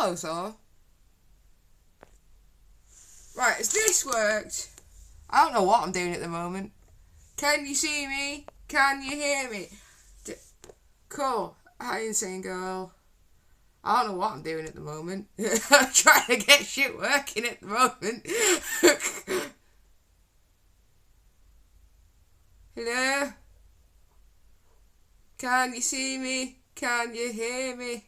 hello, Thor. Right, has this worked? I don't know what I'm doing at the moment. Can you see me? Can you hear me? Cool. Hi, insane girl. I don't know what I'm doing at the moment. I'm trying to get shit working at the moment. Hello? Can you see me? Can you hear me?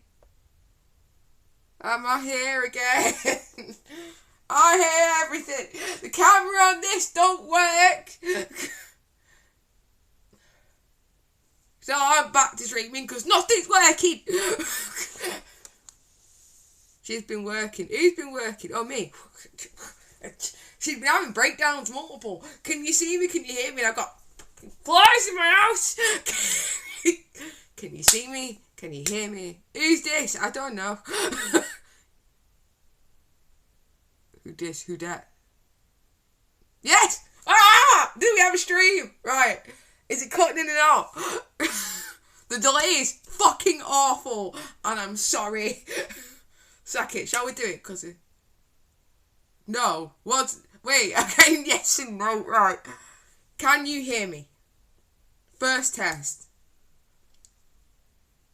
Am I here again? I hear everything. The camera on this don't work. So I'm back to streaming because nothing's working. She's been working. Who's been working? Oh, me. She's been having breakdowns multiple. Can you see me? Can you hear me? And I've got flies in my house. Can you see me? Can you hear me? Who's this? I don't know. Who this? Who that? Yes! Ah! Do we have a stream? Right. Is it cutting in and out? The delay is fucking awful. And I'm sorry. Sack it. Shall we do it? Cause no. What? Wait. Okay. Yes and no. Right. Can you hear me? First test.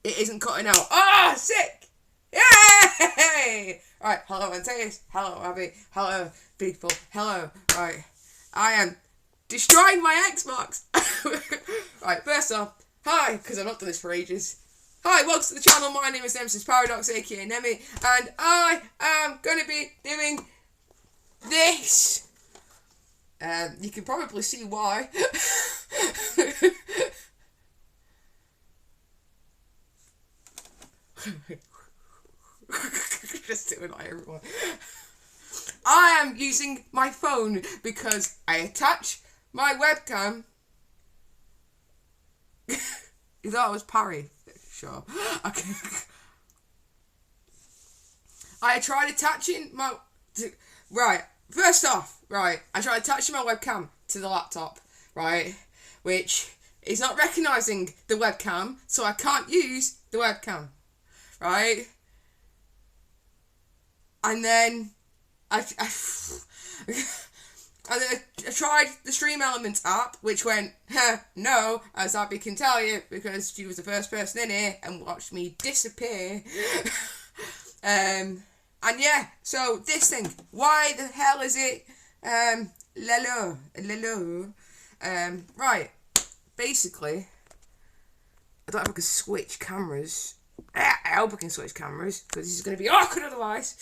It isn't cutting out. Ah! Sick! Yay! Right. Hello, Antaeus. Hello, Abby. Hello, people. Hello. Right. I am destroying my Xbox. Right. First off. Hi. Because I've not done this for ages. Hi, welcome to the channel. My name is Nemesis Paradox, aka Nemi, and I am going to be doing this. You can probably see why. Just doing like everyone. I am using my phone because I attach my webcam. You thought I was Parry? Sure. Okay. I tried attaching my... Right. First off, right. I tried attaching my webcam to the laptop, right? Which is not recognising the webcam, so I can't use the webcam, right? And then I tried the Stream Elements app, which went, no, as Abby can tell you, because she was the first person in here and watched me disappear. And yeah, so this thing, why the hell is it, right, basically, I don't know if I can switch cameras. I hope I can switch cameras, because this is going to be awkward otherwise.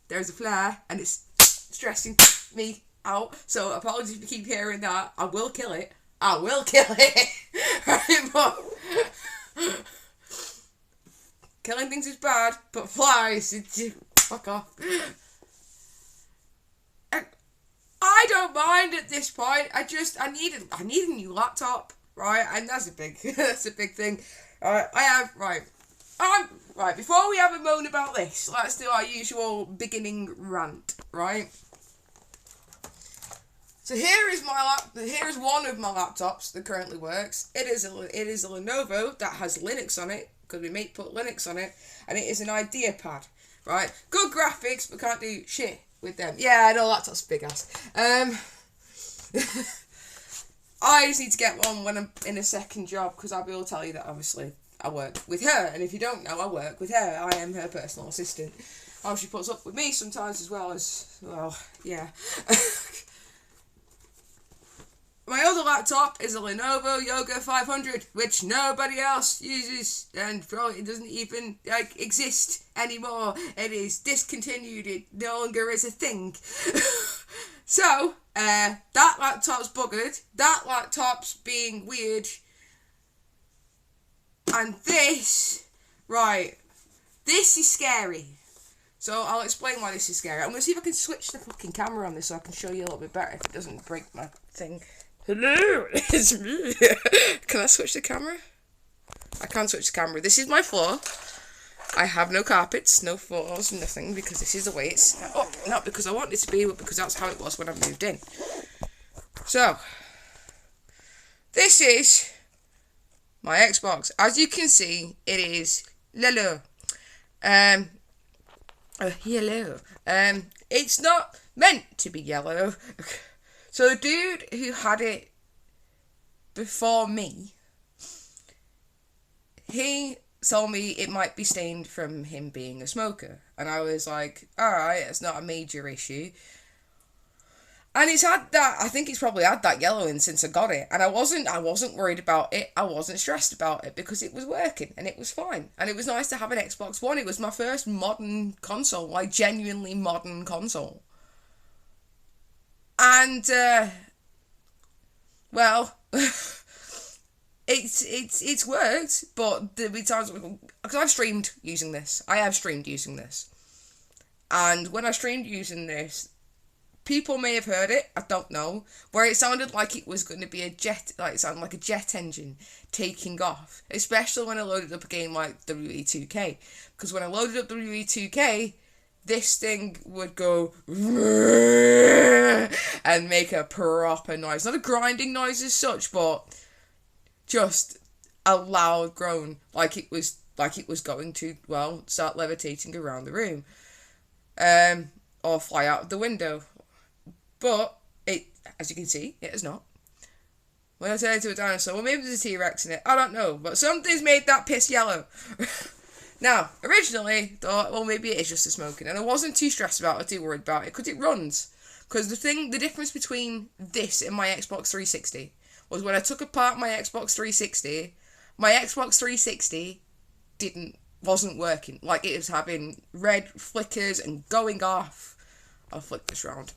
There's a flare and it's stressing me out, so apologies if you keep hearing that. I will kill it. I will kill it. Right, but killing things is bad, but flies, fuck off. I don't mind at this point. I need a new laptop, right? And that's a big thing. Right, right, before we have a moan about this, let's do our usual beginning rant, right? So here is one of my laptops that currently works. It is a Lenovo that has Linux on it, because we may put Linux on it, and it is an IdeaPad, right? Good graphics, but can't do shit with them. Yeah, I know, laptop's big ass. I just need to get one when I'm in a second job, because Abby will tell you that, obviously, I work with her, and if you don't know, I work with her. I am her personal assistant. Oh, she puts up with me sometimes as well, yeah. My other laptop is a Lenovo Yoga 500, which nobody else uses, and probably it doesn't even, exist anymore. It is discontinued. It no longer is a thing. So, that laptop's buggered. That laptop's being weird. And this, right, this is scary. So I'll explain why this is scary. I'm going to see if I can switch the fucking camera on this so I can show you a little bit better if it doesn't break my thing. Hello, it's me. Can I switch the camera? I can't switch the camera. This is my floor. I have no carpets, no floors, nothing, because this is the way it's set up. Not because I want it to be, but because that's how it was when I moved in. So, this is my Xbox. As you can see, it is yellow. Yellow. It's not meant to be yellow. So the dude who had it before me, he told me it might be stained from him being a smoker. And I was like, alright, it's not a major issue. And it's had that, I think it's probably had that yellowing since I got it. And I wasn't worried about it. I wasn't stressed about it because it was working and it was fine. And it was nice to have an Xbox One. It was my first modern console, like genuinely modern console. And, well, it's worked, but there'll be times, because I've streamed using this. I have streamed using this. And when I streamed using this, people may have heard it, I don't know, where it sounded like it was going to be a jet, like it sounded like a jet engine taking off, especially when I loaded up a game like WE2K, because when I loaded up WE2K, this thing would go and make a proper noise, not a grinding noise as such, but just a loud groan, like it was going to, well, start levitating around the room, or fly out of the window. But, it, as you can see, it has not. When I turn into a dinosaur, well, maybe there's a T-Rex in it, I don't know, but something's made that piss yellow. Now, originally, thought, well, maybe it is just the smoking, and I wasn't too stressed about it, too worried about it, because it runs. Because the difference between this and my Xbox 360 was when I took apart my Xbox 360 wasn't working. Like, it was having red flickers and going off. I'll flick this round.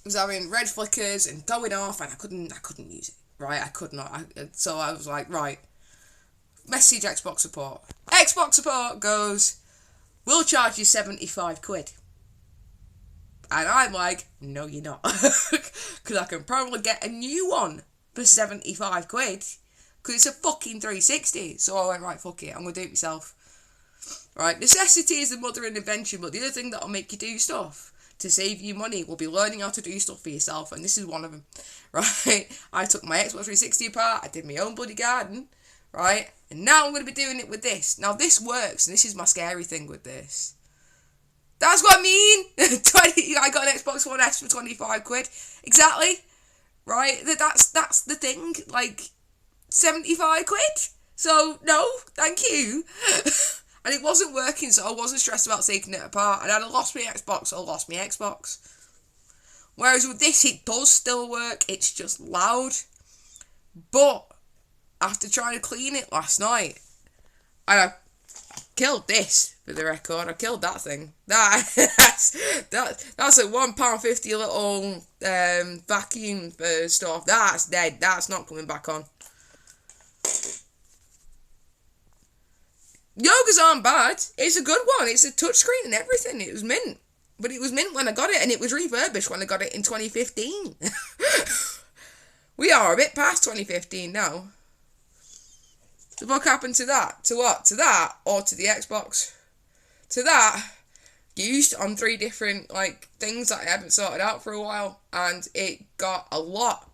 It was having red flickers and going off, and I couldn't use it, right? I could not. So I was like, right, message Xbox support. Xbox support goes, we'll charge you 75 quid. And I'm like, no, you're not. Because I can probably get a new one for 75 quid. Because it's a fucking 360. So I went, right, fuck it, I'm going to do it myself. Right, necessity is the mother of invention, but the other thing that'll make you do stuff to save you money will be learning how to do stuff for yourself, and this is one of them. Right, I took my Xbox 360 apart, I did my own bloody garden, right, and now I'm going to be doing it with this. Now this works, and this is my scary thing with this. That's what I mean. I got an Xbox One S for 25 quid. Exactly. Right? That's the thing. Like, 75 quid. So, no, thank you. And it wasn't working, so I wasn't stressed about taking it apart. And I'd have lost my Xbox, I lost my Xbox. Whereas with this, it does still work. It's just loud. But, after trying to clean it last night, and I killed this, for the record. I killed that thing. That's a £1.50 little vacuum stuff. That's dead. That's not coming back on. Yogas aren't bad. It's a good one. It's a touchscreen and everything. It was mint. But it was mint when I got it, and it was refurbished when I got it in 2015. We are a bit past 2015 now. The fuck happened to that? To what? To that? Or to the Xbox? To that, used on 3 different, like, things that I hadn't sorted out for a while. And it got a lot.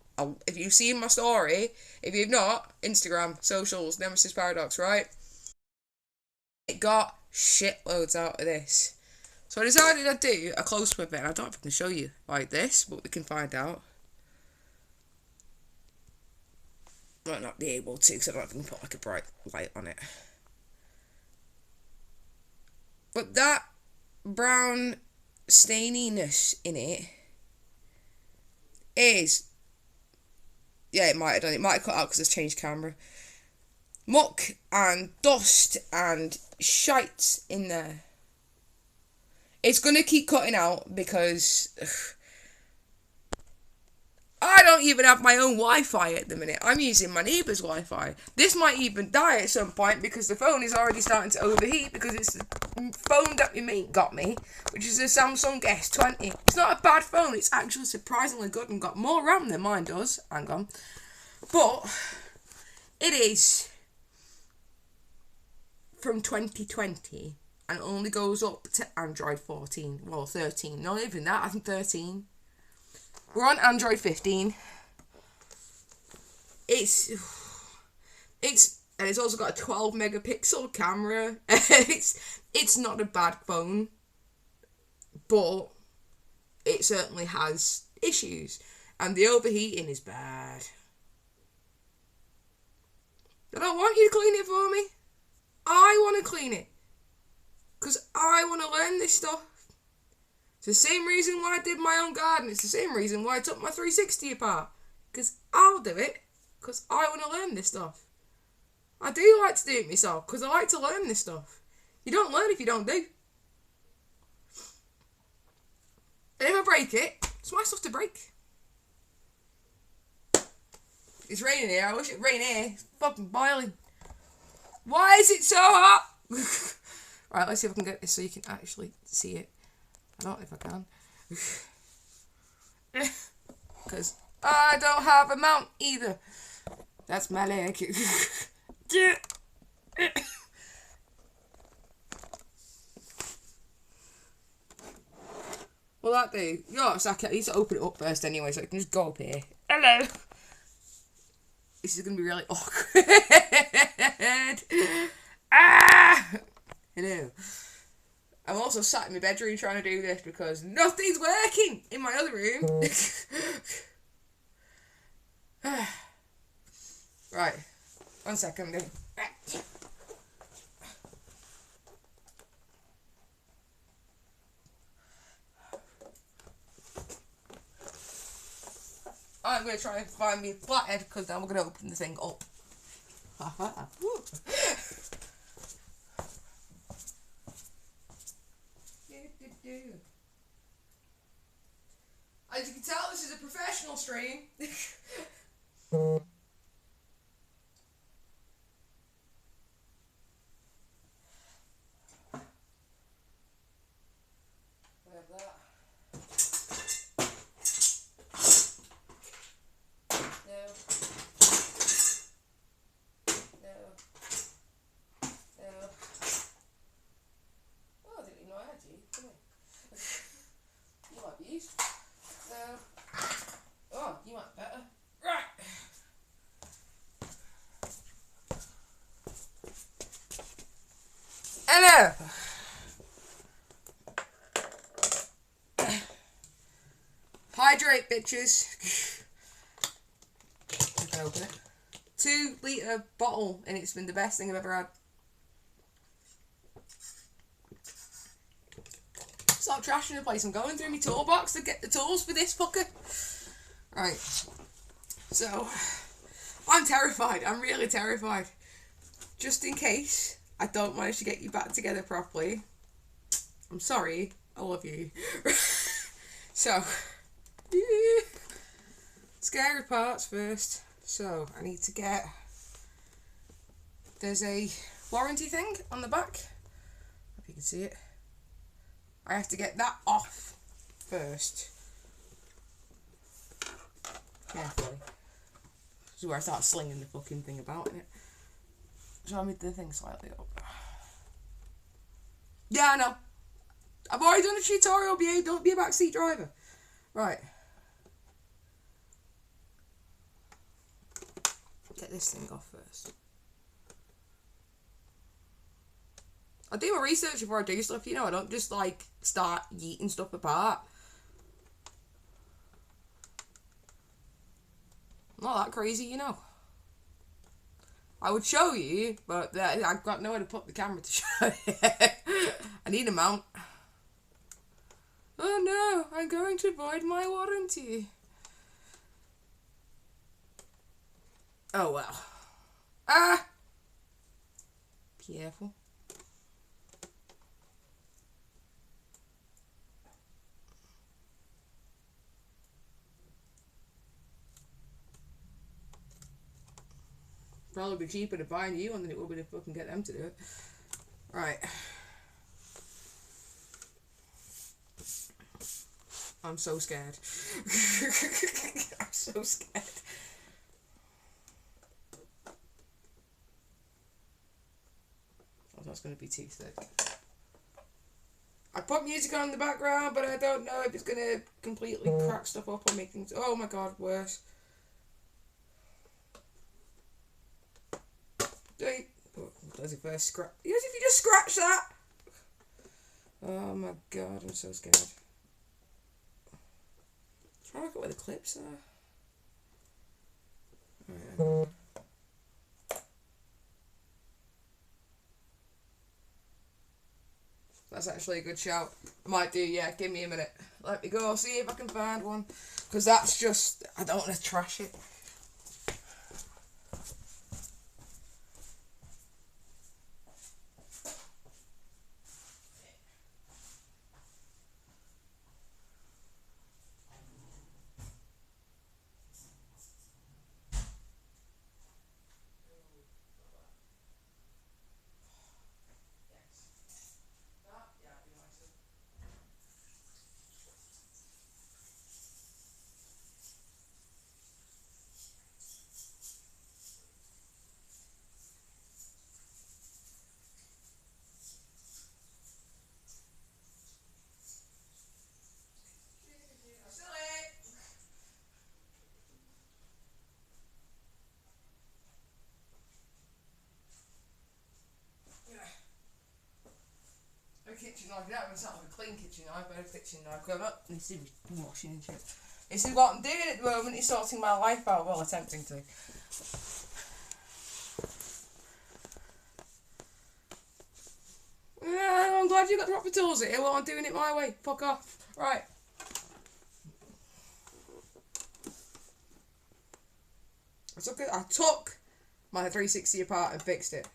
If you've seen my story, if you've not, Instagram, socials, Nemesis Paradox, right? It got shitloads out of this. So I decided I'd do a close-up of it. I don't know if I can show you like this, but we can find out. Might not be able to, because I don't know if I can put like a bright light on it. But that brown staininess in it is, yeah, it might have done. It might have cut out because I've changed camera. Muck and dust and shite in there. It's going to keep cutting out because I don't even have my own Wi-Fi at the minute. I'm using my neighbour's Wi-Fi. This might even die at some point because the phone is already starting to overheat because it's the phone that my mate got me, which is a Samsung S20. It's not a bad phone. It's actually surprisingly good and got more RAM than mine does. Hang on. But it is from 2020 and only goes up to Android 14. Well, 13. Not even that. I think 13. We're on Android 15. It's And it's also got a 12 megapixel camera. It's not a bad phone, but it certainly has issues, and the overheating is bad. I don't want you to clean it for me. I want to clean it, because I want to learn this stuff. It's the same reason why I did my own garden. It's the same reason why I took my 360 apart, because I'll do it, because I want to learn this stuff. I do like to do it myself, because I like to learn this stuff. You don't learn if you don't do. And if I break it, it's my stuff to break. It's raining here. I wish it rained here. It's fucking boiling. Why is it so hot? Right, let's see if I can get this so you can actually see it. I don't know if I can. Because I don't have a mount either. That's my leg. Well, that do. Yo, so I need to open it up first anyway, so I can just go up here. Hello. This is going to be really awkward. Ah! Hello. I'm also sat in my bedroom trying to do this because nothing's working in my other room. Right. 1 second. I'm going to try and find me a flathead because then we're going to open the thing up. As you can tell, this is a professional stream. Hello. Hydrate, bitches. I can open it. 2 litre bottle, and it's been the best thing I've ever had. Stop trashing the place. I'm going through my toolbox to get the tools for this fucker. Right. So, I'm terrified. I'm really terrified. Just in case I don't manage to get you back together properly. I'm sorry. I love you. So, scary parts first. So, I need to get... There's a warranty thing on the back. Hope you can see it. I have to get that off first. Carefully. This is where I start slinging the fucking thing about, innit? So I made the thing slightly up. Yeah, I know. I've already done a tutorial, BA. Don't be a backseat driver. Right. Get this thing off first. I do my research before I do stuff, you know. I don't just, like, start yeeting stuff apart. I'm not that crazy, you know. I would show you, but I've got nowhere to put the camera to show you. I need a mount. Oh no, I'm going to void my warranty. Oh well. Ah! Careful. Probably be cheaper to buy a new one than it will be to fucking get them to do it. Right. I'm so scared. I'm so scared. Oh, that's going to be too thick. I put music on in the background, but I don't know if it's going to completely crack stuff up or make things... Oh my god, worse. Wait. As if I scratch. As if you just scratch that. Oh my god, I'm so scared. Try to look at where the clips are. Right, that's actually a good shout. I might do, yeah, give me a minute. Let me go see if I can find one. Because that's just, I don't want to trash it. Kitchen knife, that would sound like a clean kitchen knife, but a kitchen knife going up. This is washing and shit. This is what I'm doing at the moment, is sorting my life out, well, attempting to. Yeah, I'm glad you got proper tools here, well, I'm doing it my way. Fuck off. Right. I took my 360 apart and fixed it.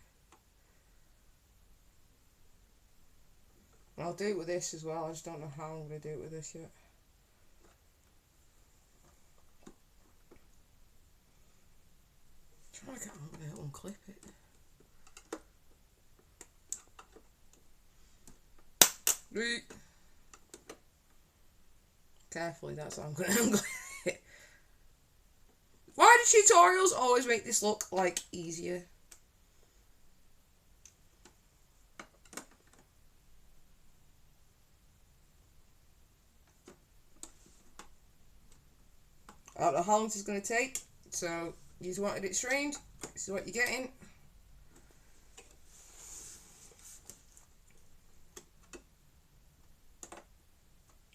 And I'll do it with this as well, I just don't know how I'm going to do it with this yet. Try to get on there and unclip it. Carefully, that's how I'm going to unclip it. Why do tutorials always make this look, like, easier? I don't know how long this is going to take, so you wanted it streamed, this is what you're getting.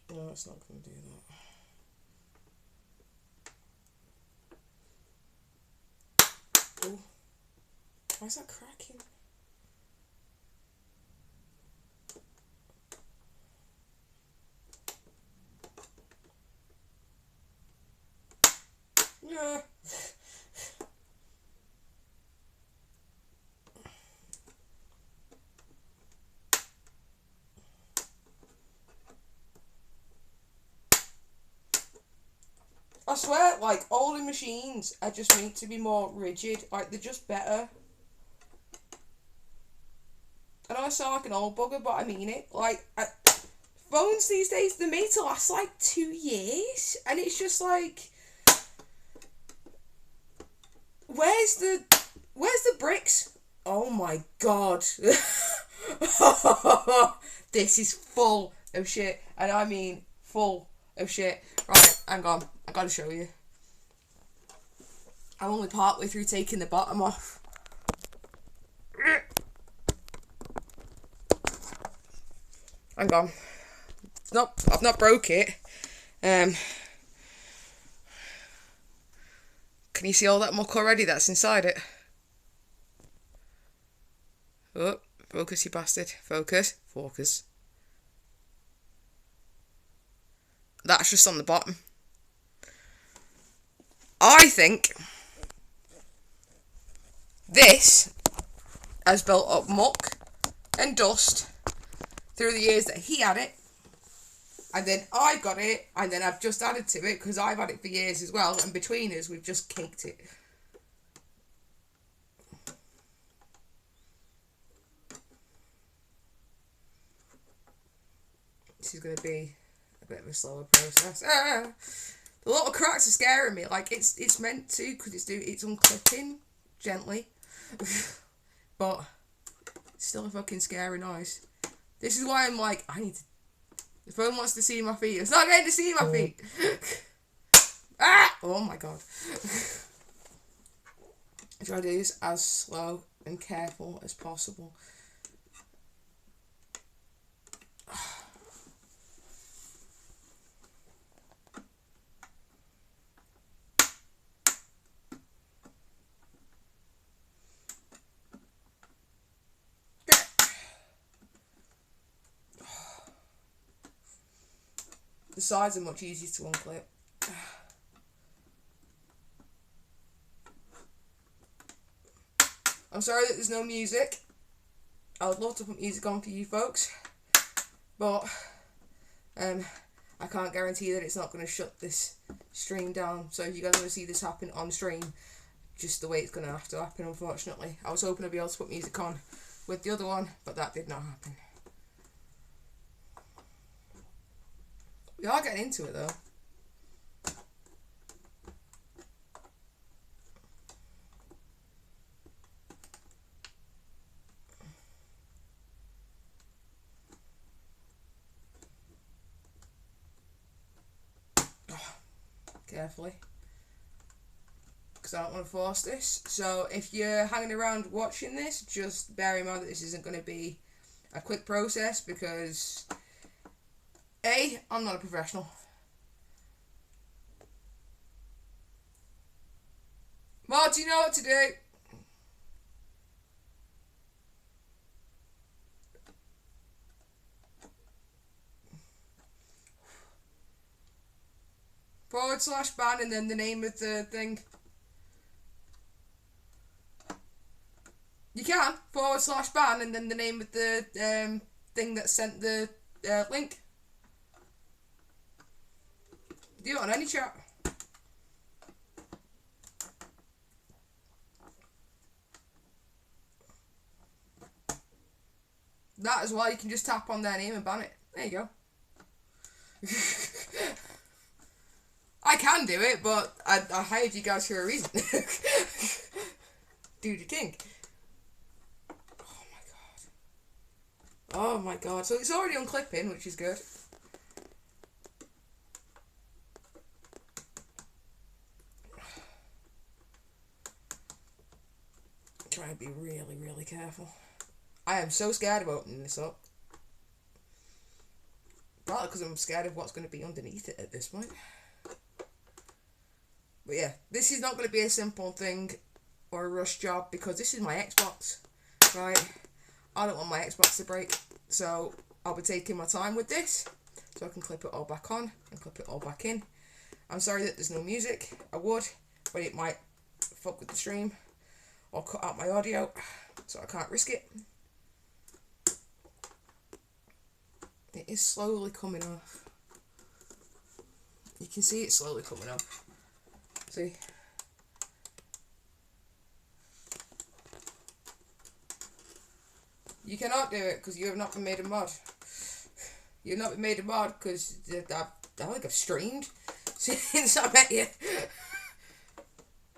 No, it's not going to do that. Oh, why is that cracking? Yeah. I swear, like, older machines are just meant to be more rigid. Like, they're just better. I know I sound like an old bugger, but I mean it. Like, phones these days, they're made to last, like, 2 years. And it's just like... Where's the bricks? Oh my god. This is full of shit. And I mean full of shit. Right, hang on. I gotta show you. I'm only partway through taking the bottom off. Hang on. I've not broke it. Can you see all that muck already that's inside it? Oh, focus, you bastard. Focus. Focus. That's just on the bottom. I think this has built up muck and dust through the years that he had it. And then I got it, and then I've just added to it because I've had it for years as well. And between us, we've just caked it. This is going to be a bit of a slower process. The little cracks are scaring me. Like, it's meant to, because it's unclipping gently. But it's still a fucking scary noise. This is why I'm like, I need to... The phone wants to see my feet. It's not getting to see my feet. Ah! Oh my god. Try to do this as slow and careful as possible. The sides are much easier to unclip. I'm sorry that there's no music. I would love to put music on for you folks, but I can't guarantee that it's not going to shut this stream down. So if you guys want to see this happen on stream, just the way it's going to have to happen, unfortunately. I was hoping I'd be able to put music on with the other one, but that did not happen. We are getting into it though. Carefully, because I don't want to force this. So if you're hanging around watching this, just bear in mind that this isn't going to be a quick process, because A, I'm not a professional. Mod, do you know what to do? /ban and then the name of the thing. You can /ban and then the name of the thing that sent the link. Do it on any chat. That is why you can just tap on their name and ban it. There you go. I can do it, but I hired you guys for a reason. Do the thing. Oh my god. Oh my god. So it's already unclipping, which is good. Try to be really, really careful. I am so scared of opening this up. Partly because I'm scared of what's going to be underneath it at this point. But yeah, this is not going to be a simple thing or a rush job, because this is my Xbox, right? I don't want my Xbox to break, so I'll be taking my time with this, so I can clip it all back on and clip it all back in. I'm sorry that there's no music. I would, but it might fuck with the stream or cut out my audio, so I can't risk it. It is slowly coming off. You can see it slowly coming off. See? You cannot do it because you have not been made a mod. You have not been made a mod because I think I've streamed since I met you.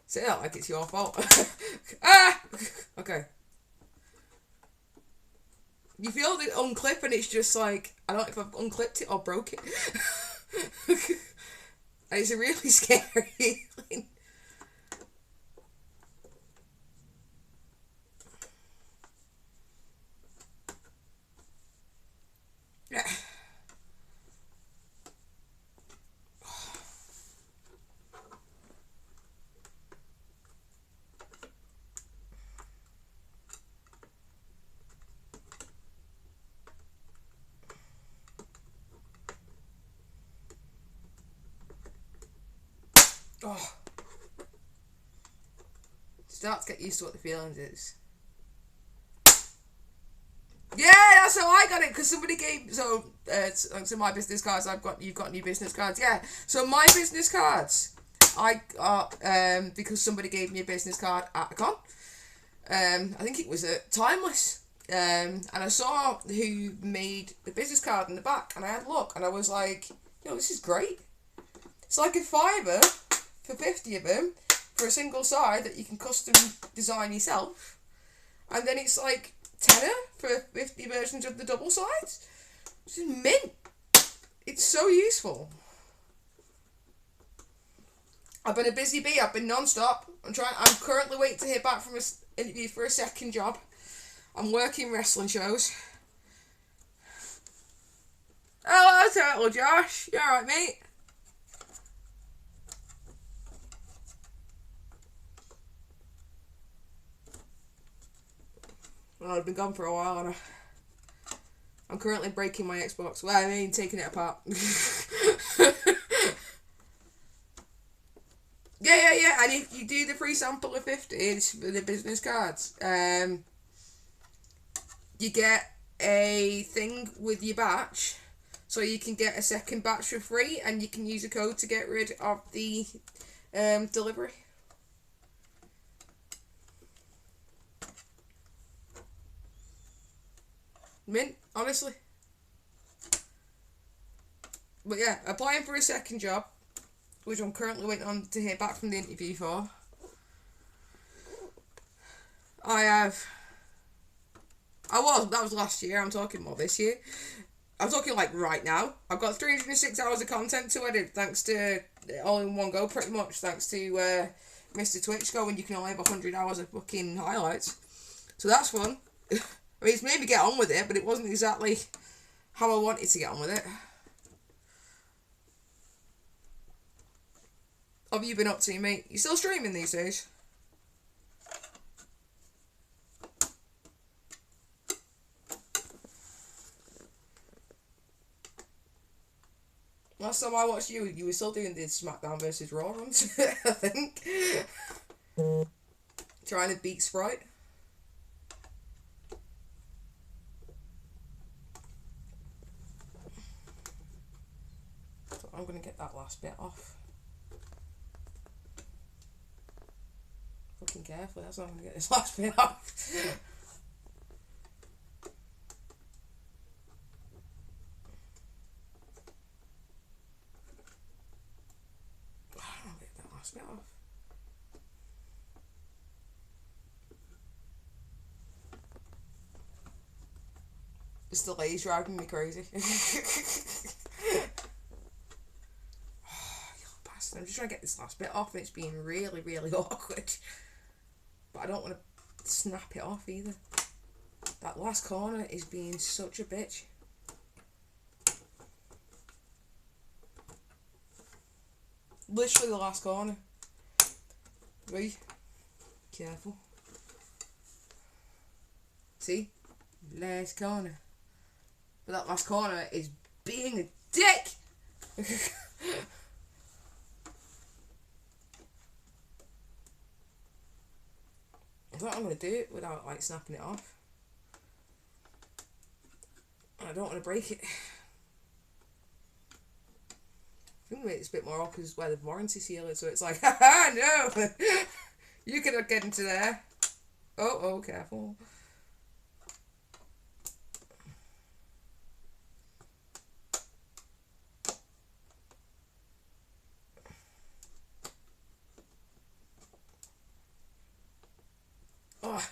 Say that like it's your fault. Ah! Okay. You feel the unclip and it's just like, I don't know if I've unclipped it or broke it. And it's a really scary feeling. Oh. Start to get used to what the feelings is. Yeah, that's how I got it, because somebody gave, so my business cards, you've got new business cards, yeah. So my business cards, I got, because somebody gave me a business card at a con. I think it was at Timeless. And I saw who made the business card in the back, and I had a look, and I was like, this is great. It's like a £5 for 50 of them for a single side that you can custom design yourself, and then it's like £10 for 50 versions of the double sides. This is mint. It's so useful. I've been a busy bee. I've been non-stop. I'm currently waiting to hear back from an interview for a second job. I'm working wrestling shows. Hello, Turtle Josh. You alright, mate? Well, I've been gone for a while, and I'm currently breaking my Xbox. Well, I mean, taking it apart. Yeah. And if you do the free sample of 50s for the business cards, you get a thing with your batch, so you can get a second batch for free, and you can use a code to get rid of the delivery. Mint, honestly. But yeah, applying for a second job, which I'm currently waiting on to hear back from the interview for. That was last year. I'm talking more this year. I'm talking like right now. I've got 306 hours of content to edit, thanks to all in one go, pretty much. Thanks to Mr. Twitch going, you can only have 100 hours of fucking highlights. So that's fun. I mean, it's made me get on with it, but it wasn't exactly how I wanted to get on with it. What have you been up to, mate? You still streaming these days? Last time I watched you, you were still doing the SmackDown versus Raw runs, I think. Trying to beat Sprite. So I'm going to get that last bit off. Fucking carefully, that's how I'm going to get this last bit off. Bit off. This delay's driving me crazy. Oh, you bastard. I'm just trying to get this last bit off, and it's being really, really awkward. But I don't want to snap it off either. That last corner is being such a bitch. Literally the last corner. Right. Careful. See? Last corner. But that last corner is being a dick! I thought I'm going to do it without like snapping it off. I don't want to break it. I think it's a bit more awkward where the warranty seal is, so it's like, haha, no! You cannot get into there. Oh, careful. Oh.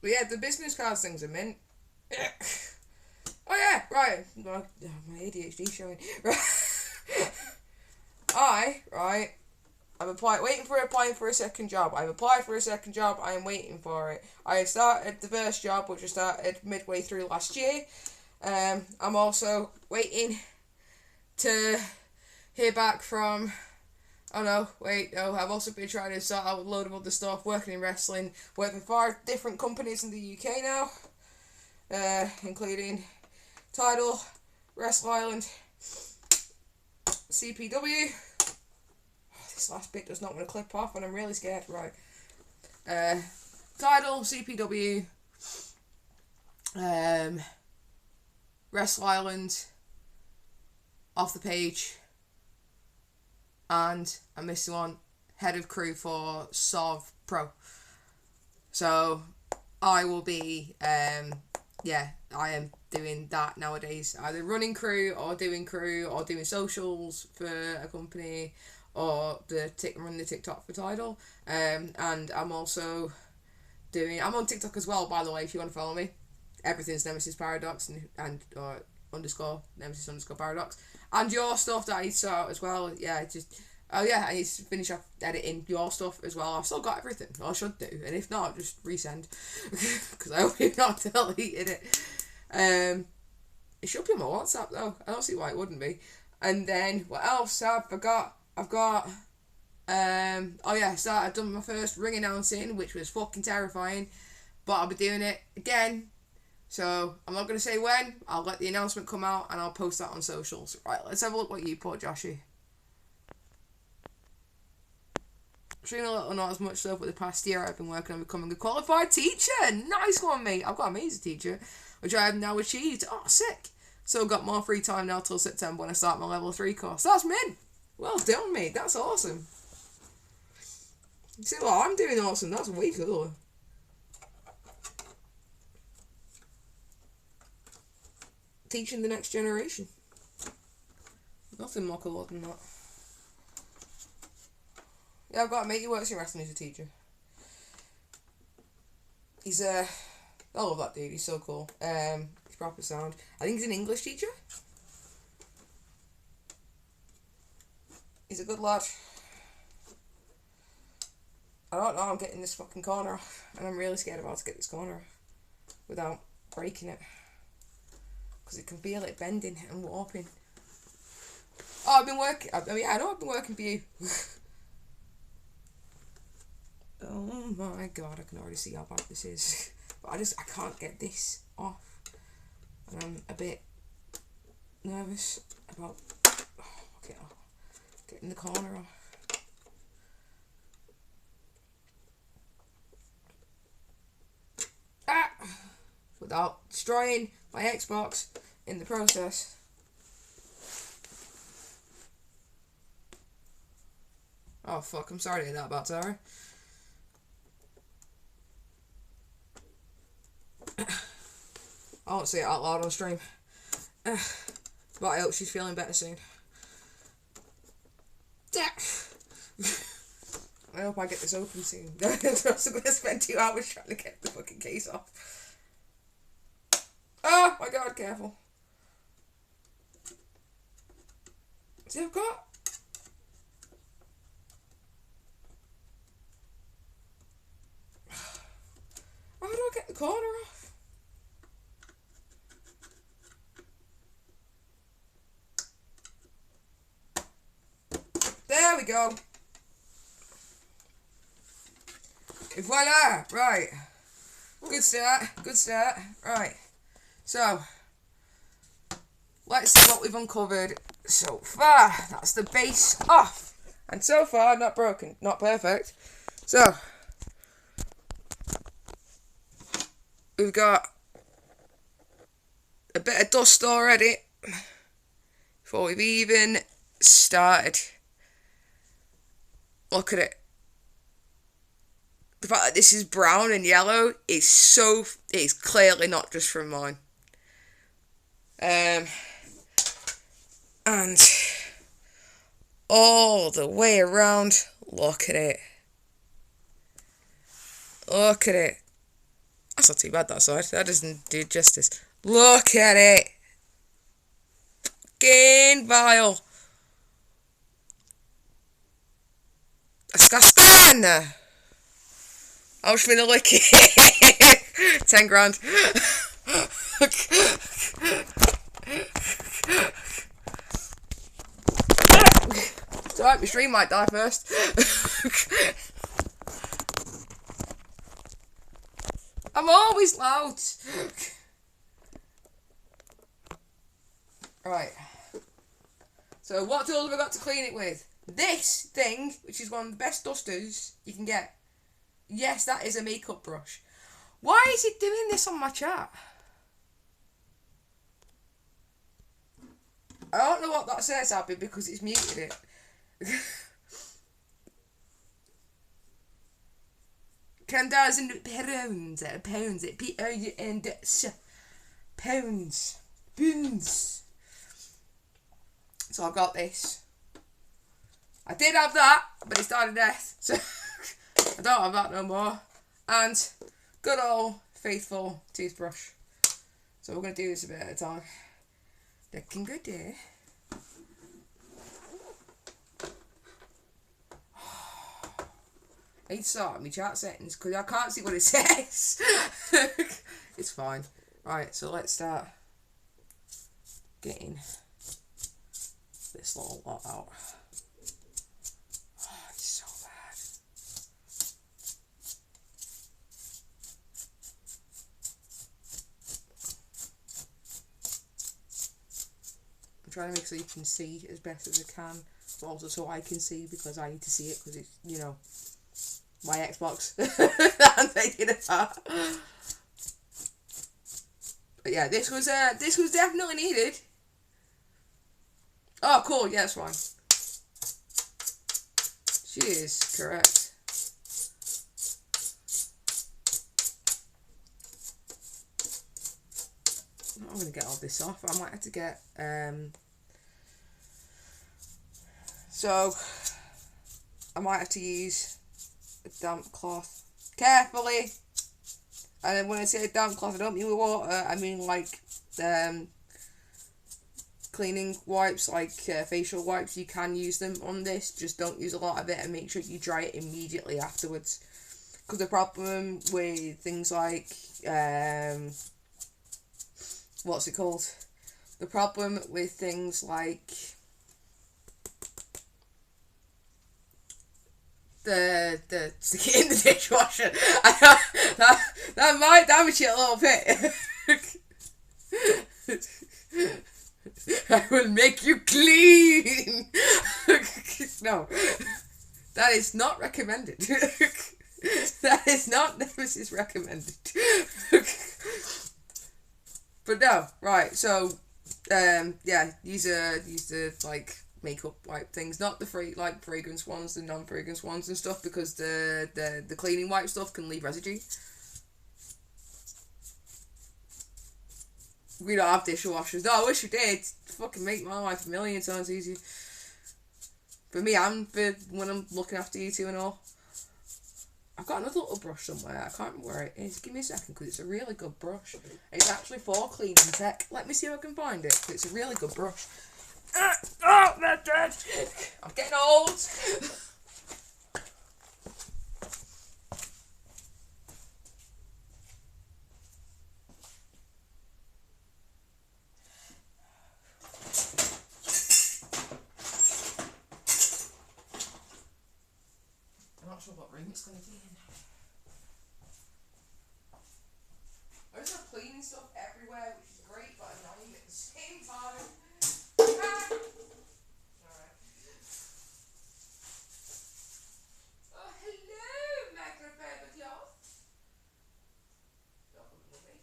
But yeah, the business cards things are mint. Oh yeah, right. My ADHD showing. I'm applying for a second job. I've applied for a second job. I am waiting for it. I started the first job, which I started midway through last year. I'm also waiting to hear back from. I've also been trying to sort out a load of other stuff, working in wrestling, working for 5 different companies in the UK now, including Tidal, Wrestle Island, CPW. This last bit does not want to clip off, and I'm really scared. Right. Tidal, CPW, Wrestle Island, Off the Page, and I'm missing one, head of crew for Sov Pro. So I will be, I am doing that nowadays, either running crew or doing socials for a company, or run the TikTok for Tidal. And I'm also I'm on TikTok as well, by the way, if you want to follow me. Everything's Nemesis Paradox and _Nemesis_Paradox. And your stuff that I need to sort out as well. Yeah, just... Oh yeah, I need to finish off editing your stuff as well. I've still got everything. Well, I should do. And if not, just resend. Because I hope you've not deleted it. It should be on my WhatsApp though. I don't see why it wouldn't be. And then, what else have I got? I've got... oh yeah, so I've done my first ring announcing, which was fucking terrifying. But I'll be doing it again. So, I'm not going to say when. I'll let the announcement come out and I'll post that on socials. Right, let's have a look what you put, Joshy. Extremely little, not as much so, but the past year I've been working on becoming a qualified teacher. Nice one, mate. I've got an amazing teacher, which I have now achieved. Oh, sick. So, got more free time now till September when I start my level 3 course. That's mint. Well done, mate. That's awesome. You see what I'm doing awesome. That's way cooler. Teaching the next generation. Nothing more cooler than that. Yeah, I've got a mate who works in wrestling as a teacher. He's I love that dude, he's so cool. He's proper sound. I think he's an English teacher. He's a good lad. I don't know, I'm getting this fucking corner off. And I'm really scared about to get this corner off without breaking it. Because it can feel it bending and warping. Oh, I've been working. I mean, I know I've been working for you. Oh my god, I can already see how bad this is. But I can't get this off. And I'm a bit nervous about getting the corner off. Without destroying my Xbox in the process. Oh fuck, I'm sorry to hear that about Tara. I won't say it out loud on stream. But I hope she's feeling better soon. I hope I get this open soon. I'm also going to spend 2 hours trying to get the fucking case off. Oh my god, careful. See, I've got... How do I get the corner off? There we go. Voila! Right. Good start. Good start. Right. So, let's see what we've uncovered so far. That's the base off. And so far, not broken. Not perfect. So, we've got a bit of dust already before we've even started. Look at it. The fact that this is brown and yellow is clearly not just from mine. And all the way around, look at it. Look at it. That's not too bad, that side. That doesn't do justice. Look at it. Fucking vile. Disgusting. I was finna lick it. 10 grand. It's alright, my stream might die first. I'm always loud. Right. So what tools have I got to clean it with? This thing, which is one of the best dusters you can get. Yes, that is a makeup brush. Why is it doing this on my chat? I don't know what that says, Abby, because it's muted it. £10,000 pounds, pounds. So I've got this. I did have that, but it started death, so I don't have that no more. And good old faithful toothbrush. So we're going to do this a bit at a time. Looking good there. I need to sort out my chat settings because I can't see what it says. It's fine. Right, so let's start getting this little lot out. Oh, it's so bad. I'm trying to make so you can see as best as I can, but also so I can see because I need to see it because it's, you know, my Xbox that I'm taking apart. But yeah, this was definitely needed. Oh, cool. Yeah, that's fine. She is correct. I'm gonna get all this off. I might have to get so I might have to use a damp cloth carefully. And then when I say damp cloth, I don't mean with water. I mean like cleaning wipes, like facial wipes. You can use them on this. Just don't use a lot of it, and make sure you dry it immediately afterwards. Because the problem with things like what's it called? The problem with things like the stick it in the dishwasher. that might damage it a little bit. I will make you clean. No, that is not recommended. That is not Nemesis recommended. But no, right. So, yeah, use the like makeup wipe things, not the fragrance ones, the non-fragrance ones and stuff, because the cleaning wipe stuff can leave residue. We don't have dishwashers. No, I wish we did. Fucking make my life a million times easier. For me and for when I'm looking after you two and all. I've got another little brush somewhere. I can't remember where it is. Give me a second, because it's a really good brush. It's actually for cleaning tech. Let me see if I can find it, because it's a really good brush. Oh, that's dead. I'm getting old. I'm not sure what room it's going to be in. There's some cleaning stuff everywhere, which is great, but annoying at the same time. Alright. Oh, hello, microfiber cloth. You're coming with me.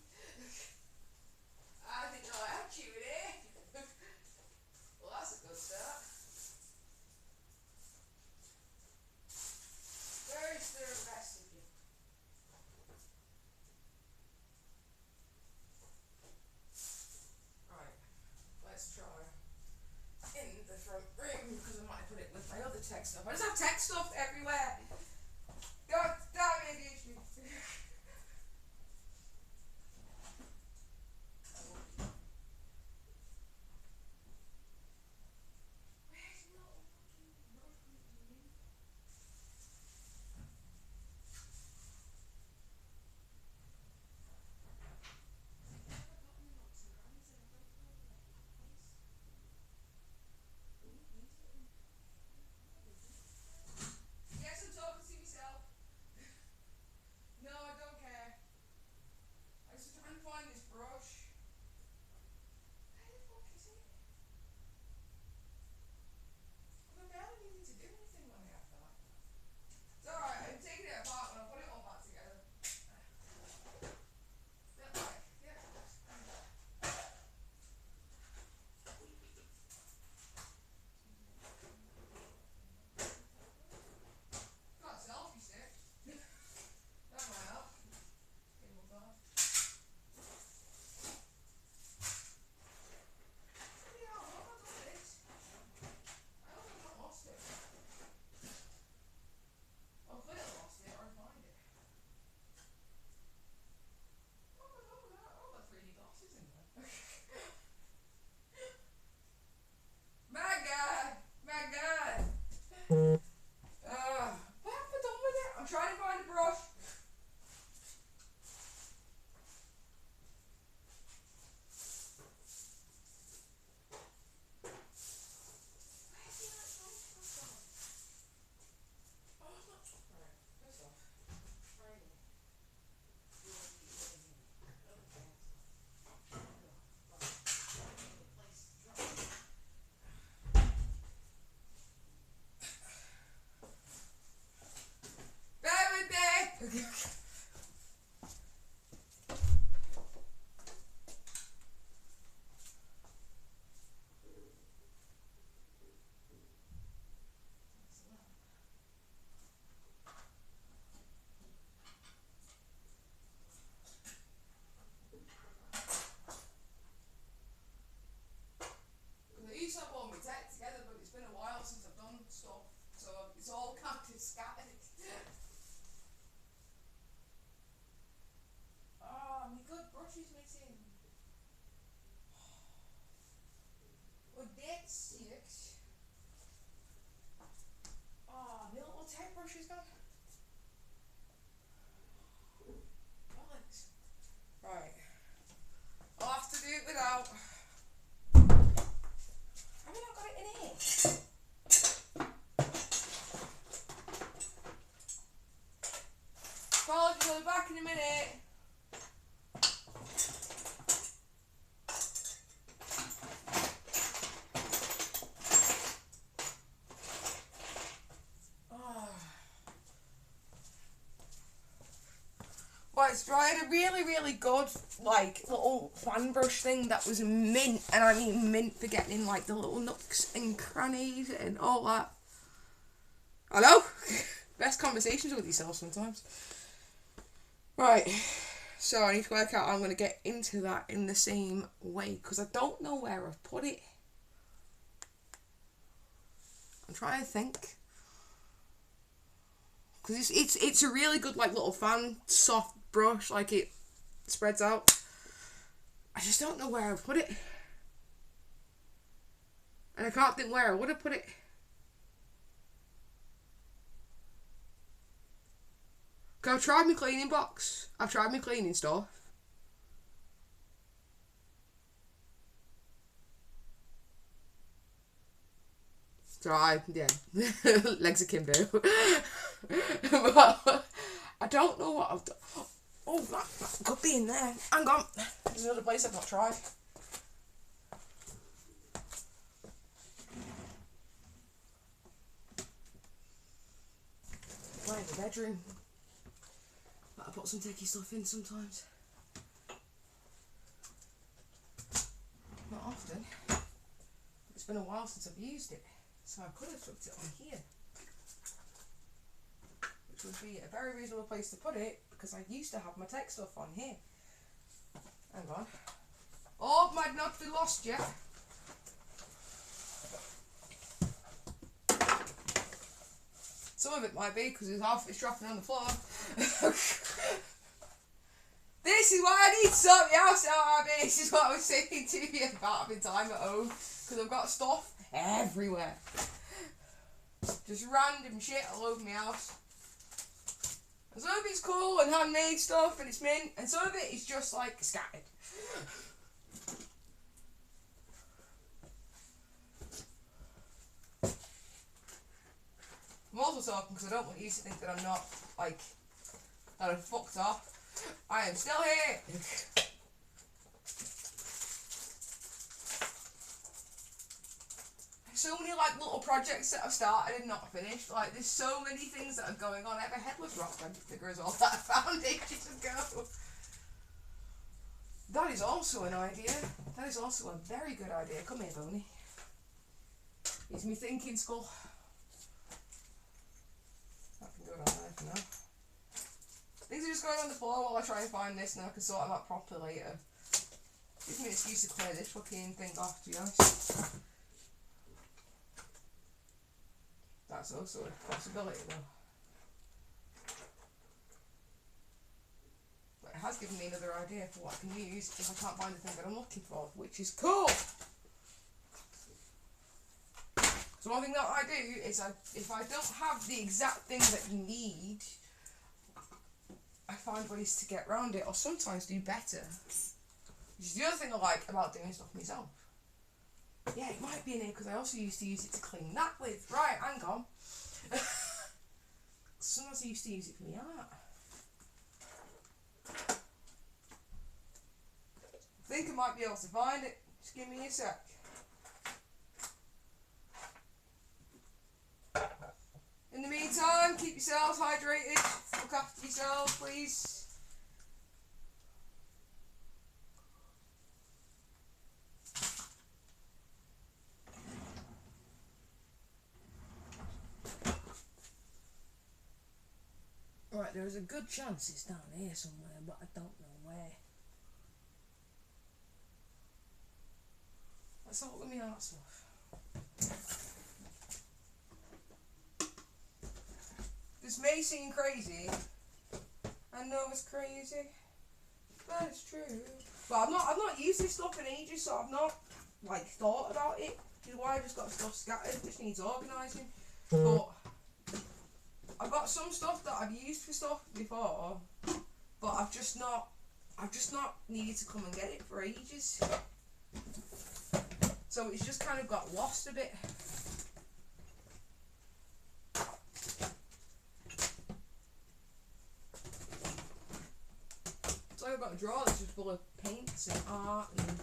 I think I'll have you in here. Well, that's a good start. Where is the rest of you? Right, let's try in the front room, because I might put it with my other tech stuff. I just have tech stuff everywhere. God damn it, ADHD. Yes, I'm talking to myself. I'll be back in a minute. Right, so I had a really good, like, little fan brush thing that was mint, and I mean mint for getting in, like, the little nooks and crannies and all that. Hello? Best conversations with yourself sometimes. Right, so I need to work out how I'm going to get into that in the same way, because I don't know where I've put it. I'm trying to think. Because it's a really good, like, little fan, soft brush, like, it spreads out. I just don't know where I've put it. And I can't think where I would have put it. Cause I've tried my cleaning box. I've tried my cleaning stuff. So yeah, legs akimbo. But I don't know what I've done. Oh, that could be in there. Hang on. There's another place I've not tried. Right in the bedroom. But I put some techie stuff in sometimes. Not often. It's been a while since I've used it. So I could have tucked it on here. Which would be a very reasonable place to put it, because I used to have my tech stuff on here. Hang on. Oh, might not be lost yet. Some of it might be, because it's dropping on the floor. This is why I need to sort the house out, Abby. This is what I was saying to you about having time at home. Because I've got stuff everywhere. Just random shit all over my house. And some of it's cool and handmade stuff and it's mint, and some of it is just like scattered. I'm also talking because I don't want you to think that I'm not, like, that I'm fucked off. I am still here. So many, like, little projects that I've started and not finished. Like, there's so many things that are going on. I have a headless rock bed figure as well that I found ages ago. That is also an idea. That is also a very good idea. Come here, Boney. It's me thinking skull. That can go down there for now. Things are just going on the floor while I try and find this, and I can sort them out properly later. Gives me an excuse to clear this fucking thing off, to be honest. That's also a possibility, though. But it has given me another idea for what I can use if I can't find the thing that I'm looking for, which is cool. So one thing that I do is, if I don't have the exact thing that you need, I find ways to get around it, or sometimes do better. Which is the other thing I like about doing stuff myself. Yeah, it might be in here because I also used to use it to clean that with. Right, hang on. Sometimes I used to use it for my art. I think I might be able to find it. Just give me a sec. In the meantime, keep yourselves hydrated. Look after yourselves, please. Right, there is a good chance it's down here somewhere, but I don't know where. Let's have a look at my art stuff. This may seem crazy. I know it's crazy, but it's true. But I've not used this stuff in ages, so I've not, like, thought about it. Which is why I've just got stuff scattered. It just needs organising. But I've got some stuff that I've used for stuff before, but I've just not needed to come and get it for ages. So it's just kind of got lost a bit. got a drawer that's just full of paints and art and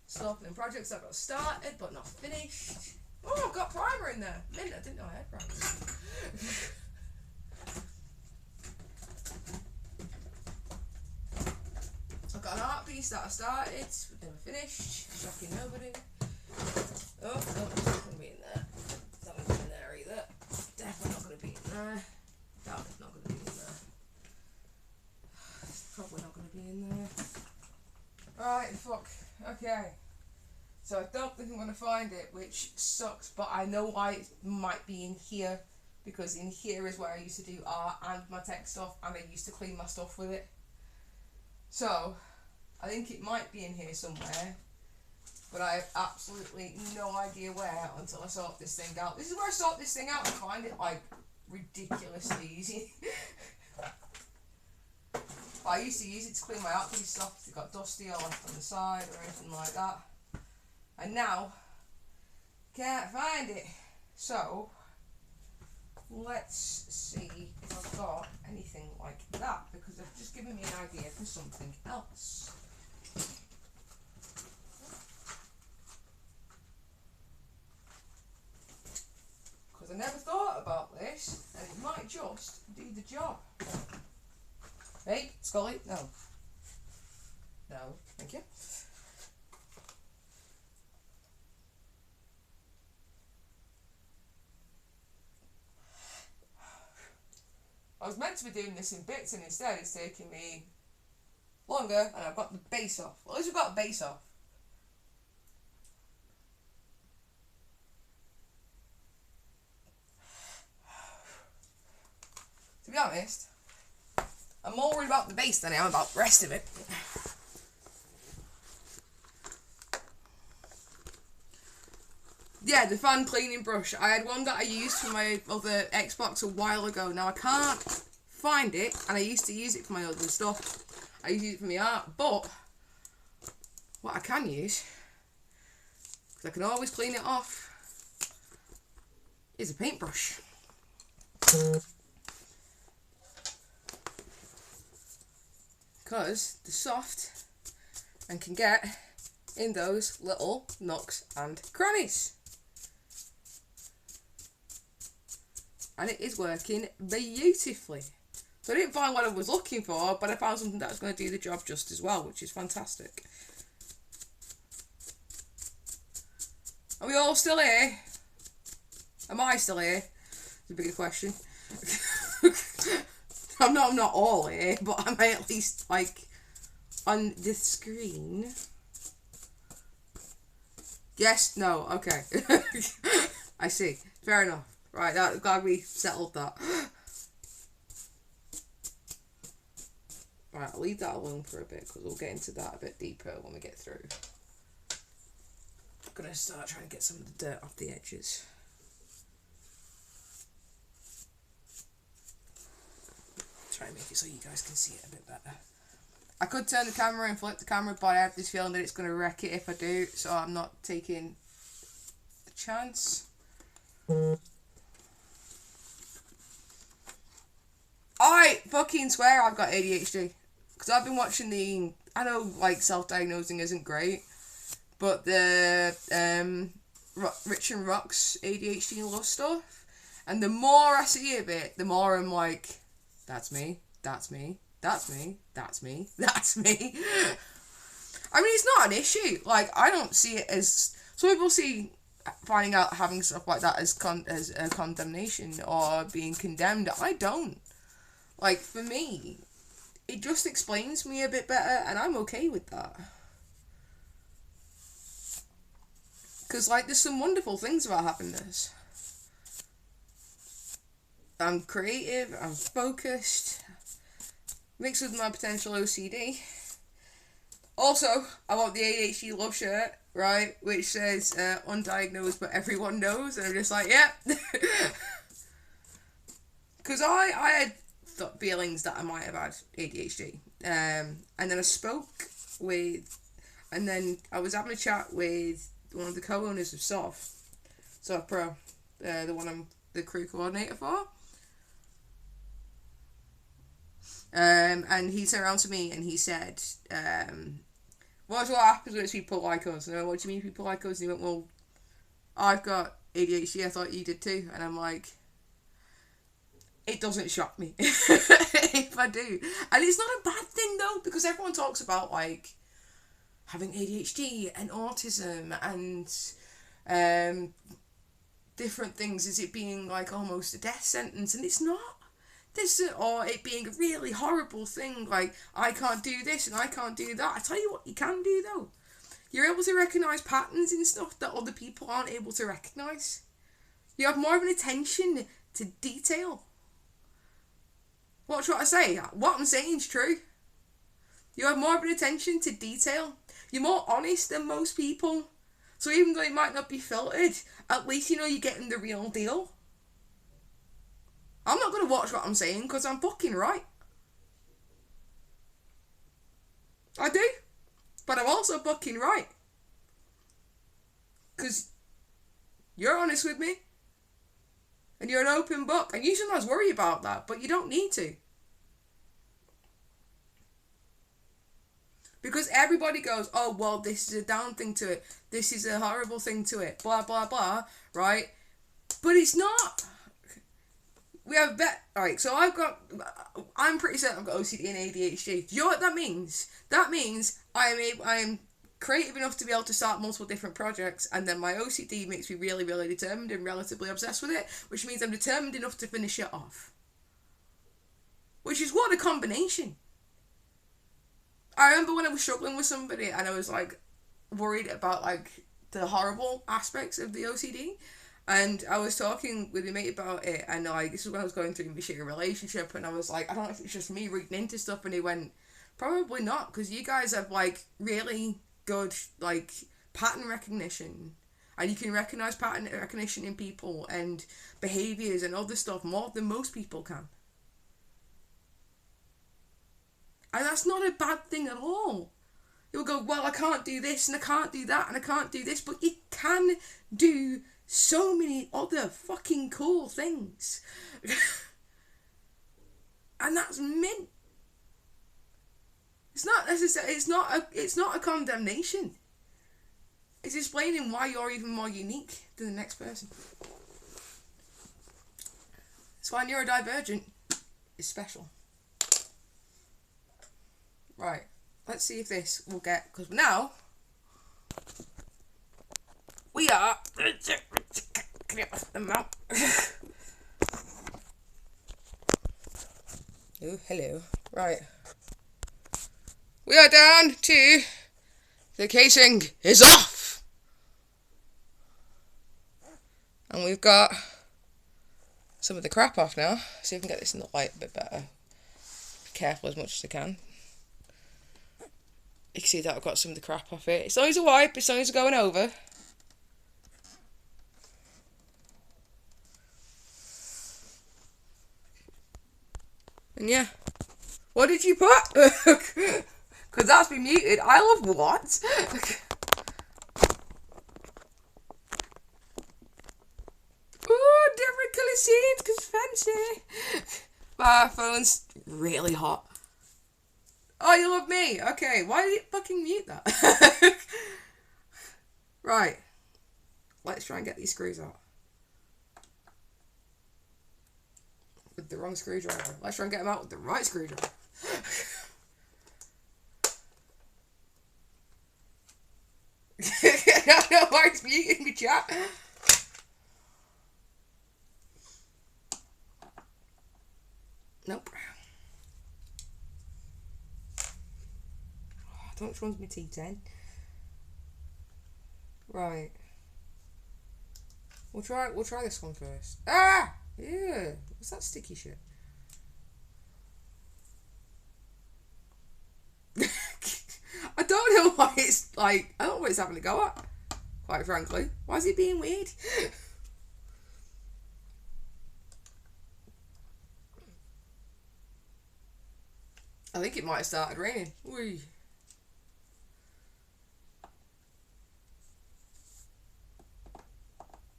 stuff and projects I've got started but not finished. Oh, I've got primer in there. Mint, I didn't know I had primer. I've got an art piece that I started but never finished. Shocking nobody. Oh, no, it's not going to be in there. It's not going to be in there either. Definitely not going to be in there. That is not going to be in there. It's probably not going to be in there. Right, fuck. Okay. So I don't think I'm going to find it, which sucks, but I know why it might be in here, because in here is where I used to do art and my tech stuff, and I used to clean my stuff with it. So, I think it might be in here somewhere, but I have absolutely no idea where until I sort this thing out. This is where I sort this thing out and find it, like, ridiculously easy. I used to use it to clean my art piece stuff if it got dusty or left on the side or anything like that. And now, can't find it. So, let's see if I've got anything like that, because they've just given me an idea for something else. Because I never thought about this, and it might just do the job. Hey, Scully? No. No, thank you. I was meant to be doing this in bits, and instead it's taking me longer, and I've got the base off. Well, at least we've got a base off. To be honest, I'm more worried about the base than I am about the rest of it. Yeah, the fan cleaning brush. I had one that I used for my other Xbox a while ago. Now I can't find it, and I used to use it for my other stuff. I used to use it for my art, but what I can use, because I can always clean it off, is a paintbrush. Because they're soft and can get in those little nooks and crannies. And it is working beautifully. So I didn't find what I was looking for, but I found something that's going to do the job just as well, which is fantastic. Are we all still here? Am I still here? It's a bigger question. I'm not all here, but am I at least, like, on the screen? Yes? No? Okay. I see. Fair enough. Right, glad we settled that. Right, I'll leave that alone for a bit, because we'll get into that a bit deeper when we get through. I'm going to start trying to get some of the dirt off the edges. Try and make it so you guys can see it a bit better. I could turn the camera and flip the camera, but I have this feeling that it's going to wreck it if I do, so I'm not taking a chance. I fucking swear I've got ADHD. Because I've been watching I know, like, self-diagnosing isn't great, but the Rich and Rock's ADHD and love stuff, and the more I see of it, the more I'm like, that's me, that's me, that's me, that's me, that's me. I mean, it's not an issue. Like, I don't see it as... Some people see finding out having stuff like that as a condemnation or being condemned. I don't. Like, for me, it just explains me a bit better, and I'm okay with that. Because, like, there's some wonderful things about having this. I'm creative, I'm focused, mixed with my potential OCD. Also, I want the ADHD love shirt, right, which says, undiagnosed but everyone knows, and I'm just like, yeah. Because I had feelings that I might have had ADHD, and then I spoke with, and then I was having a chat with one of the co-owners of Soft Pro, the one I'm the crew coordinator for, And he turned around to me and he said, what happens when it's people like us? And I went, what do you mean people like us? And he went, well, I've got ADHD, I thought you did too. And I'm like, it doesn't shock me if I do. And it's not a bad thing though, because everyone talks about like having ADHD and autism and different things as it being like almost a death sentence, and it's not. Or it being a really horrible thing, like I can't do this and I can't do that. I tell you what you can do though. You're able to recognise patterns in stuff that other people aren't able to recognise. You have more of an attention to detail. What I say? What I'm saying is true. You have more of an attention to detail. You're more honest than most people. So even though it might not be filtered, at least you know you're getting the real deal. I'm not going to watch what I'm saying because I'm fucking right. I do. But I'm also fucking right. Because you're honest with me. And you're an open book. And you sometimes worry about that, but you don't need to. Because everybody goes, oh, well, this is a down thing to it. This is a horrible thing to it. Blah, blah, blah. Right? But it's not. We have Alright, so I'm pretty certain I've got OCD and ADHD. Do you know what that means? That means I am creative enough to be able to start multiple different projects, and then my OCD makes me really, really determined and relatively obsessed with it, which means I'm determined enough to finish it off. Which is what a combination. I remember when I was struggling with somebody and I was like worried about like the horrible aspects of the OCD. And I was talking with my mate about it, and like this was when I was going through my shitty relationship, and I was like, I don't know if it's just me reading into stuff, and he went, probably not, because you guys have like really good like pattern recognition, and you can recognise pattern recognition in people and behaviours and other stuff more than most people can. And that's not a bad thing at all. You'll go, well, I can't do this, and I can't do that, and I can't do this, but you can do so many other fucking cool things. And that's mint. It's not necessarily, it's not a condemnation. It's explaining why you're even more unique than the next person. It's why neurodivergent is special. Right, let's see if this will get, because now we are. Oh, hello. Right. We are down to the casing is off. And we've got some of the crap off now. See if we can get this in the light a bit better. Be careful as much as I can. You can see that I've got some of the crap off it. It's always a wipe, it's always going over. And yeah. What did you put? Because that's been muted. I love what? Ooh, different colour scenes, because fancy. My phone's really hot. Oh, you love me? Okay, why did it fucking mute that? Right. Let's try and get these screws out. With the wrong screwdriver. Let's try and get them out with the right screwdriver. I don't know why it's muting me, chat. Nope. I don't know which one's my T10. Right. We'll try this one first. Ah! Yeah. What's that sticky shit? I don't know why it's like, I don't know what it's having to go at, quite frankly. Why is it being weird? I think it might have started raining. Whee.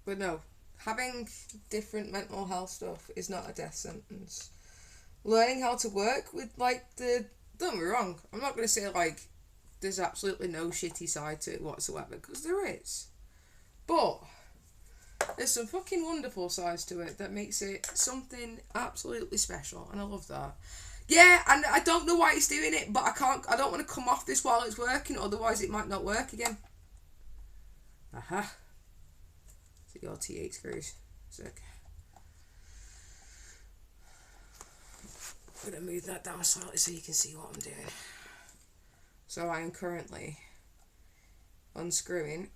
But no, having different mental health stuff is not a death sentence. learning how to work with, like, the... Don't get me wrong, I'm not going to say, like, there's absolutely no shitty side to it whatsoever, because there is. But there's some fucking wonderful sides to it that makes it something absolutely special, and I love that. Yeah, and I don't know why it's doing it, but I don't want to come off this while it's working, otherwise it might not work again. Aha. So your T8 screws. Sick. I'm going to move that down slightly so you can see what I'm doing. So I am currently unscrewing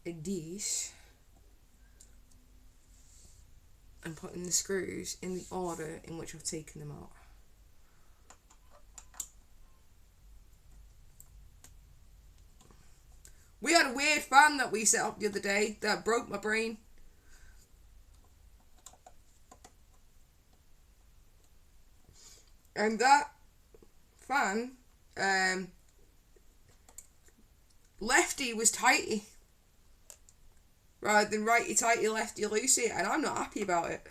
these and putting the screws in the order in which I've taken them out. We had a weird fan that we set up the other day that broke my brain. And that fan, lefty was tighty rather than righty tighty lefty loosey, and I'm not happy about it.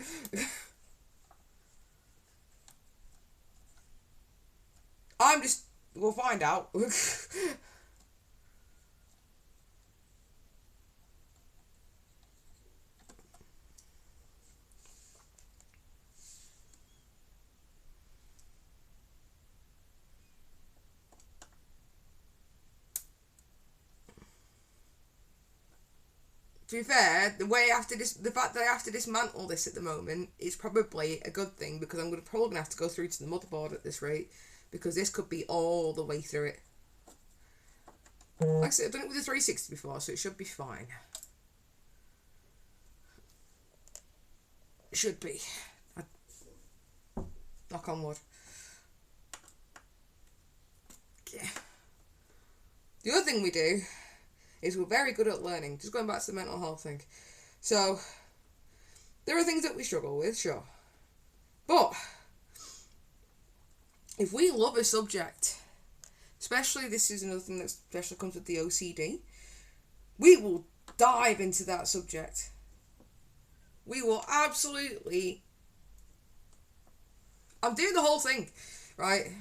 We'll find out. To be fair, the fact that I have to dismantle this at the moment is probably a good thing, because I'm probably going to have to go through to the motherboard at this rate, because this could be all the way through it. Like I said, I've done it with the 360 before, so it should be fine. It should be. Knock on wood. Yeah. The other thing we do is we're very good at learning. Just going back to the mental health thing. So, there are things that we struggle with, sure. But, if we love a subject, especially this is another thing that especially comes with the OCD, we will dive into that subject. We will absolutely... I'm doing the whole thing, right?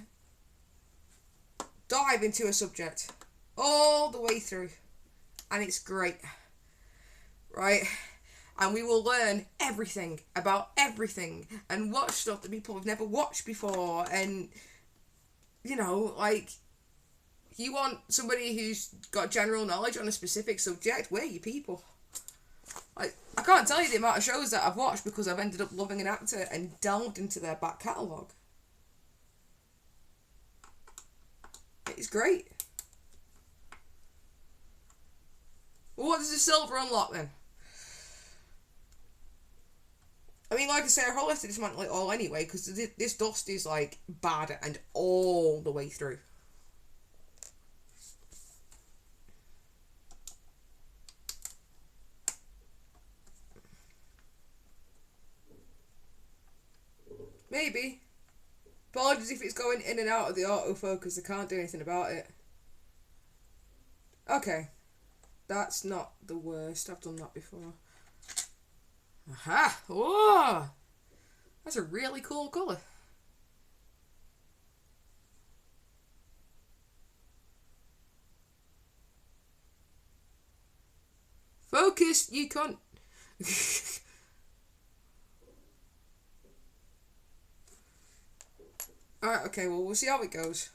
Dive into a subject all the way through. And it's great, right? And we will learn everything about everything and watch stuff that people have never watched before. And, you know, like, you want somebody who's got general knowledge on a specific subject, we're your people. Like, I can't tell you the amount of shows that I've watched because I've ended up loving an actor and delved into their back catalogue. It's great. Well, what does the silver unlock then? I mean, like I say, I probably have to dismantle it all anyway, because this dust is, like, bad and all the way through. Maybe. Apologies if it's going in and out of the autofocus, I can't do anything about it. Okay. That's not the worst. I've done that before. Aha! Whoa! That's a really cool colour. Focus, you cunt! Alright, okay, well, we'll see how it goes.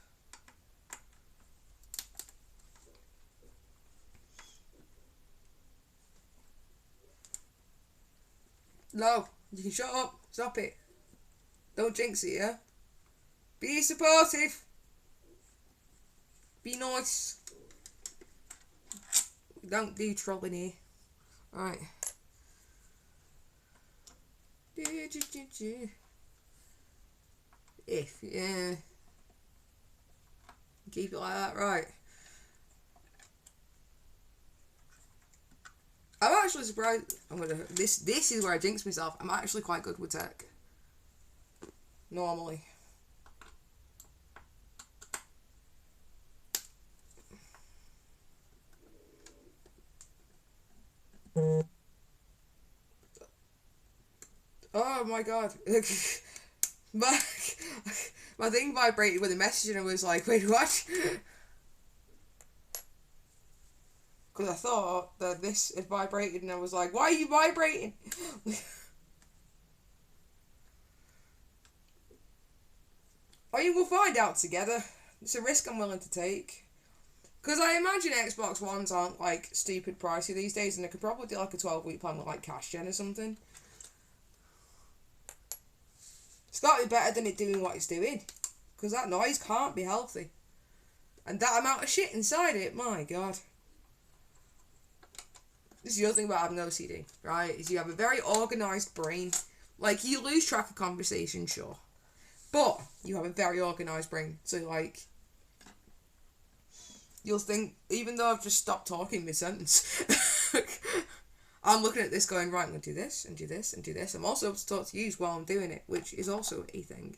No, you can shut up. Stop it. Don't jinx it, yeah? Be supportive. Be nice. Don't do trolling here. Alright. If, yeah. Keep it like that, right. I'm actually surprised. This is where I jinx myself. I'm actually quite good with tech. Normally. Oh my god. my, my thing vibrated with a message and I was like, wait, what? Because I thought that this had vibrated and I was like, why are you vibrating? Oh, you will find out together. It's a risk I'm willing to take. Because I imagine Xbox Ones aren't, like, stupid pricey these days, and they could probably do, like, a 12-week plan with, like, cash gen or something. It's got to be better than it doing what it's doing. Because that noise can't be healthy. And that amount of shit inside it, my god. This is the other thing about having OCD, right? Is you have a very organised brain. Like, you lose track of conversation, sure. But you have a very organised brain. So, like, you'll think, even though I've just stopped talking mid-sentence, I'm looking at this going, right, I'm going to do this, and do this, and do this. I'm also able to talk to you while I'm doing it, which is also a thing.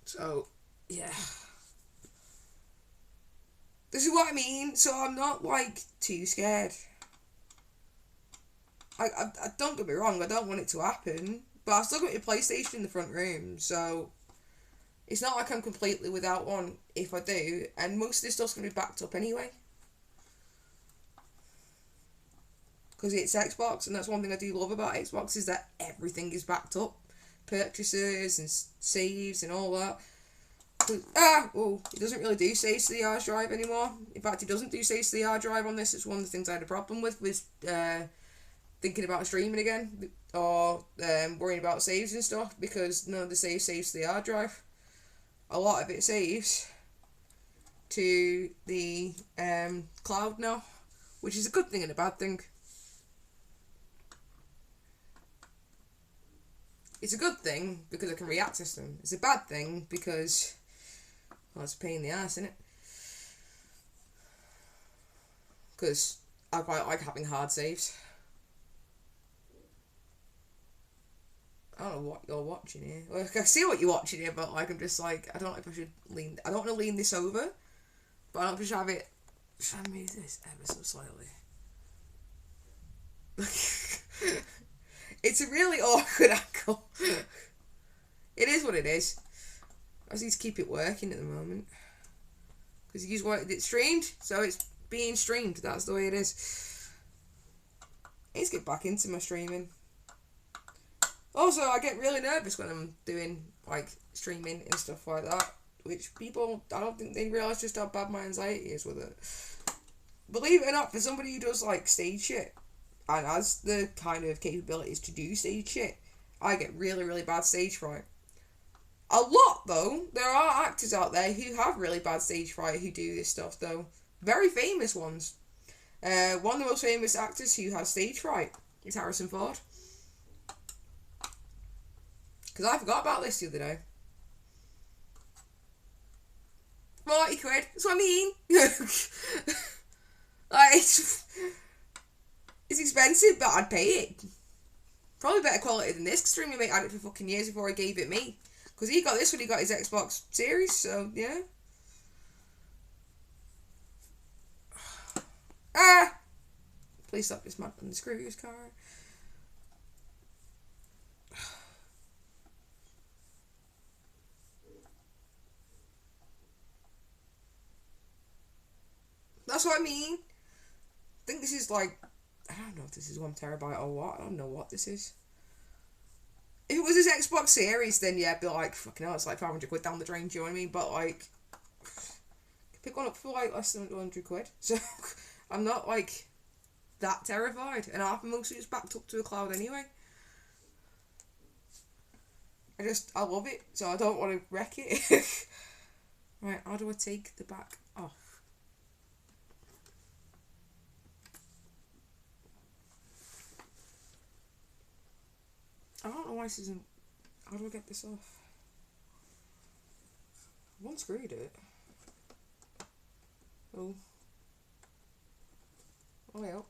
So, yeah. This is what I mean. So I'm not, like, too scared. I don't get me wrong, I don't want it to happen. But I've still got your PlayStation in the front room, so it's not like I'm completely without one if I do. And most of this stuff's going to be backed up anyway. Because it's Xbox, and that's one thing I do love about Xbox, is that everything is backed up. Purchases and saves and all that. It doesn't really do saves to the hard drive anymore. In fact, it doesn't do saves to the hard drive on this. It's one of the things I had a problem with, was thinking about streaming again, or worrying about saves and stuff, because none of the saves to the hard drive. A lot of it saves to the cloud now, which is a good thing and a bad thing. It's a good thing because I can re-access them. It's a bad thing because, well, it's a pain in the ass, isn't it? Because I quite like having hard saves. I don't know what you're watching here. Like, I see what you're watching here, but like, I'm just like, I don't know if I should lean. I don't want to lean this over, but I'll just have it. Should I move this ever so slightly? It's a really awkward angle. It is what it is. I just need to keep it working at the moment. Because you want it streamed, so it's being streamed. That's the way it is. I need to get back into my streaming. Also, I get really nervous when I'm doing, like, streaming and stuff like that. Which people, I don't think they realise just how bad my anxiety is with it. Believe it or not, for somebody who does, like, stage shit, and has the kind of capabilities to do stage shit, I get really, really bad stage fright. A lot, though. There are actors out there who have really bad stage fright who do this stuff, though. Very famous ones. One of the most famous actors who has stage fright is Harrison Ford. Because I forgot about this the other day. 40 quid. That's what I mean. Like, it's expensive, but I'd pay it. Probably better quality than this, considering my mate had it for fucking years before he gave it me. Because he got this when he got his Xbox Series, so, yeah. Please stop dismantling the screws, car. That's what I mean. I think this is like, I don't know if this is 1 terabyte or what. I don't know what this is. If it was his Xbox Series, then yeah, I'd be like, fucking hell, it's like 500 quid down the drain, do you know what I mean? But like, pick one up for like less than 100 quid. So, I'm not like that terrified. And half of most of it's backed up to a cloud anyway. I love it, so I don't want to wreck it. Right, how do I take the back off? I don't know why this isn't... How do I get this off? I unscrewed it. Oh. Oh, yeah.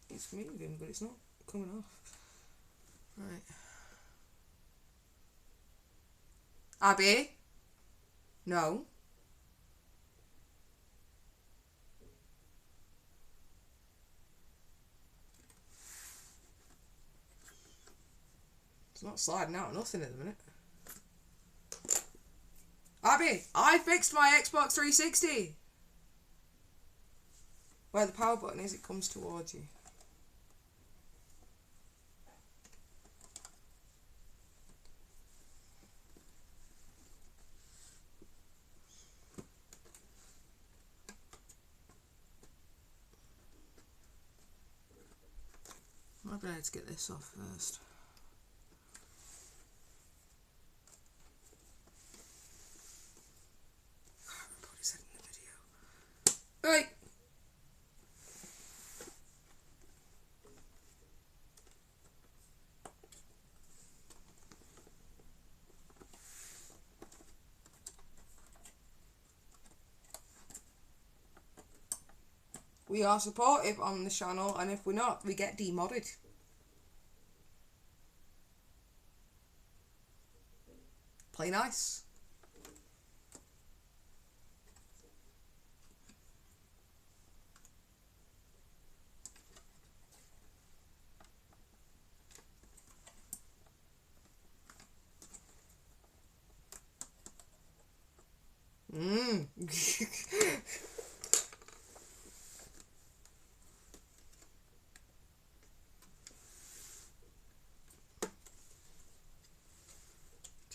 It's moving, but it's not. coming off. Right. Abby? No. It's not sliding out nothing at the minute. Abby, I fixed my Xbox 360. Where the power button is, it comes towards you. Might be able to get this off first. I probably said in the video. Right. We are supportive on the channel, and if we're not, we get demodded. Play nice.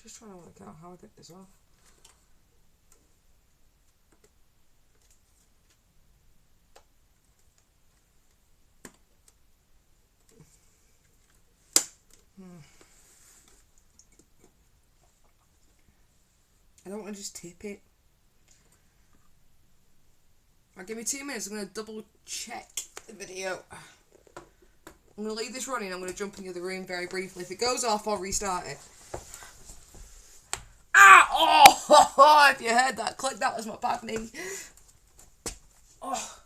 Just trying to work out how I get this off. I don't want to just tip it. Right, give me 2 minutes. I'm going to double check the video. I'm going to leave this running. I'm going to jump in the other room very briefly. If it goes off, I'll restart it. Ah! Oh! If you heard that click, that was my bad knee. Oh.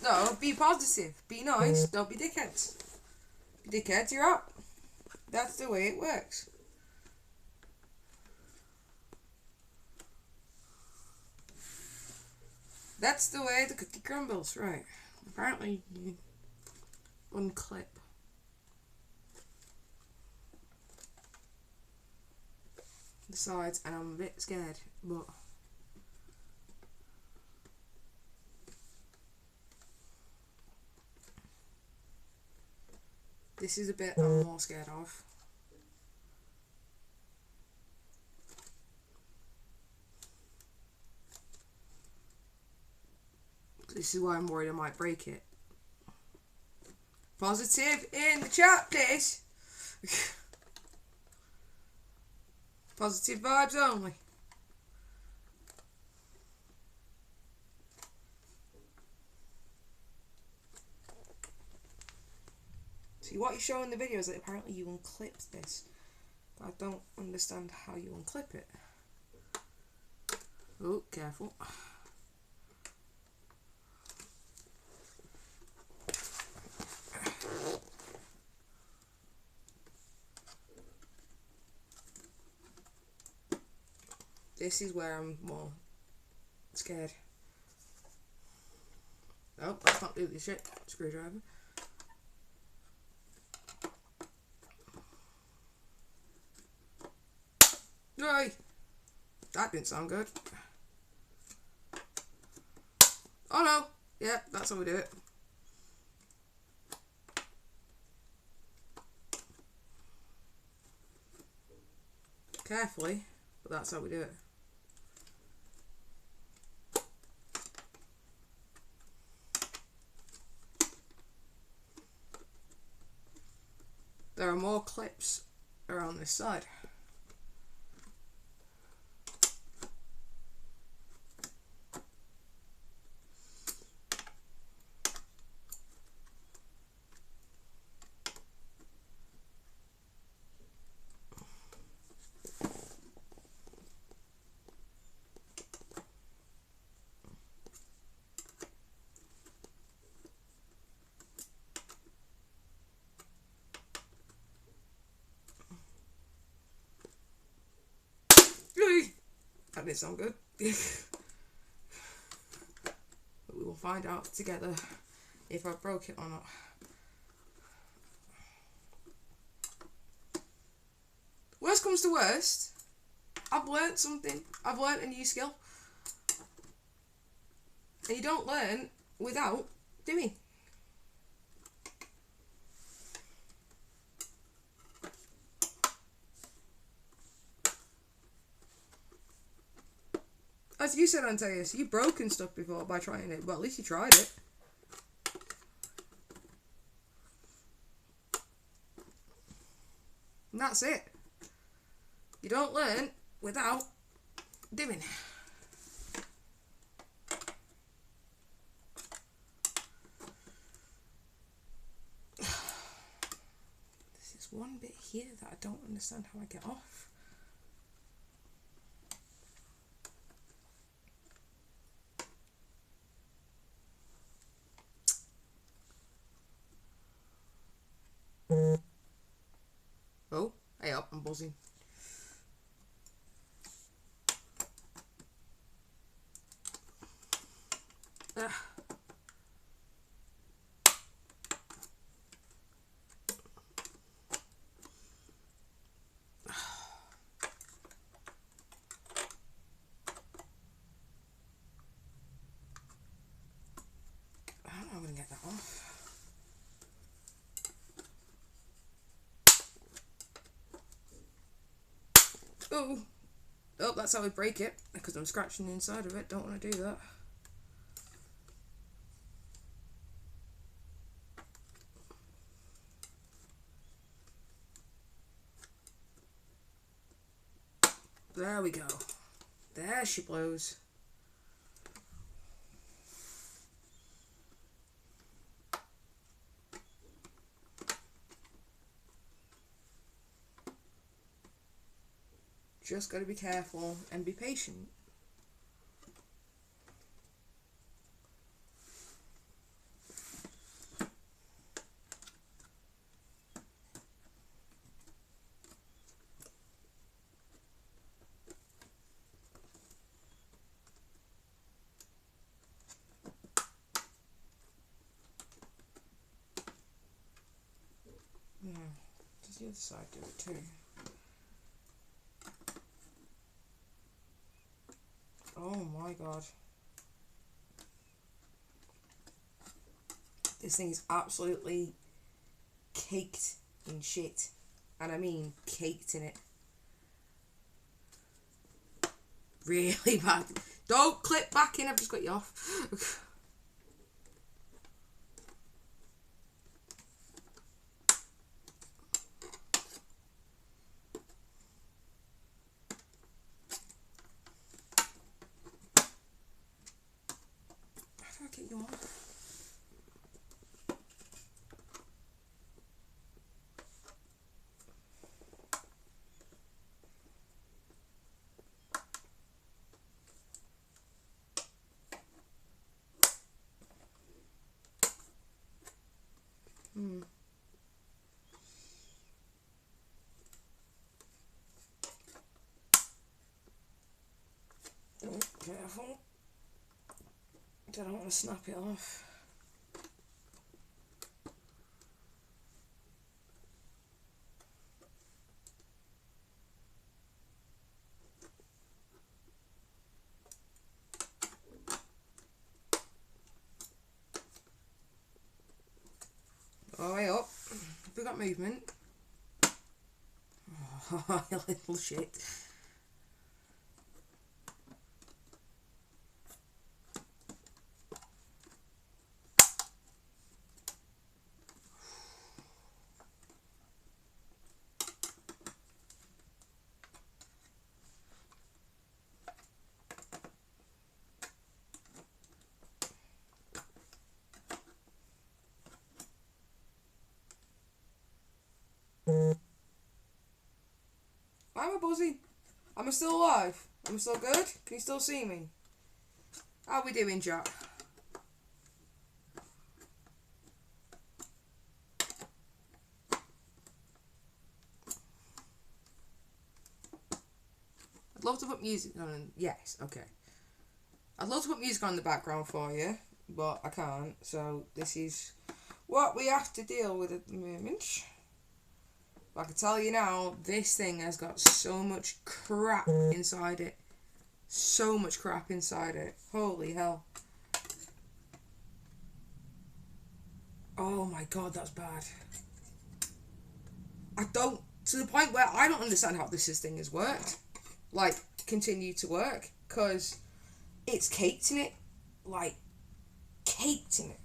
No, be positive. Be nice. Don't be dickheads. Be dickheads, you're out. That's the way it works. That's the way the cookie crumbles. Right. Apparently, you unclip the sides, and I'm a bit scared, but this is a bit I'm more scared of. This is why I'm worried I might break it. Positive in the chat, please. Positive vibes only. See, what you show in the video is that apparently you unclip this. But I don't understand how you unclip it. Oh, careful. This is where I'm more scared. Oh, let's not do this shit. Screwdriver. Right. That didn't sound good. Oh no. Yeah, that's how we do it. Carefully, but that's how we do it. There are more clips around this side. That didn't sound good. But we will find out together if I broke it or not. Worst comes to worst, I've learnt something. I've learnt a new skill. And you don't learn without doing. As you said, Antaeus, you've broken stuff before by trying it. Well, at least you tried it. And that's it. You don't learn without doing. This is one bit here that I don't understand how I get off. Oh, hey up, I'm buzzing. I don't know how I'm going to get that off. Oh, oh, that's how we break it, because I'm scratching the inside of it. Don't want to do that. There we go. There she blows. Just got to be careful and be patient. does the other side do it too? Oh my god. This thing is absolutely caked in shit. And I mean caked in it. Really bad. Don't clip back in, I've just got you off. How do I get you off? Oh, careful. I don't want to snap it off. Oh, way up. Have we got movement? Oh, you little shit. Why am I buzzing? Am I still alive? Am I still good? Can you still see me? How are we doing, Jack? I'd love to put music on. Yes, okay. I'd love to put music on in the background for you, but I can't. So this is what we have to deal with at the moment. But I can tell you now, this thing has got so much crap inside it. So much crap inside it. Holy hell. Oh my god, that's bad. To the point where I don't understand how this thing has worked. Like, continue to work. Because it's caked in it. Like, caked in it.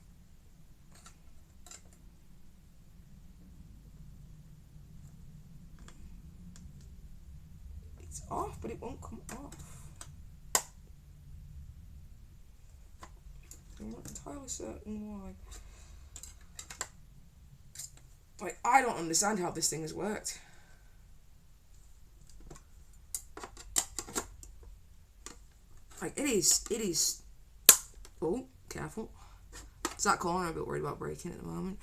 It's off, but it won't come off. I'm not entirely certain why. Like, I don't understand how this thing has worked. Like, it is. Oh, careful. It's that corner I'm a bit worried about breaking at the moment.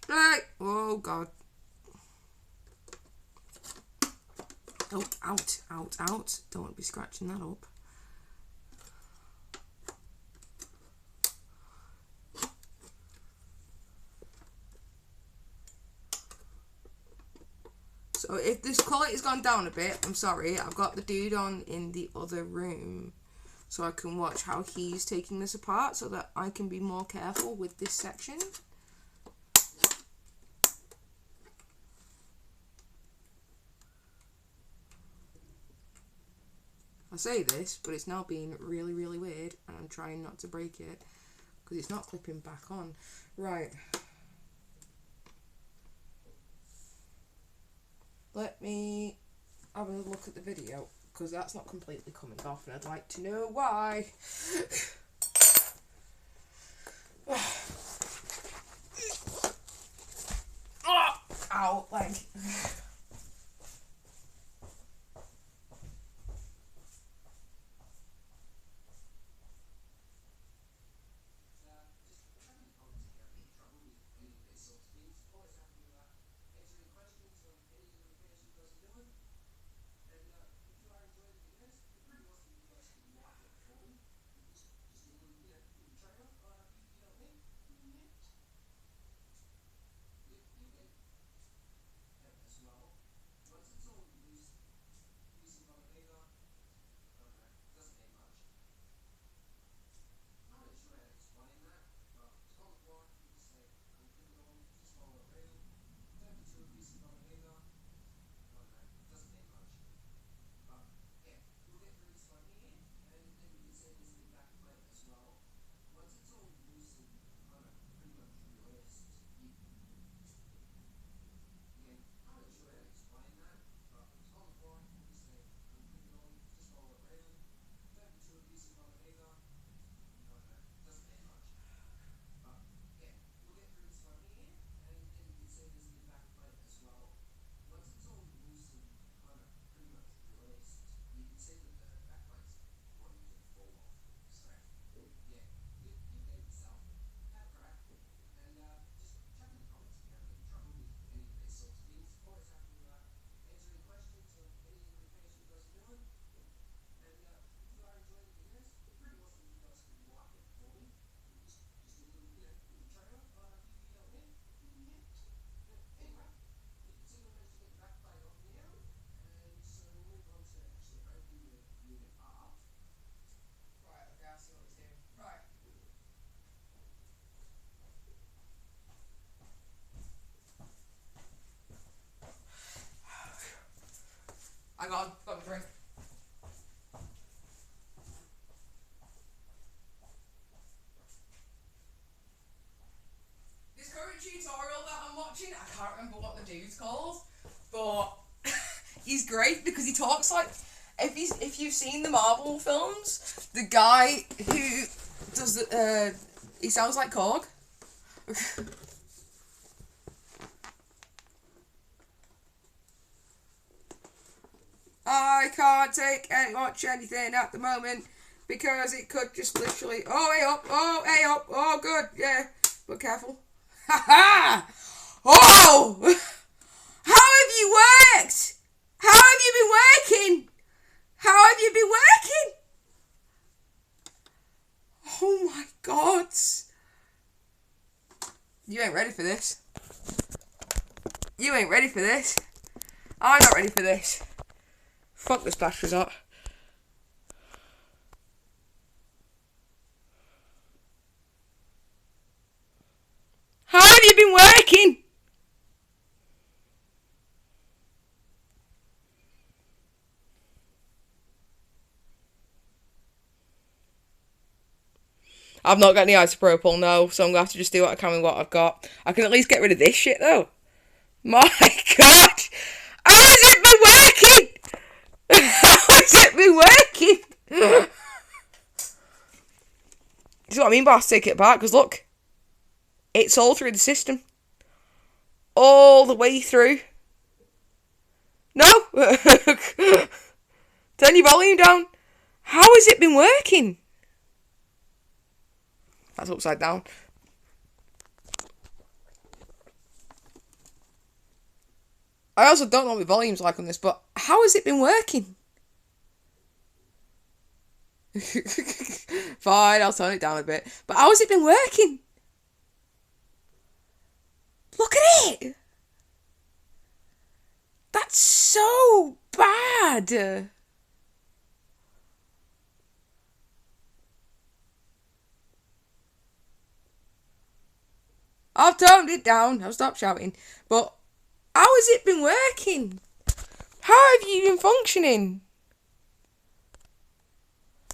Right. Oh, God. Oh, out, out, out. Don't want to be scratching that up. So if this quality's gone down a bit, I'm sorry. I've got the dude on in the other room so I can watch how he's taking this apart so that I can be more careful with this section. I say this, but it's now being really, really weird and I'm trying not to break it because it's not clipping back on. Right. Let me have a look at the video because that's not completely coming off and I'd like to know why. Oh, ow, leg. watching. I can't remember what the dude's called, but he's great because he talks like, if you've seen the Marvel films, the guy who does he sounds like Korg. I can't watch anything at the moment because it could just literally. Oh, hey up! Oh, hey up! Oh, good, yeah, but careful. Ha ha! Oh! How have you worked? How have you been working? How have you been working? Oh my God! You ain't ready for this. You ain't ready for this. I'm not ready for this. Fuck, this battery's hot. How have you been working? I've not got any isopropyl, no, so I'm going to have to just do what I can with what I've got. I can at least get rid of this shit, though. My God! How has it been working? How has it been working? This is what I mean by take it back, because look. It's all through the system. All the way through. No! Turn your volume down. How has it been working? That's upside down. I also don't know what my volume's like on this, but how has it been working? Fine, I'll turn it down a bit. But how has it been working? Look at it! That's so bad! I've toned it down. I'll stop shouting. But how has it been working? How have you been functioning?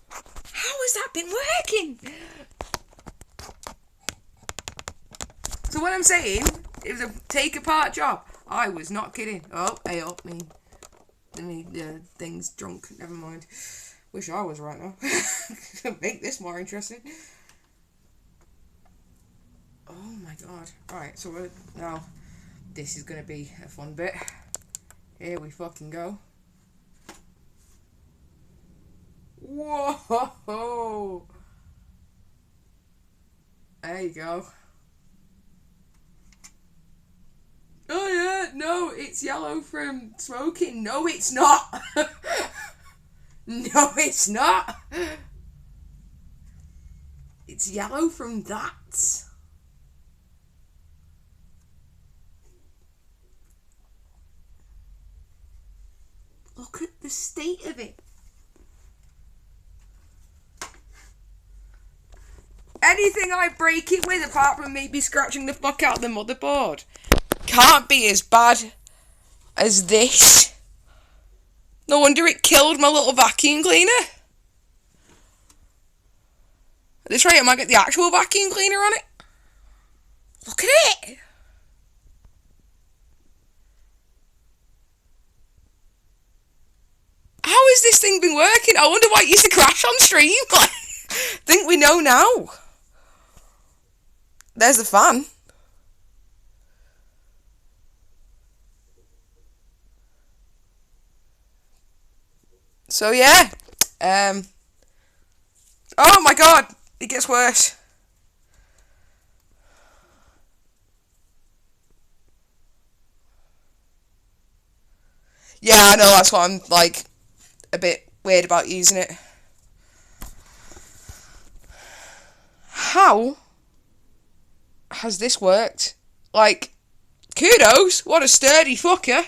How has that been working? So what I'm saying, it was a take-apart job. I was not kidding. Oh, hey up, me thing's drunk. Never mind. Wish I was right now. Make this more interesting. Oh my God. Right, so now this is gonna be a fun bit. Here we fucking go. Whoa! There you go. Oh yeah, no, it's yellow from smoking. No, it's not. No, it's not. It's yellow from that. Look at the state of it. Anything I break it with, apart from maybe scratching the fuck out of the motherboard, can't be as bad as this. No wonder it killed my little vacuum cleaner. At this rate, I might get the actual vacuum cleaner on it. Look at it. How has this thing been working? I wonder why it used to crash on stream. I think we know now. There's the fan. So yeah. Oh my God, it gets worse. Yeah, I know, that's why I'm like a bit weird about using it. How has this worked? Like, kudos, what a sturdy fucker.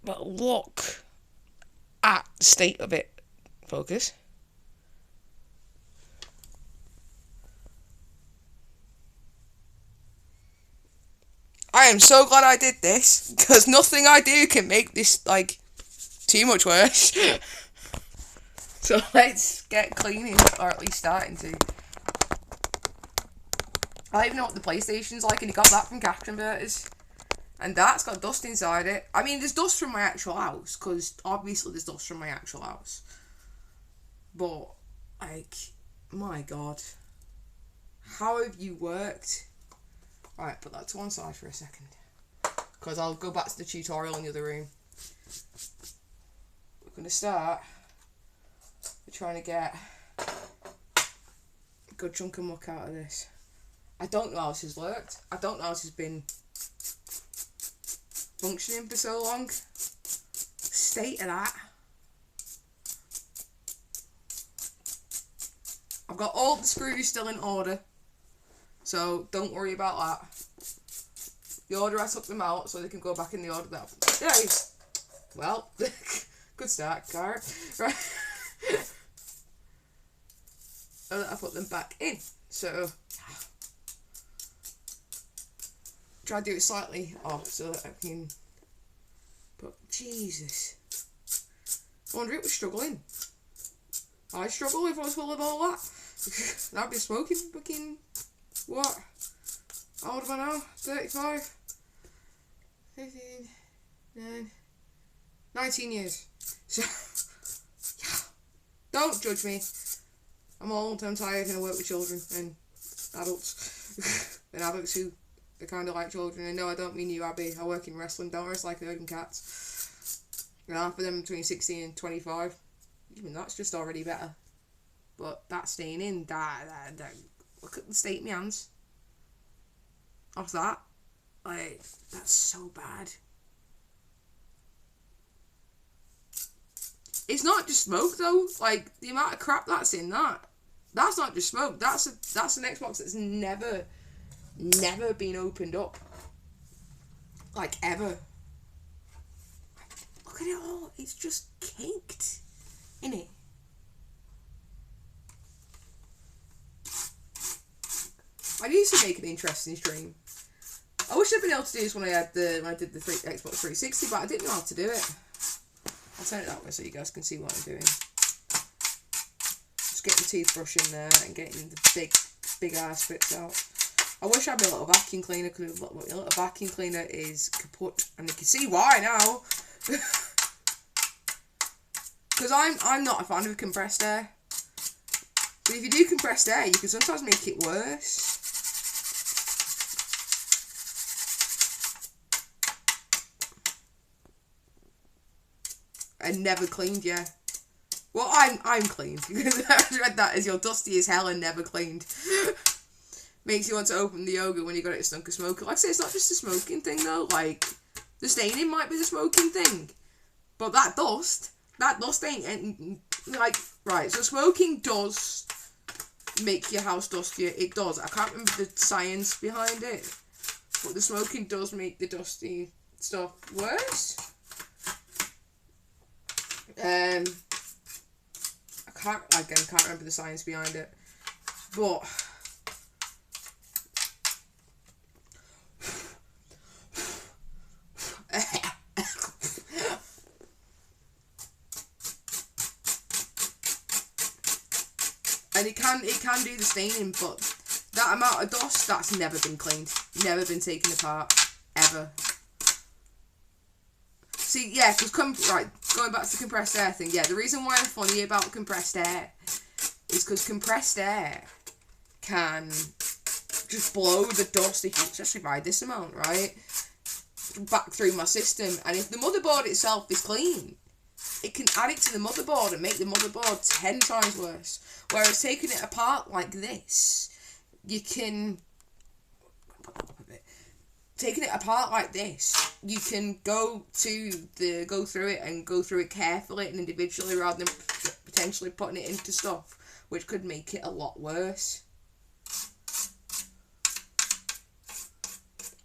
But look at the state of it. Focus. I am so glad I did this, because nothing I do can make this, like, too much worse. So let's get cleaning, or at least starting to. I don't even know what the PlayStation's like, and he got that from Cash Converters. And that's got dust inside it. I mean, there's dust from my actual house, because obviously there's dust from my actual house. But, like, my God. How have you worked? Right, put that to one side for a second. Because I'll go back to the tutorial in the other room. We're going to start with trying to get a good chunk of muck out of this. I don't know how this has worked. I don't know how this has been functioning for so long. State of that. I've got all the screws still in order, so don't worry about that. The order I took them out so they can go back in the order that I've... Yay! Well, good start, Cara. Right. And I put them back in, so try to do it slightly off so that I can... But, Jesus. I wonder if it was struggling. I'd struggle if I was full of all that. And I'd be smoking fucking... What? How old am I now? 35? 15... 9... 19 years. So... Yeah. Don't judge me. I'm old, I'm tired, and I work with children and adults. And adults who are kind of like children. And no, I don't mean you, Abby. I work in wrestling. Don't wrestle like herding cats. And half of them between 16 and 25. Even that's just already better. But that's staying in. Look at the state of my hands. Off that. Like, that's so bad. It's not just smoke though. Like, the amount of crap that's in that. That's not just smoke. That's an Xbox that's never been opened up. Like, ever. Look at it all. It's just caked. Innit? I used to make an interesting stream. I wish I'd been able to do this when I did the Xbox 360, but I didn't know how to do it. I'll turn it that way so you guys can see what I'm doing. Just getting the toothbrush in there and getting the big ass bits out. I wish I had a little vacuum cleaner, because a little vacuum cleaner is kaput, and you can see why now. Because I'm not a fan of compressed air. But if you do compressed air, you can sometimes make it worse. And never cleaned, yeah. Well, I'm cleaned. I read that as you're dusty as hell and never cleaned. Makes you want to open the yoga when you got it stunk of smoke. Like I say, it's not just a smoking thing though. Like, the staining might be the smoking thing. But that dust ain't, like, right, so smoking does make your house dustier. It does. I can't remember the science behind it. But the smoking does make the dusty stuff worse. I can't remember the science behind it. But and it can do the staining, but that amount of dust, that's never been cleaned, never been taken apart, ever. See, yeah, because going back to the compressed air thing, yeah, the reason why I'm funny about compressed air is because compressed air can just blow the dust, especially by this amount, right, back through my system. And if the motherboard itself is clean, it can add it to the motherboard and make the motherboard 10 times worse. Whereas taking it apart like this, you can... Taking it apart like this, you can go through it carefully and individually rather than potentially putting it into stuff, which could make it a lot worse.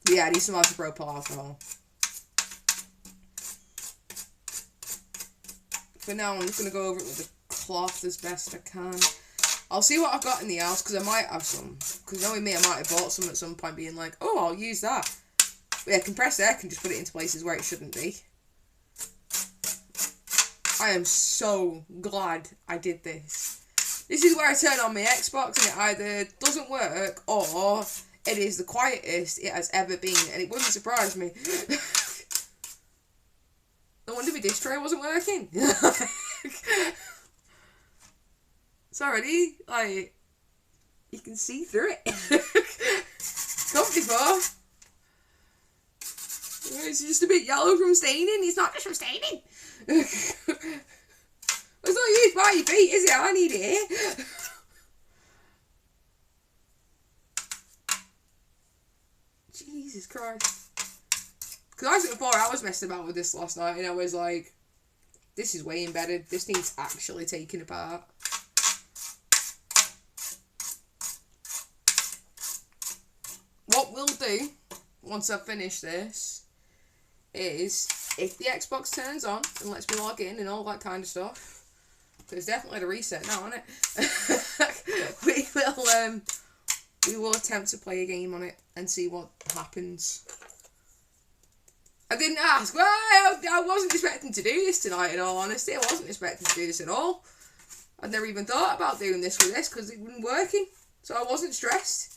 But yeah, I need some isopropyl alcohol. For now, I'm just going to go over it with a cloth as best I can. I'll see what I've got in the house, because I might have some. Because knowing me, I might have bought some at some point, being like, oh, I'll use that. But yeah, compressed air can just put it into places where it shouldn't be. I am so glad I did this. This is where I turn on my Xbox and it either doesn't work or it is the quietest it has ever been, and it wouldn't surprise me. No wonder my disc tray wasn't working. It's already, like, you can see through it. Comfy for. It's just a bit yellow from staining. It's not just from staining. It's not used by your feet, is it? I need it here. Jesus Christ. Because I spent 4 hours messing about with this last night, and I was like, this is way embedded. This needs actually taken apart. What we'll do, once I've finished this, is if the Xbox turns on and lets me log in and all that kind of stuff, so it's definitely the reset now, isn't it? We will attempt to play a game on it and see what happens. I didn't ask. Well, I wasn't expecting to do this tonight, in all honesty. I wasn't expecting to do this at all. I'd never even thought about doing this with this because it wasn't working. So I wasn't stressed.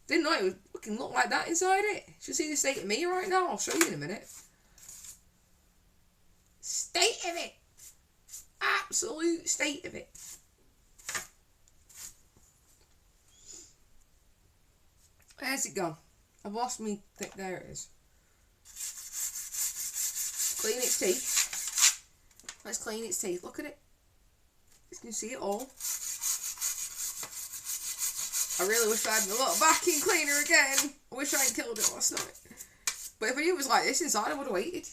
Didn't know it would fucking look like that inside it. You should see the state of me right now. I'll show you in a minute. State of it. Absolute state of it. Where's it gone? I've lost me. There it is. Clean its teeth. Let's clean its teeth. Look at it. You can see it all. I really wish I had a little vacuum cleaner again. I wish I hadn't killed it last night. But if I knew it was like this inside, I would have waited.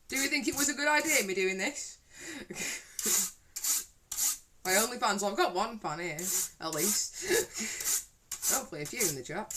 Do you think it was a good idea, me doing this? My OnlyFans, well, I've got one fan here, at least. Hopefully a few in the chat.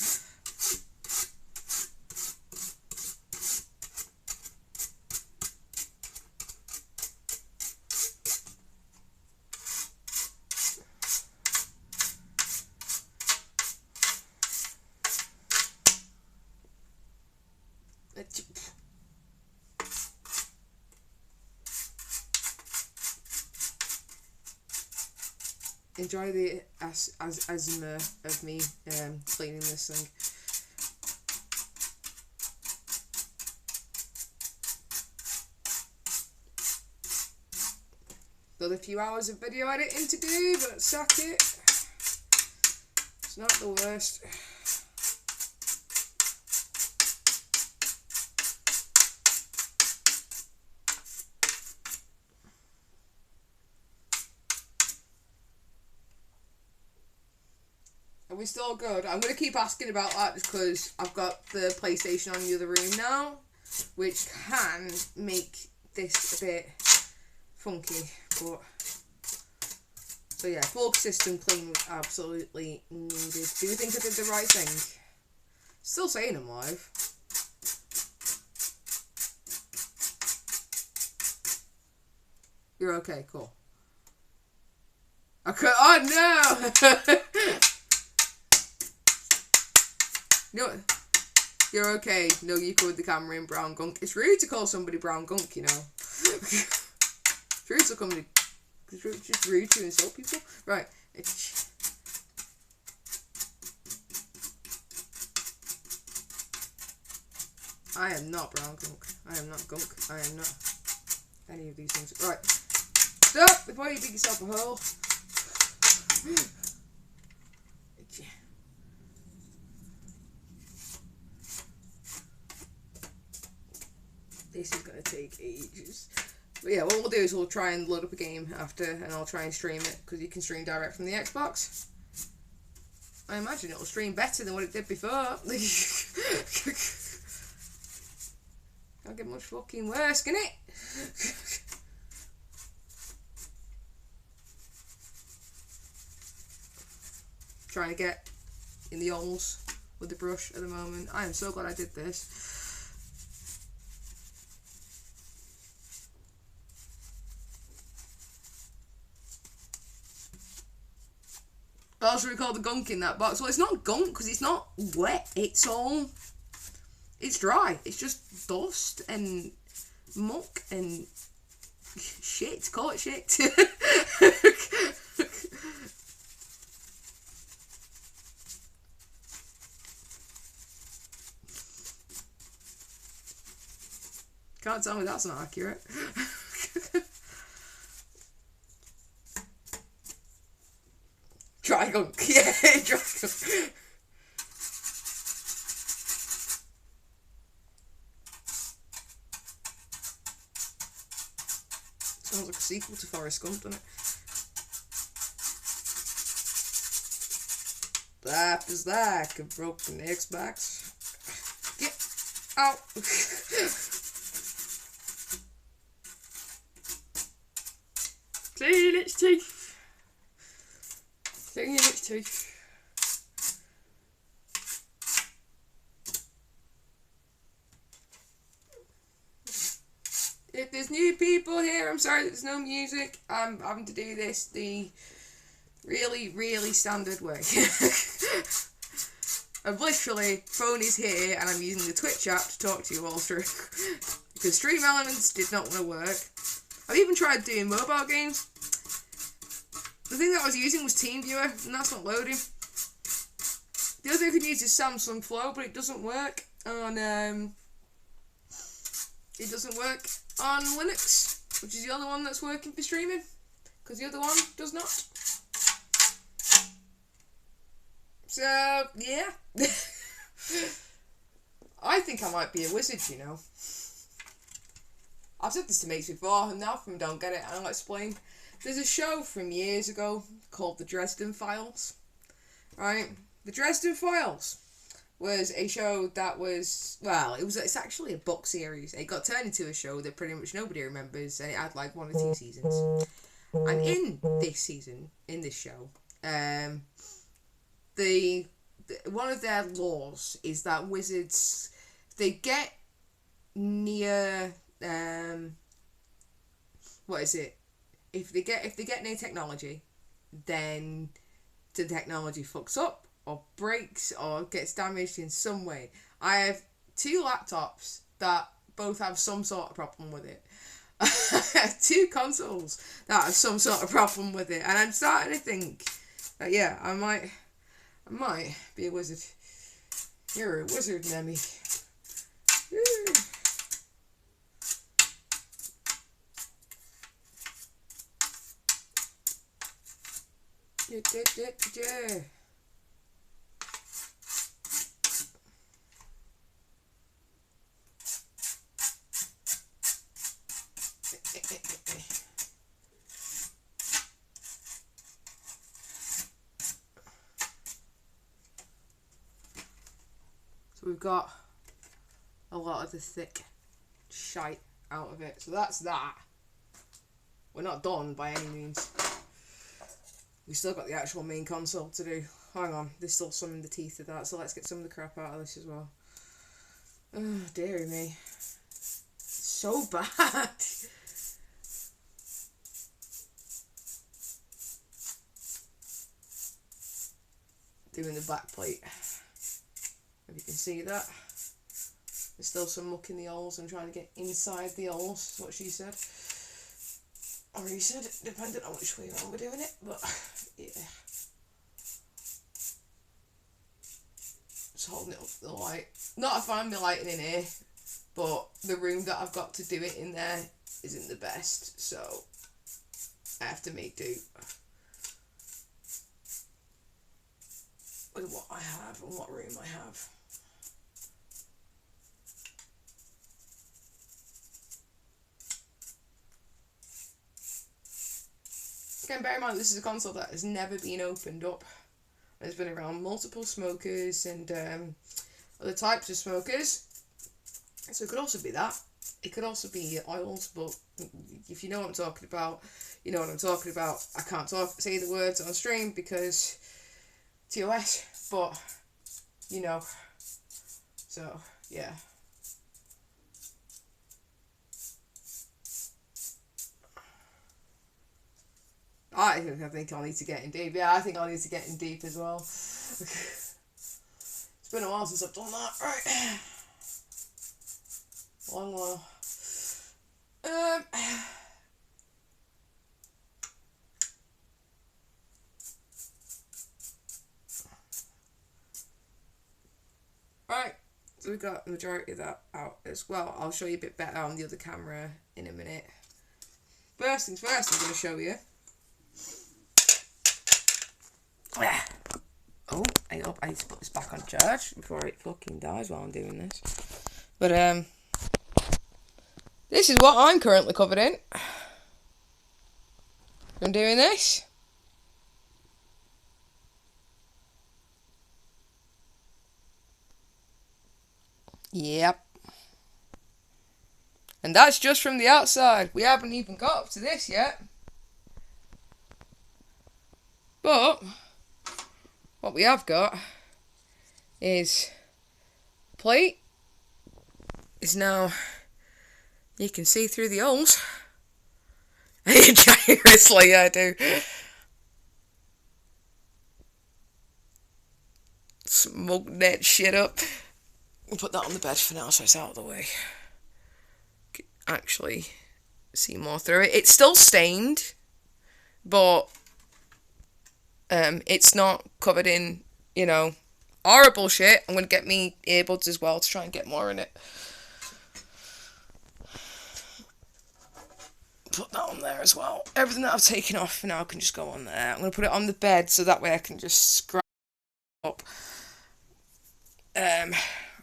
Enjoy the asthma of me cleaning this thing. Got a few hours of video editing to do, but suck it. It's not the worst. Are we still good? I'm going to keep asking about that just because I've got the PlayStation on the other room now, which can make this a bit funky, but so yeah, full system clean was absolutely needed. Do you think I did the right thing? Still saying I'm live. You're okay, cool. Okay, oh no! No, you're okay. No, you covered the camera in brown gunk. It's rude to call somebody brown gunk, you know. It's rude to come to. It's just rude to insult people. Right. I am not brown gunk. I am not gunk. I am not any of these things. Right. Stop before you dig yourself a hole. This is going to take ages. But yeah, what we'll do is we'll try and load up a game after, and I'll try and stream it, because you can stream direct from the Xbox. I imagine it'll stream better than what it did before. Can't get much fucking worse, can it? Trying to get in the holes with the brush at the moment. I am so glad I did this. Also we call the gunk in that box. Well, it's not gunk because it's not wet. It's all It's dry. It's just dust and muck and shit. Call it shit. Can't tell me that's not accurate. Dry gunk. Yeah, dry gunk. Sounds like a sequel to Forrest Gump, doesn't it? That is like a broken Xbox. Get out. Clean its teeth. Clean its teeth. If there's new people here, I'm sorry that there's no music. I'm having to do this the really, really standard way. I've literally, phone is here and I'm using the Twitch app to talk to you all through. Because Stream Elements did not want to work. I've even tried doing mobile games. The thing that I was using was TeamViewer, and that's not loading. The other thing I could use is Samsung Flow, but it doesn't work on Linux, which is the only one that's working for streaming, because the other one does not. So yeah, I think I might be a wizard, you know. I've said this to mates before, and now if you don't get it, I'll explain. There's a show from years ago called The Dresden Files, right? The Dresden Files was a show that was, well, it's actually a book series. It got turned into a show that pretty much nobody remembers, and it had like 1 or 2 seasons. And in this season, in this show, one of their laws is that wizards, they get near, what is it? If they get near technology, then the technology fucks up or breaks or gets damaged in some way. I have 2 laptops that both have some sort of problem with it. 2 consoles that have some sort of problem with it, and I'm starting to think that yeah, I might be a wizard. You're a wizard, Nemi. Yeah. So we've got a lot of the thick shite out of it. So that's that. We're not done by any means. We still got the actual main console to do. Hang on, there's still some in the teeth of that, so let's get some of the crap out of this as well. Oh, dearie me. So bad. Doing the back plate. If you can see that. There's still some muck in the holes. I'm trying to get inside the holes, is what she said. Or he said, depending on which way around we're doing it, but yeah. Just holding it up to the light. Not if I'm the lighting in here, but the room that I've got to do it in there isn't the best, so I have to make do with what I have and what room I have. Again, bear in mind, this is a console that has never been opened up. It's been around multiple smokers and other types of smokers. So it could also be that. It could also be oils, but if you know what I'm talking about, you know what I'm talking about. I can't say the words on stream because TOS, but you know. So, yeah. I think I'll need to get in deep. Yeah, I think I'll need to get in deep as well. It's been a while since I've done that. Right. Long while. Right, so we've got the majority of that out as well. I'll show you a bit better on the other camera in a minute. First things first, I'm going to show you. Oh, hang up, I need to put this back on charge before it fucking dies while I'm doing this. But, this is what I'm currently covered in. I'm doing this. Yep. And that's just from the outside. We haven't even got up to this yet. But what we have got is plate is now, you can see through the holes. Seriously, I do. Smoke that shit up. We'll put that on the bed for now so it's out of the way. Actually see more through it. It's still stained, but it's not covered in, you know, horrible shit. I'm going to get me earbuds as well to try and get more in it. Put that on there as well. Everything that I've taken off for now can just go on there. I'm going to put it on the bed so that way I can just scrap up.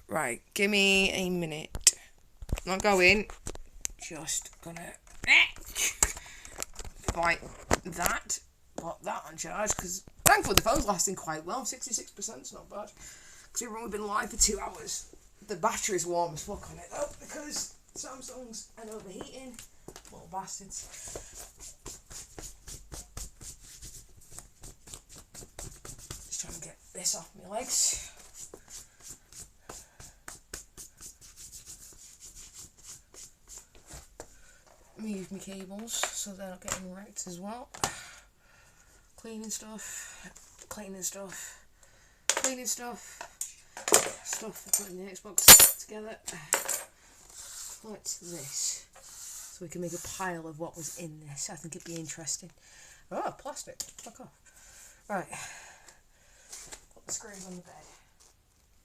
Right, give me a minute. I'm not going. Just gonna fight that. Put that on charge because thankfully the phone's lasting quite well. 66% is not bad. Considering we've been live for 2 hours. The battery's warm as fuck on it though because Samsung's an overheating. Little bastards. Just trying to get this off my legs. Move my cables so they're not getting wrecked as well. Cleaning stuff. Stuff for putting the Xbox together. What's this? So we can make a pile of what was in this. I think it'd be interesting. Oh, plastic. Fuck off. Right. Put the screws on the bed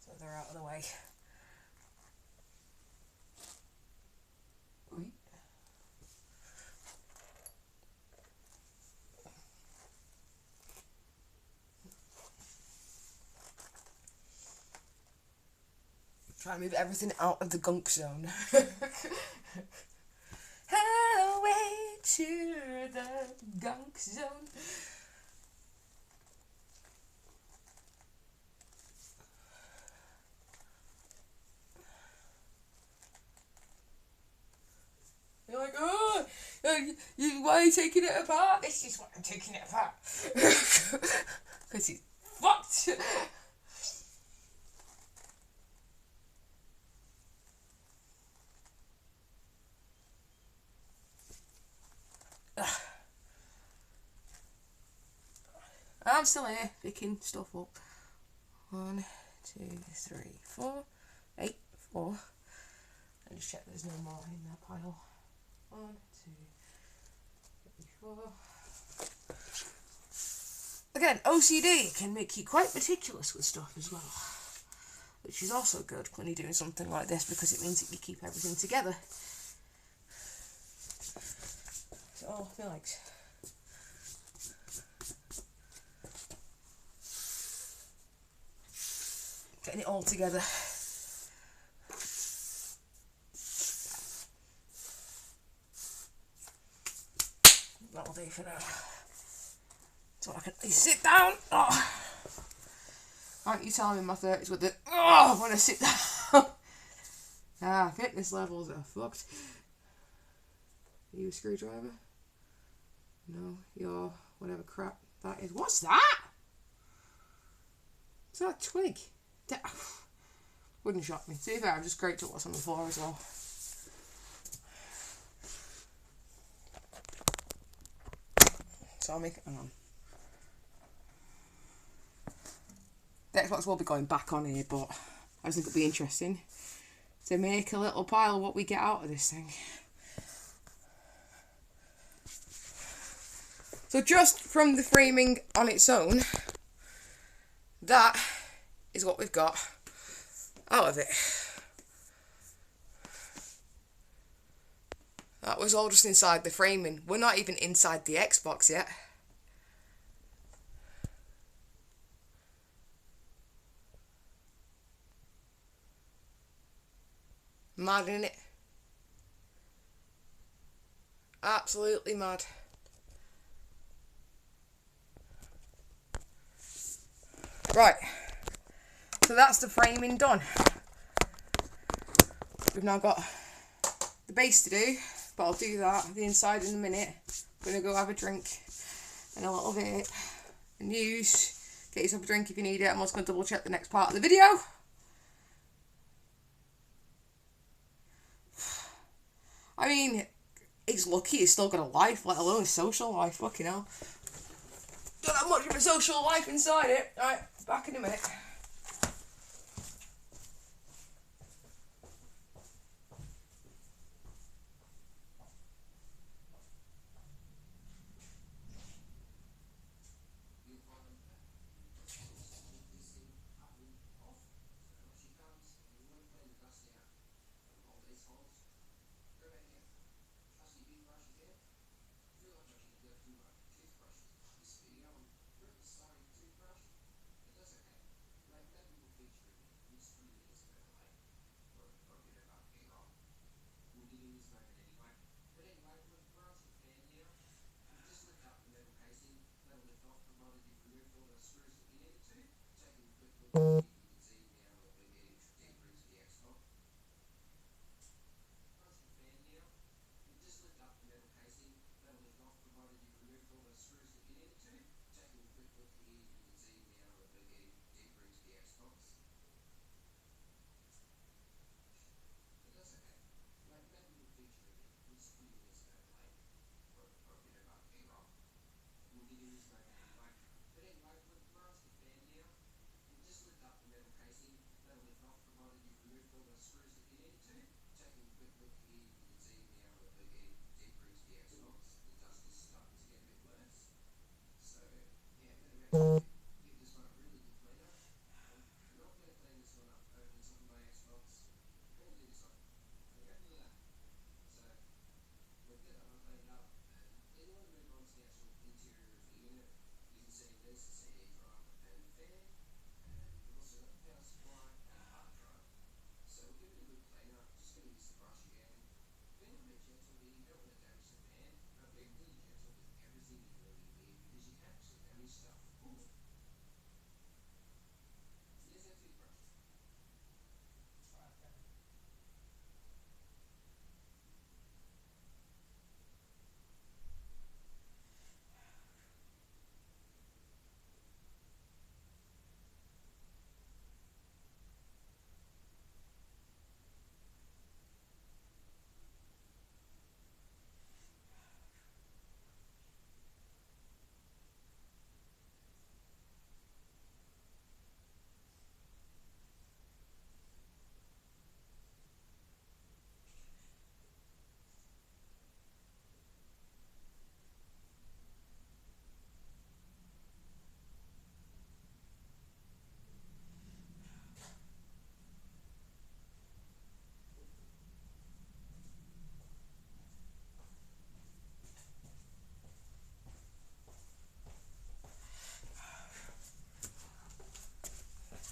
so they're out of the way. Trying to move everything out of the gunk zone. Highway to the gunk zone. You're like, oh, why are you taking it apart? This is why I'm taking it apart. Because it's fucked. I'm still here picking stuff up. 1, 2, 3, 4, 8, 4. And just check there's no more in that pile. 1, 2, 3, 4. Again, OCD can make you quite meticulous with stuff as well, which is also good when you're doing something like this because it means that you keep everything together. So, my legs. Getting it all together. That'll do for now. So I can at least sit down. Oh. Aren't you telling me in my 30s with the when I sit down? Fitness levels are fucked. Are you a screwdriver? No, you're whatever crap that is. What's that? Is that a twig? Wouldn't shock me. To be fair, I've just scraped up what's on the floor as well. So I'll make it. Hang on. The Xbox will be going back on here, but I just think it'll be interesting to make a little pile of what we get out of this thing. So just from the framing on its own, that is what we've got out of it. That was all just inside the framing. We're not even inside the Xbox yet. Mad, innit? Absolutely mad. Right. So that's the framing done. We've now got the base to do, but I'll do that, the inside in a minute. I'm going to go have a drink and a little bit and use. Get yourself a drink if you need it. I'm also going to double check the next part of the video. I mean, he's lucky he's still got a life, let alone a social life. Fucking hell. Don't have much of a social life inside it. Alright, back in a minute.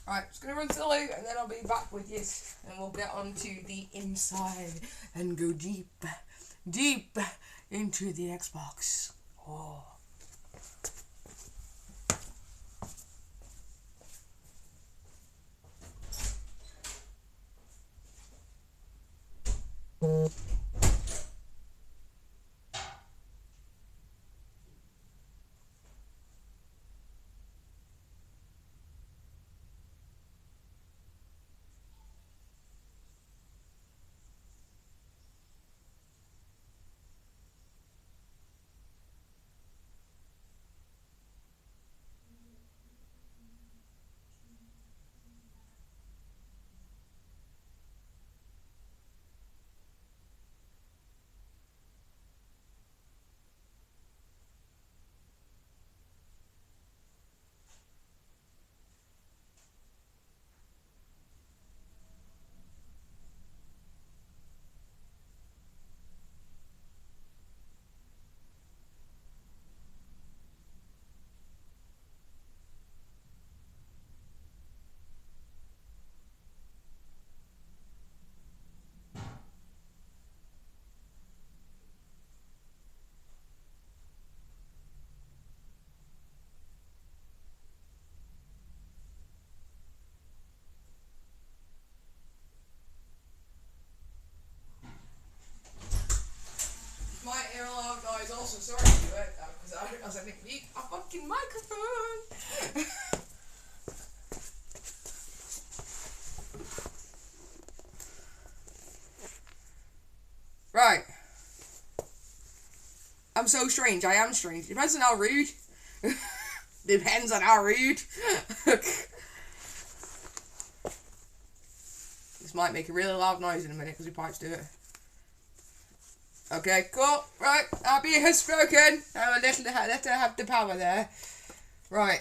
Right, just going to run to the loo and then I'll be back with you and we'll get on to the inside and go deep, deep into the Xbox. Oh. Right. I'm so strange. I am strange. Depends on how rude. Depends on how rude. This might make a really loud noise in a minute because your pipes do it. Okay, cool. Right, Abby has spoken. I'll let her have the power there. Right.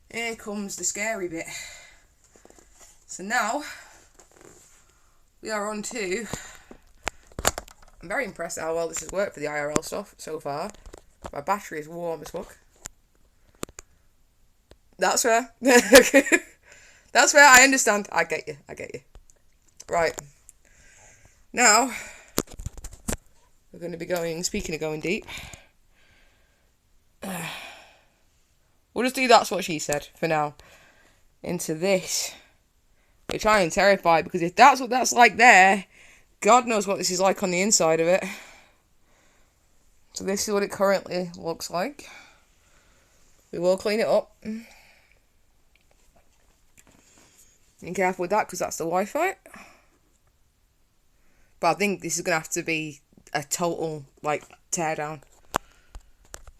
Here comes the scary bit. So now, we are on to... I'm very impressed at how well this has worked for the IRL stuff so far. My battery is warm as fuck. That's fair. That's fair, I understand. I get you. Right. Now, we're going to be going, speaking of going deep, we'll just do That's What She Said for now. Into this. Which I am terrified, because if that's what that's like there, God knows what this is like on the inside of it. So this is what it currently looks like. We will clean it up. Be careful with that, because that's the Wi-Fi. But I think this is going to have to be a total, like, teardown.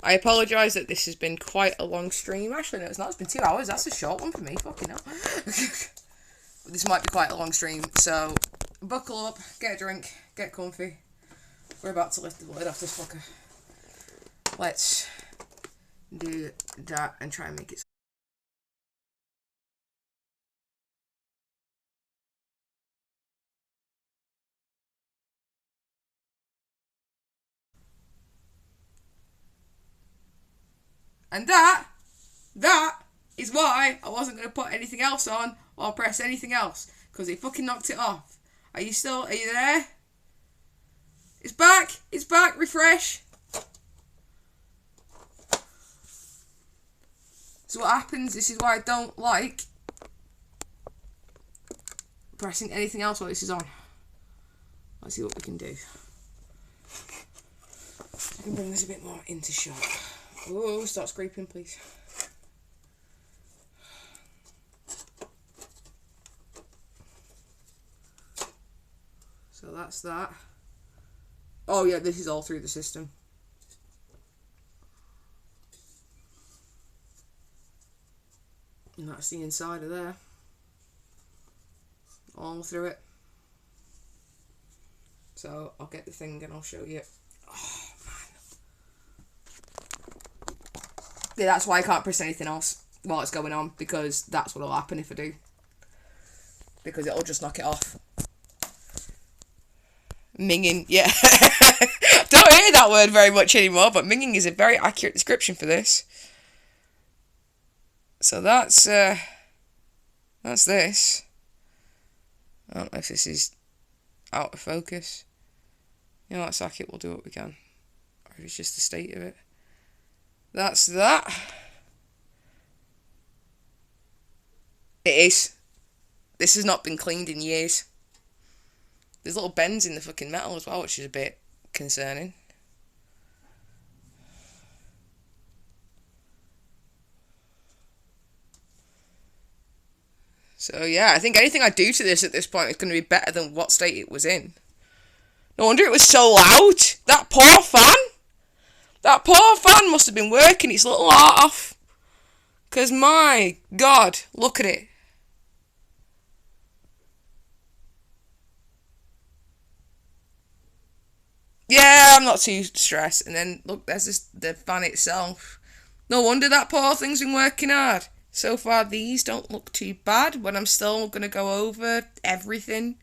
I apologise that this has been quite a long stream. Actually, no, it's not. It's been 2 hours. That's a short one for me. Fucking hell. This might be quite a long stream. So, buckle up, get a drink, get comfy. We're about to lift the lid off this fucker. Let's do that and try and make it. And that is why I wasn't going to put anything else on or press anything else. Because it fucking knocked it off. Are you there? It's back, refresh. So what happens, this is why I don't like pressing anything else while this is on. Let's see what we can do. I can bring this a bit more into shot. Oh, stop scraping, please. So that's that. Oh yeah, this is all through the system. And that's the inside of there. All through it. So I'll get the thing and I'll show you. Oh man. Yeah, that's why I can't press anything else while it's going on, because that's what'll happen if I do. Because it'll just knock it off. Minging, yeah. Don't hear that word very much anymore, but minging is a very accurate description for this. So that's this. I don't know if this is out of focus. You know what, sack it, we'll do what we can. Or if it's just the state of it. That's that. It is. This has not been cleaned in years. There's little bends in the fucking metal as well, which is a bit concerning. So yeah, I think anything I do to this at this point is going to be better than what state it was in. No wonder it was so loud. That poor fan. That poor fan must have been working its little heart off. Because my God, look at it. Yeah, I'm not too stressed. And then, look, there's the fan itself. No wonder that poor thing's been working hard. So far, these don't look too bad, but I'm still going to go over everything.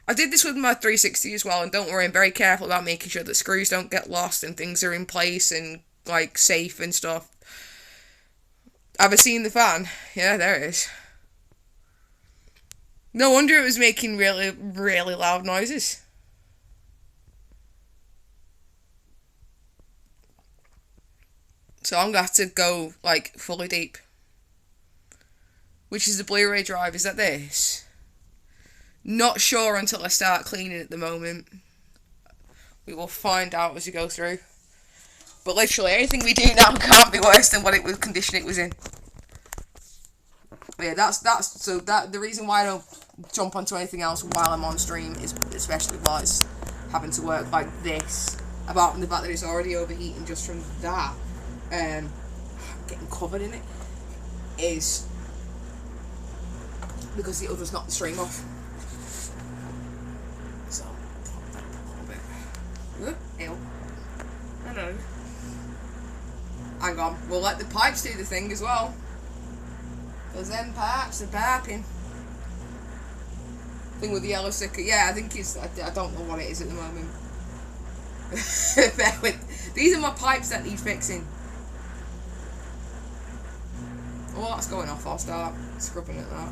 I did this with my 360 as well, and don't worry, I'm very careful about making sure that screws don't get lost and things are in place and, like, safe and stuff. Have I seen the fan? Yeah, there it is. No wonder it was making really, really loud noises. So I'm going to have to go, like, fully deep. Which is the Blu-ray drive? Is that this? Not sure until I start cleaning at the moment. We will find out as we go through. But literally, anything we do now can't be worse than what condition it was in. But yeah, that's so that the reason why I don't jump onto anything else while I'm on stream is especially while it's having to work like this, apart from the fact that it's already overheating just from that, getting covered in it, is because it'll just knock the stream off. So, pop that a little bit. Ew. Hello. Hang on, we'll let the pipes do the thing as well. Because them pipes are piping. Thing with the yellow sticker, yeah, I think it's, I don't know what it is at the moment. Bear with, these are my pipes that need fixing. Oh, that's going off, I'll start scrubbing at that. I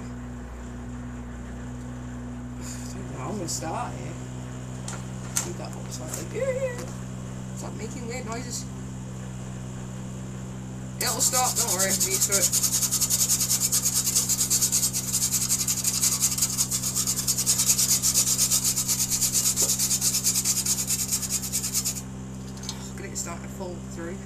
don't know how I'm going to start here. Keep that up slightly. Stop making weird noises. It'll stop, don't worry, I'm used to it. Starting to fall through.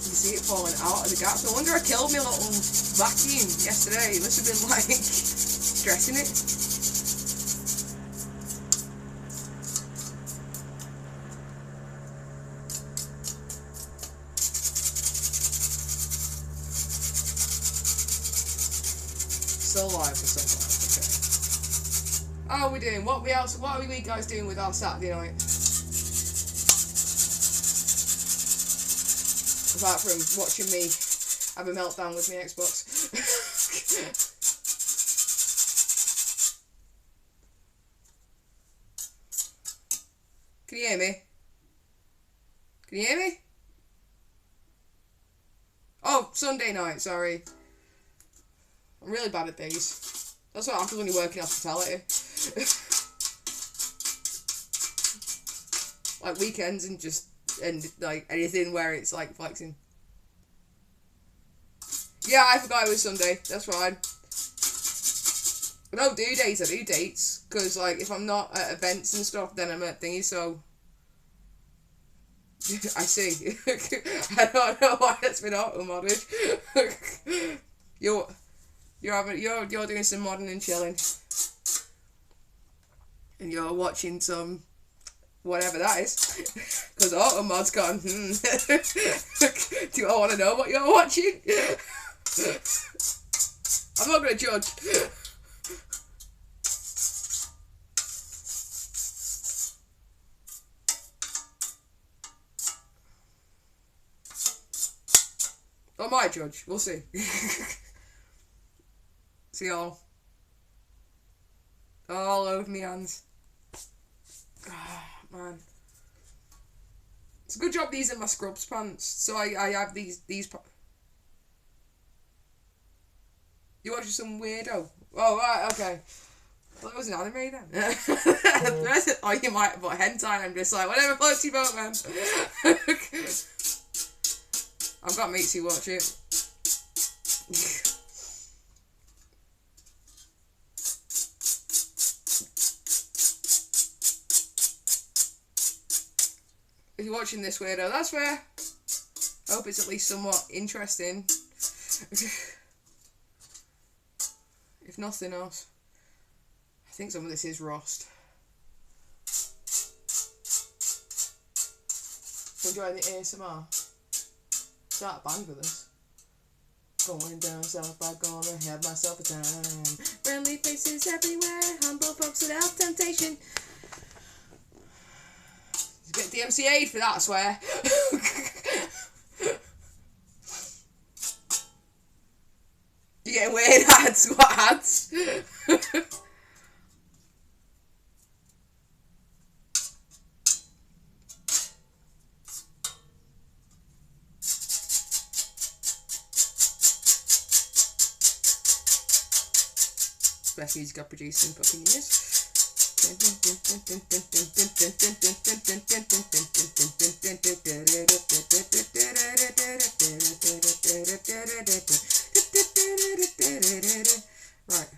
You see it falling out of the gaps. No wonder I killed my little vacuum yesterday. It must have been like stressing it. Still alive for some time. How are we doing? What are we guys doing with our Saturday night? Apart from watching me have a meltdown with my Xbox. Can you hear me? Can you hear me? Oh, Sunday night, sorry. I'm really bad at these. That's why I'm only working hospitality. Like weekends and like anything where it's like flexing. Yeah, I forgot it was Sunday. That's fine. I don't do days, I do dates. Because like if I'm not at events and stuff, then I'm at thingy, so I see. I don't know why it's been auto-modded. You're doing some modding and chilling. And you're watching some whatever that is. Because auto mod's gone, do I want to know what you're watching? I'm not going to judge. I might judge, we'll see. See y'all. All over me hands. Oh, man. It's a good job these are my scrubs pants. So I have these You watching some weirdo? Oh, right, okay. Well, it was an anime then. Oh, you might have put hentai. I'm just like, whatever floats your boat, man. I've got mates who watch it. If you're watching this weirdo, that's fair. I hope it's at least somewhat interesting. If nothing else. I think some of this is Rust. Enjoying the ASMR. Start a band with us. Going down south by gonna have myself a time. Friendly faces everywhere, humble folks without temptation. Get DMCA'd for that, I swear. You getting weird ads? What ads? Best music I've produced in fucking years. Right.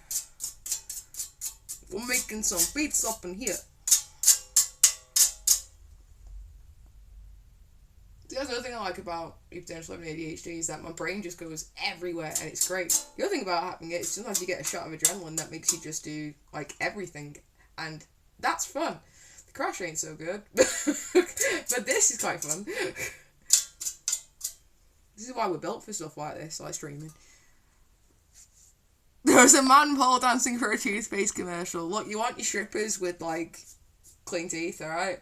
We're making some beats up in here. That's another thing I like like about potential living ADHD is that my brain just goes everywhere and it's great. The other thing about having it is sometimes you get a shot of adrenaline that makes you just do like everything, and that's fun. The crash ain't so good, but this is quite fun. This is why we're built for stuff like this, like streaming. There was a man pole dancing for a toothpaste commercial. Look, you want your strippers with like clean teeth, alright?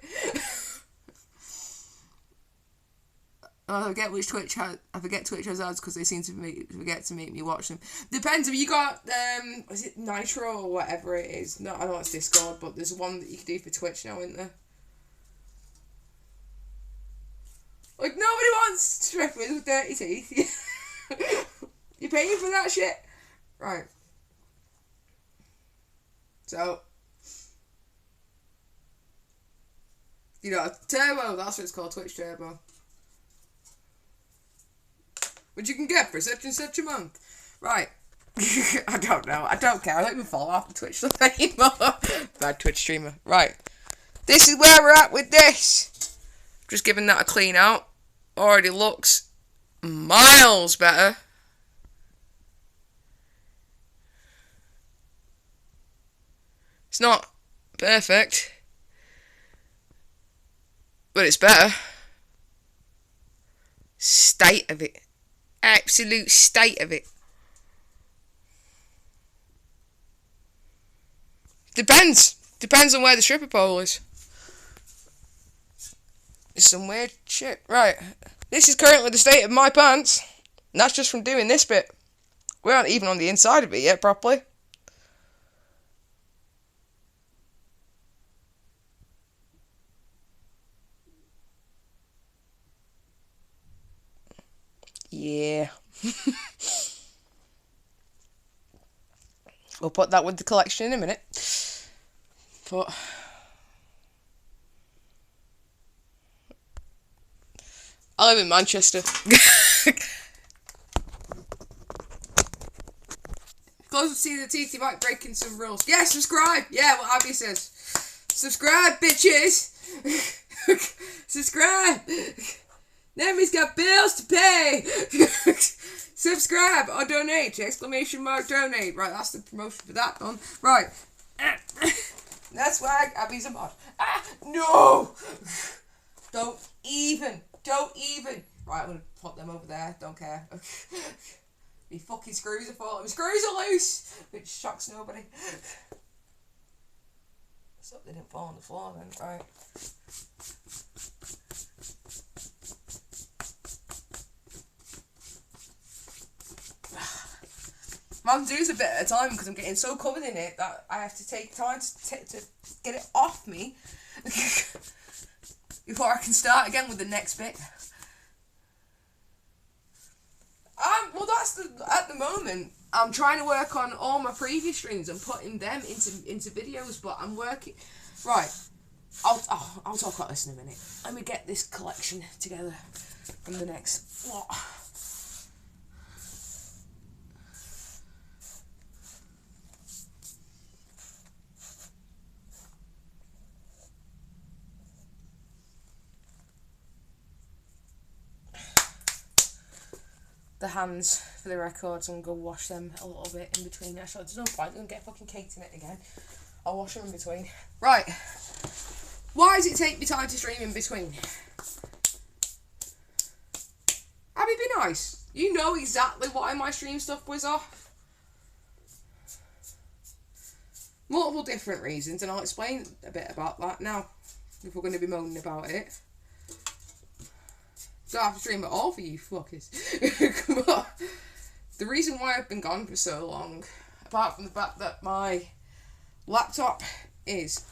I forget which Twitch has. I forget Twitch has ads because they seem to forget to make me watch them. Depends if you got is it Nitro or whatever it is? No, I know it's Discord, but there's one that you can do for Twitch now, isn't there? Like nobody wants strippers with dirty teeth. You're paying for that shit, right? So you know, Turbo. That's what it's called, Twitch Turbo. Which you can get for such and such a month. Right. I don't know. I don't care. I don't even follow off the Twitch stuff anymore. Bad Twitch streamer. Right. This is where we're at with this. Just giving that a clean out. Already looks miles better. It's not perfect. But it's better. State of it. Absolute state of it. Depends. Depends on where the stripper pole is. There's some weird shit. Right. This is currently the state of my pants. And that's just from doing this bit. We aren't even on the inside of it yet properly. Yeah. We'll put that with the collection in a minute. But I live in Manchester. Close to see the teeth, you might break in some rules. Yeah, subscribe! Yeah, what Abby says. Subscribe, bitches! Subscribe! Nemi's got bills to pay! Subscribe or donate! Exclamation mark donate. Right, that's the promotion for that done. Right. That's why Abby's a mod. No! Don't even. Right, I'm gonna put them over there. Don't care. Me fucking screws are falling. My screws are loose! Which shocks nobody. So they didn't fall on the floor then. Right. I'm doing a bit at a time because I'm getting so covered in it that I have to take time to get it off me before I can start again with the next bit. Well, that's at the moment. I'm trying to work on all my previous streams and putting them into videos, but I'm working. Right, I'll talk about this in a minute. Let me get this collection together from the next lot. The hands for the records and go wash them a little bit in between. Actually, there's no point. I'm going to get fucking caked in it again. I'll wash them in between. Right. Why does it take me time to stream in between? Abby, be nice. You know exactly why my stream stuff was off. Multiple different reasons, and I'll explain a bit about that now, if we're going to be moaning about it. Don't have to stream at all for you fuckers. Come on. The reason why I've been gone for so long, apart from the fact that my laptop is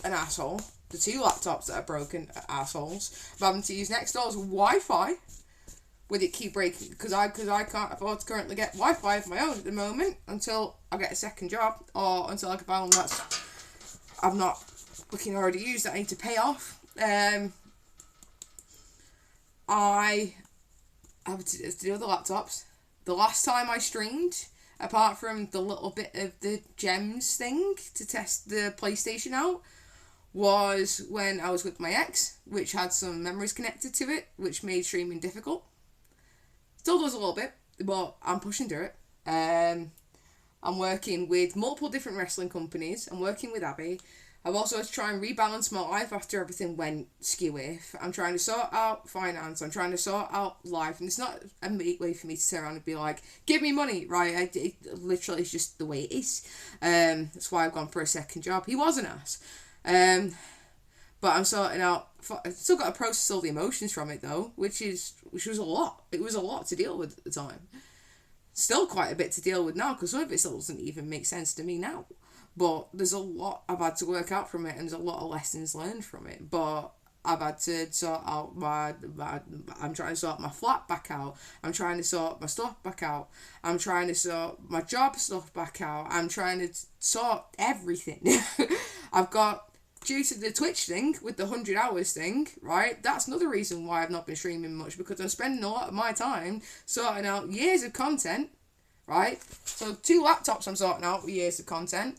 an asshole, the two laptops that are broken are assholes. I'm having to use next door's Wi-Fi with it keep breaking because I can't afford to currently get Wi-Fi of my own at the moment until I get a second job or until I can find one that's I've not fucking already used that I need to pay off. I have to do other laptops. The last time I streamed, apart from the little bit of the gems thing to test the PlayStation out, was when I was with my ex, which had some memories connected to it, which made streaming difficult. Still does a little bit, but I'm pushing through it. I'm working with multiple different wrestling companies. I'm working with Abby. I've also had to try and rebalance my life after everything went skewy. I'm trying to sort out finance. I'm trying to sort out life. And it's not a way for me to sit around and be like, give me money, right? It literally is just the way it is. That's why I've gone for a second job. He was an ass. But I'm sorting out... I've still got to process all the emotions from it, though, which was a lot. It was a lot to deal with at the time. Still quite a bit to deal with now, because some of it still doesn't even make sense to me now. But there's a lot I've had to work out from it, and there's a lot of lessons learned from it. But I've had to sort out I'm trying to sort my flat back out. I'm trying to sort my stuff back out. I'm trying to sort my job stuff back out. I'm trying to sort everything. I've got, due to the Twitch thing, with the 100 hours thing, right, that's another reason why I've not been streaming much, because I'm spending a lot of my time sorting out years of content, right? So 2 laptops I'm sorting out with years of content,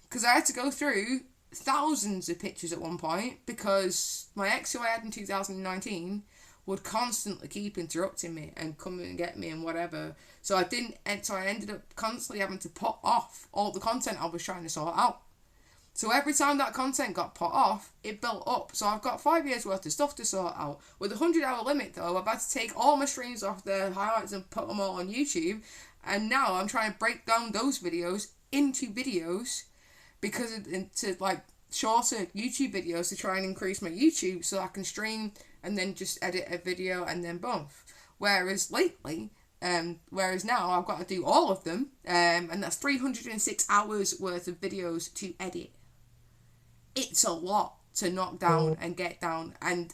because I had to go through thousands of pictures at one point, because my ex, who I had in 2019, would constantly keep interrupting me and come and get me and whatever. So I ended up constantly having to put off all the content I was trying to sort out. So every time that content got put off, it built up. So I've got 5 years worth of stuff to sort out. With a 100-hour limit, though, I've had to take all my streams off the highlights and put them all on YouTube. And now I'm trying to break down those videos into videos, shorter YouTube videos to try and increase my YouTube so I can stream and then just edit a video and then boom. Whereas now I've got to do all of them, and that's 306 hours worth of videos to edit. It's a lot to knock down and get down, and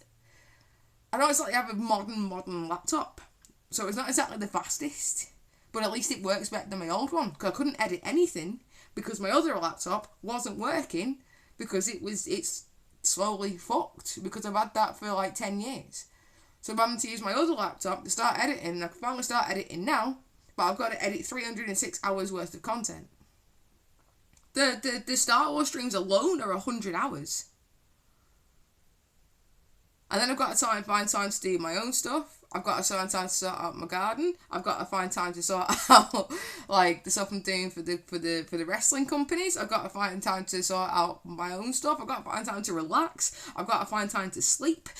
I don't exactly have a modern laptop, so it's not exactly the fastest, but at least it works better than my old one, because I couldn't edit anything because my other laptop wasn't working, because it's slowly fucked, because I've had that for like 10 years. So I'm having to use my other laptop to start editing, and I can finally start editing now, but I've got to edit 306 hours worth of content. The Star Wars streams alone are 100 hours. And then I've got to find time to do my own stuff. I've got to find time to sort out my garden. I've got to find time to sort out like the stuff I'm doing for the wrestling companies. I've got to find time to sort out my own stuff. I've got to find time to relax. I've got to find time to sleep.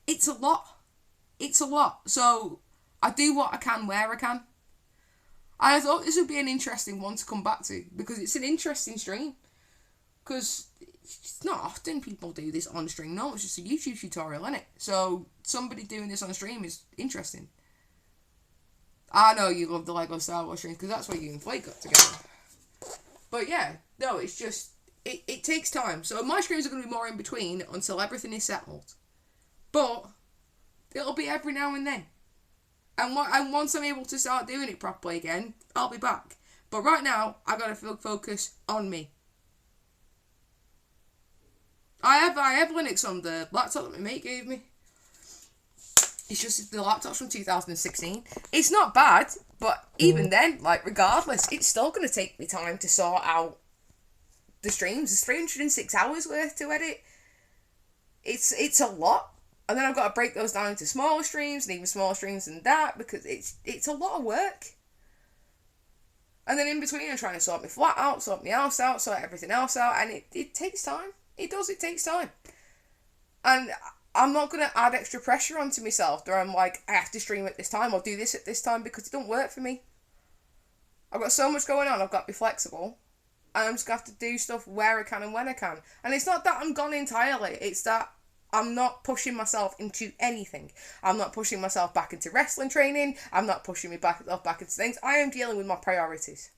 It's a lot. It's a lot. So I do what I can where I can. I thought this would be an interesting one to come back to, because it's an interesting stream. Because it's not often people do this on stream. No, it's just a YouTube tutorial, isn't it? So somebody doing this on stream is interesting. I know you love the Lego Star Wars streams, because that's where you and Flake got together. But yeah, no, it's just, it takes time. So my streams are going to be more in between until everything is settled. But it'll be every now and then. And once I'm able to start doing it properly again, I'll be back. But right now, I gotta focus on me. I have Linux on the laptop that my mate gave me. It's just the laptop's from 2016. It's not bad, but even then, like, regardless, it's still gonna take me time to sort out the streams. There's 306 hours worth to edit. It's a lot. And then I've got to break those down into smaller streams, and even smaller streams than that, because it's a lot of work. And then in between, I'm trying to sort my flat out, sort my house out, sort everything else out, and it takes time. It takes time. And I'm not going to add extra pressure onto myself, where I'm like, I have to stream at this time, or do this at this time, because it don't work for me. I've got so much going on, I've got to be flexible. And I'm just going to have to do stuff where I can and when I can. And it's not that I'm gone entirely, it's that I'm not pushing myself into anything. I'm not pushing myself back into wrestling training. I'm not pushing myself back into things. I am dealing with my priorities.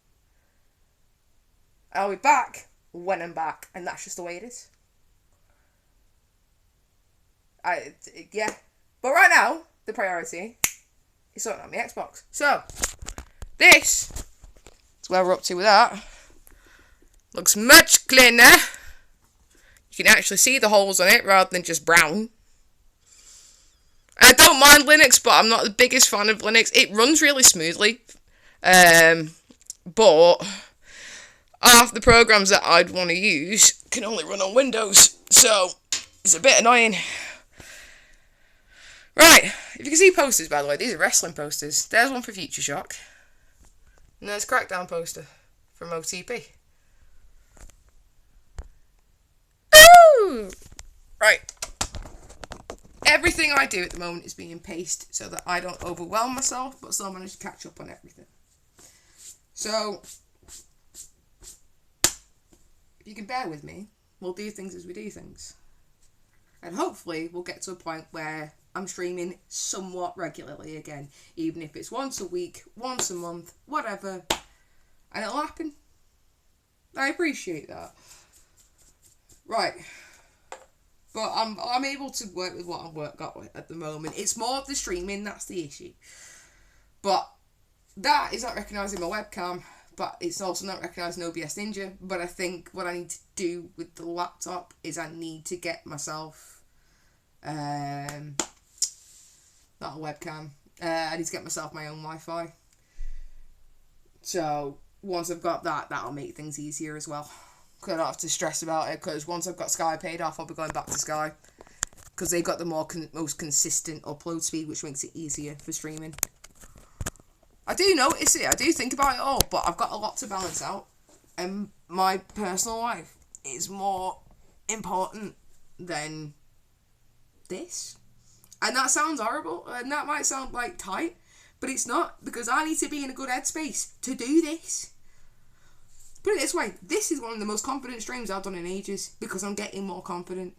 I'll be back when I'm back, and that's just the way it is. Yeah. But right now, the priority is sorting out my Xbox. So, this is where we're up to with that. Looks much cleaner. You can actually see the holes on it rather than just brown. I don't mind Linux, but I'm not the biggest fan of Linux. It runs really smoothly. But half the programs that I'd want to use can only run on Windows, so it's a bit annoying. Right, if you can see posters, by the way, these are wrestling posters. There's one for Future Shock. And there's a Crackdown poster from OTP. Ooh! Right. Everything I do at the moment is being paced so that I don't overwhelm myself, but still manage to catch up on everything. So, if you can bear with me, we'll do things as we do things. And hopefully we'll get to a point where I'm streaming somewhat regularly again. Even if it's once a week, once a month, whatever. And it'll happen. I appreciate that. Right. But I'm able to work with what I've got at the moment. It's more of the streaming, that's the issue. But that is not recognising my webcam. But it's also not recognising OBS Ninja. But I think what I need to do with the laptop is I need to get myself... not a webcam. I need to get myself my own Wi-Fi. So, once I've got that, that'll make things easier as well. Because I don't have to stress about it, because once I've got Sky paid off, I'll be going back to Sky. Because they've got the most consistent upload speed, which makes it easier for streaming. I do notice it, I do think about it all, but I've got a lot to balance out. And my personal life is more important than this. And that sounds horrible, and that might sound like tight, but it's not, because I need to be in a good headspace to do this. Put it this way, this is one of the most confident streams I've done in ages, because I'm getting more confident.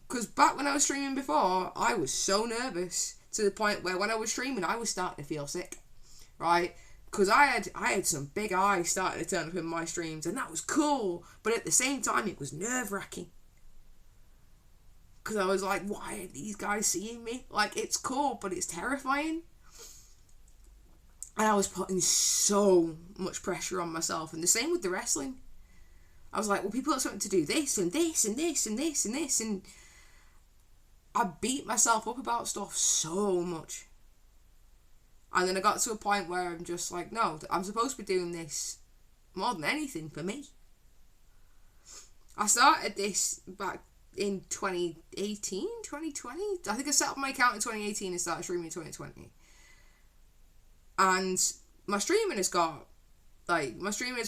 Because back when I was streaming before, I was so nervous, to the point where when I was streaming, I was starting to feel sick, right? Because I had some big eyes starting to turn up in my streams, and that was cool, but at the same time, it was nerve-wracking. Because I was like, why are these guys seeing me? Like, it's cool, but it's terrifying. And I was putting so much pressure on myself. And the same with the wrestling. I was like, well, people expect me to do this and this and this and this and this. And I beat myself up about stuff so much. And then I got to a point where I'm just like, no, I'm supposed to be doing this more than anything for me. I started this back in 2018, 2020. I think I set up my account in 2018 and started streaming in 2020. And my streaming has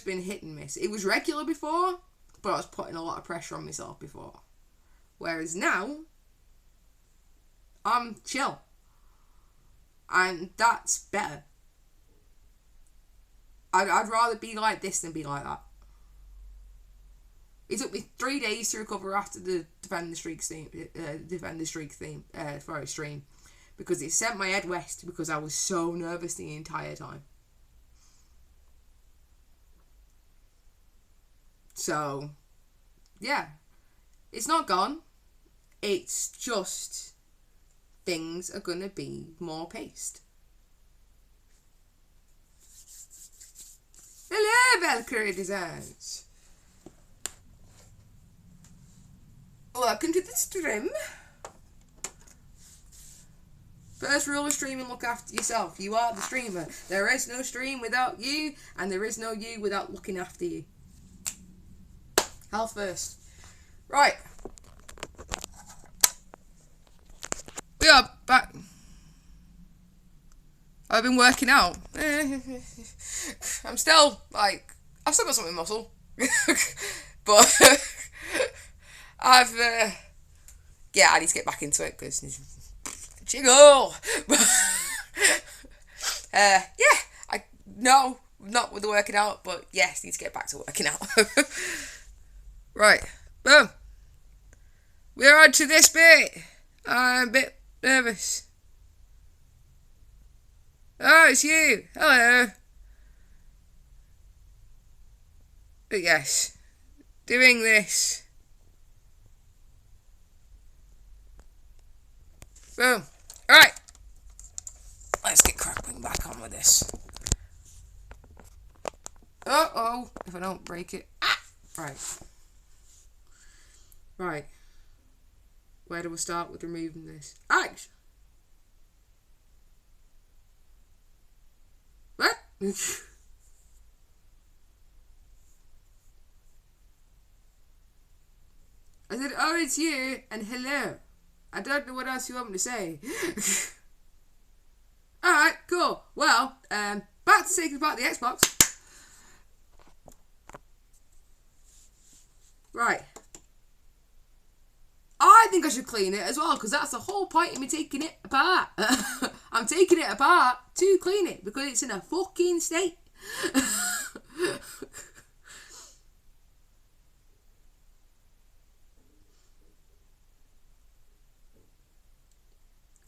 been hit and miss. It was regular before, but I was putting a lot of pressure on myself before. Whereas now, I'm chill. And that's better. I'd rather be like this than be like that. It took me 3 days to recover after the Defend the Streak stream, for a stream. Because it sent my head west because I was so nervous the entire time. So, yeah. It's not gone. It's just things are going to be more paced. Hello, Valkyrie Designs. Welcome to the stream. First rule of streaming, look after yourself. You are the streamer. There is no stream without you, and there is no you without looking after you. Health first. Right. We are back. I've been working out. I'm still, I've still got something muscle. But, yeah, I need to get back into it, because jiggle! No, not with the working out, but yes, need to get back to working out. Right, boom. We're on to this bit. I'm a bit nervous. Oh, it's you. Hello. But yes, doing this. Boom. Alright. Let's get cracking back on with this. Uh-oh. If I don't break it. Ah! Right. Right. Where do we start with removing this? Action! What? it's you and hello. I don't know what else you want me to say. Alright, cool. Well, back to speaking about the Xbox. Right. I think I should clean it as well, because that's the whole point of me taking it apart. I'm taking it apart to clean it, because it's in a fucking state.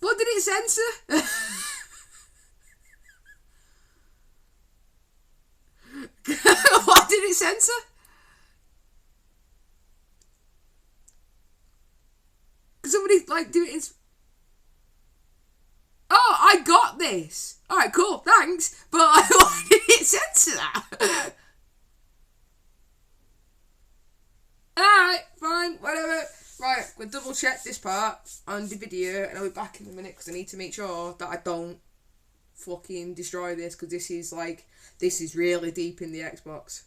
What did it censor? What did it censor? Somebody like do it in. Oh, I got this. All right, cool, thanks. But why did it censor that? All right, fine, whatever. Right, we'll double check this part on the video, and I'll be back in a minute because I need to make sure that I don't fucking destroy this, because this is really deep in the Xbox.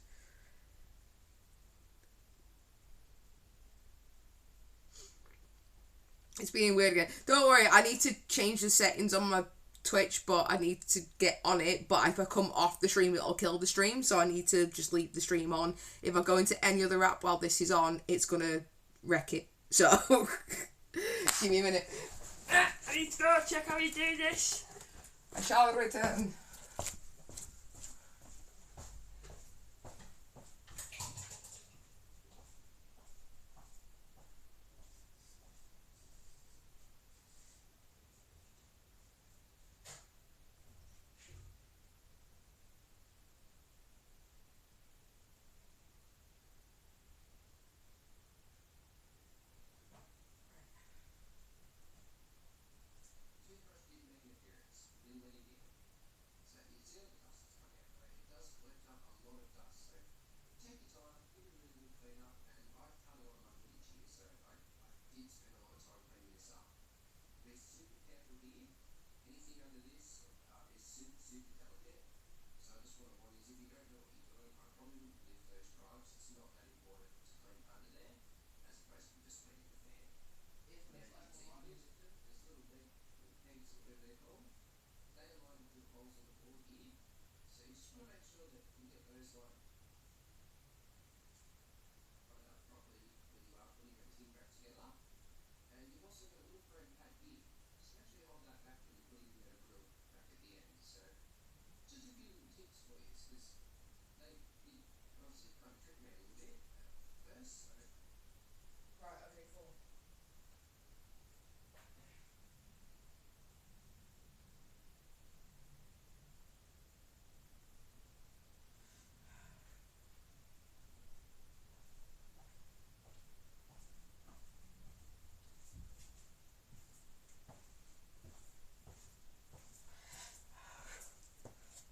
It's being weird again. Don't worry, I need to change the settings on my Twitch, but I need to get on it. But if I come off the stream, it'll kill the stream, so I need to just leave the stream on. If I go into any other app while this is on, it's gonna wreck it. So, give me a minute. I need to go check how you do this. I shall return.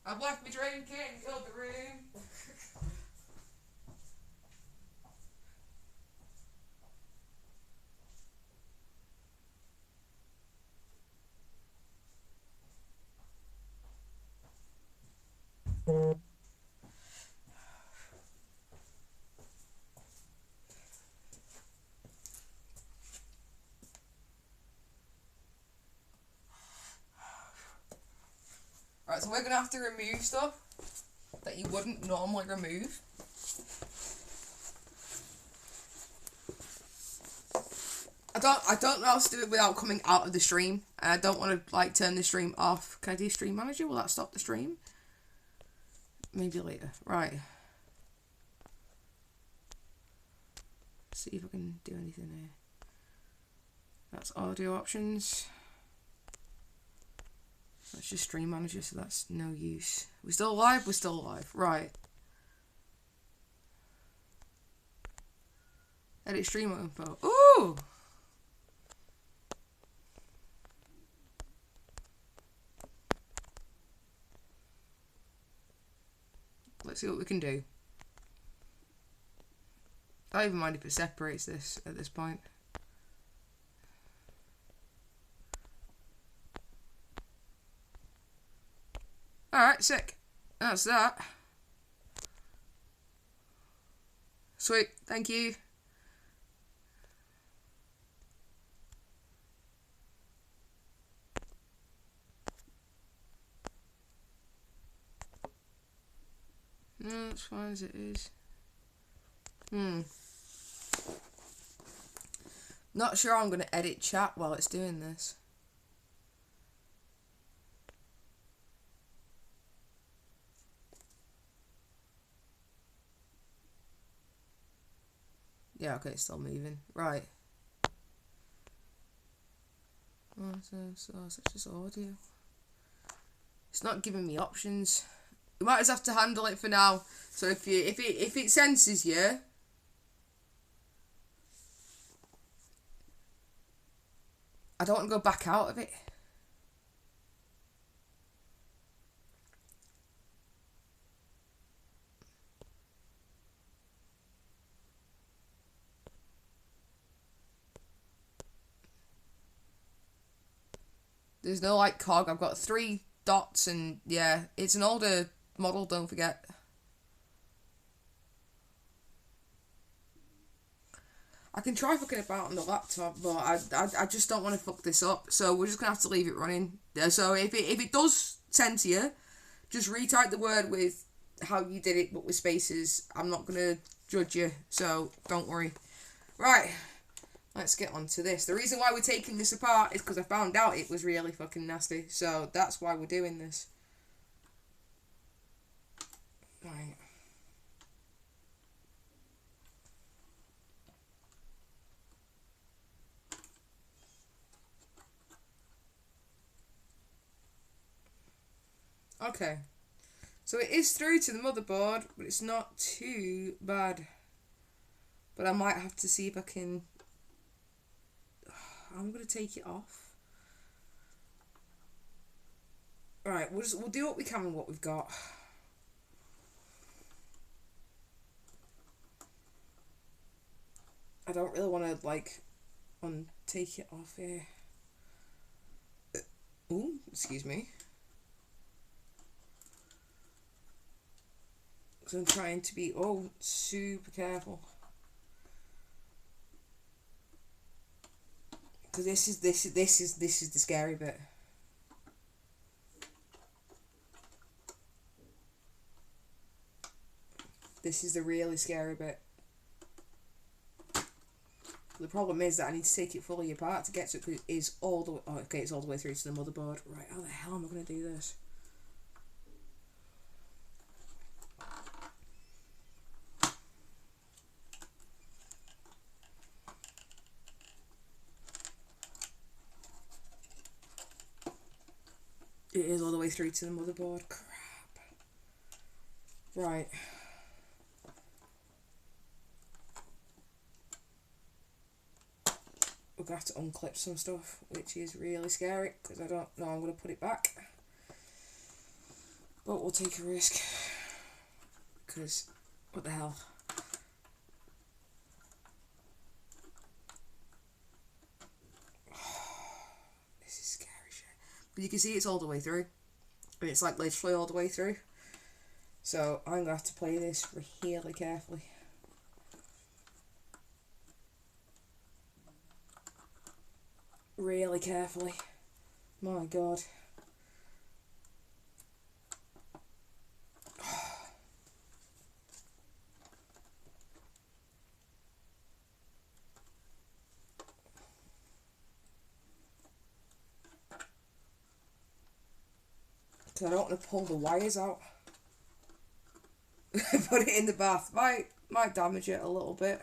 I've left my drink in, filled the room. Right, so we're gonna have to remove stuff that you wouldn't normally remove. I don't know how to do it without coming out of the stream, and I don't want to like turn the stream off. Can I do stream manager? Will that stop the stream? Maybe later. Right. See if I can do anything here. That's audio options. That's just stream manager, so that's no use. We're still live? We're still live. Right. Edit stream info. Ooh! Let's see what we can do. I don't even mind if it separates this at this point. Alright, sick. That's that. Sweet, thank you. No, it's fine as it is. Not sure I'm going to edit chat while it's doing this. Yeah, okay, it's still moving. Right. Oh, so it's just audio. It's not giving me options. You might just have to handle it for now. So if it senses you, I don't want to go back out of it. There's no like cog. I've got 3 dots and yeah, it's an older model, don't forget. I can try fucking about on the laptop, but I just don't want to fuck this up. So we're just gonna have to leave it running. So if it does send to you, just retype the word with how you did it, but with spaces. I'm not gonna judge you, so don't worry. Right, let's get on to this. The reason why we're taking this apart is because I found out it was really fucking nasty. So that's why we're doing this. Right. Okay. So it is through to the motherboard, but it's not too bad. But I might have to see if I can... I'm going to take it off. Right, we'll do what we can with what we've got. I don't really want to, like, take it off here. Ooh, excuse me. Because I'm trying to be, super careful. Because this is the scary bit. This is the really scary bit. The problem is that I need to take it fully apart to get to it, because it is all the way... Oh, okay, it's all the way through to the motherboard. Right, how the hell am I going to do this? It is all the way through to the motherboard. Crap. Right. We're going to have to unclip some stuff, which is really scary, because I don't know I'm going to put it back. But we'll take a risk. Because, what the hell? This is scary shit. But you can see it's all the way through. And it's like literally all the way through. So I'm going to have to play this really carefully. Really carefully. My God. Because I don't want to pull the wires out. Put it in the bath. Might damage it a little bit.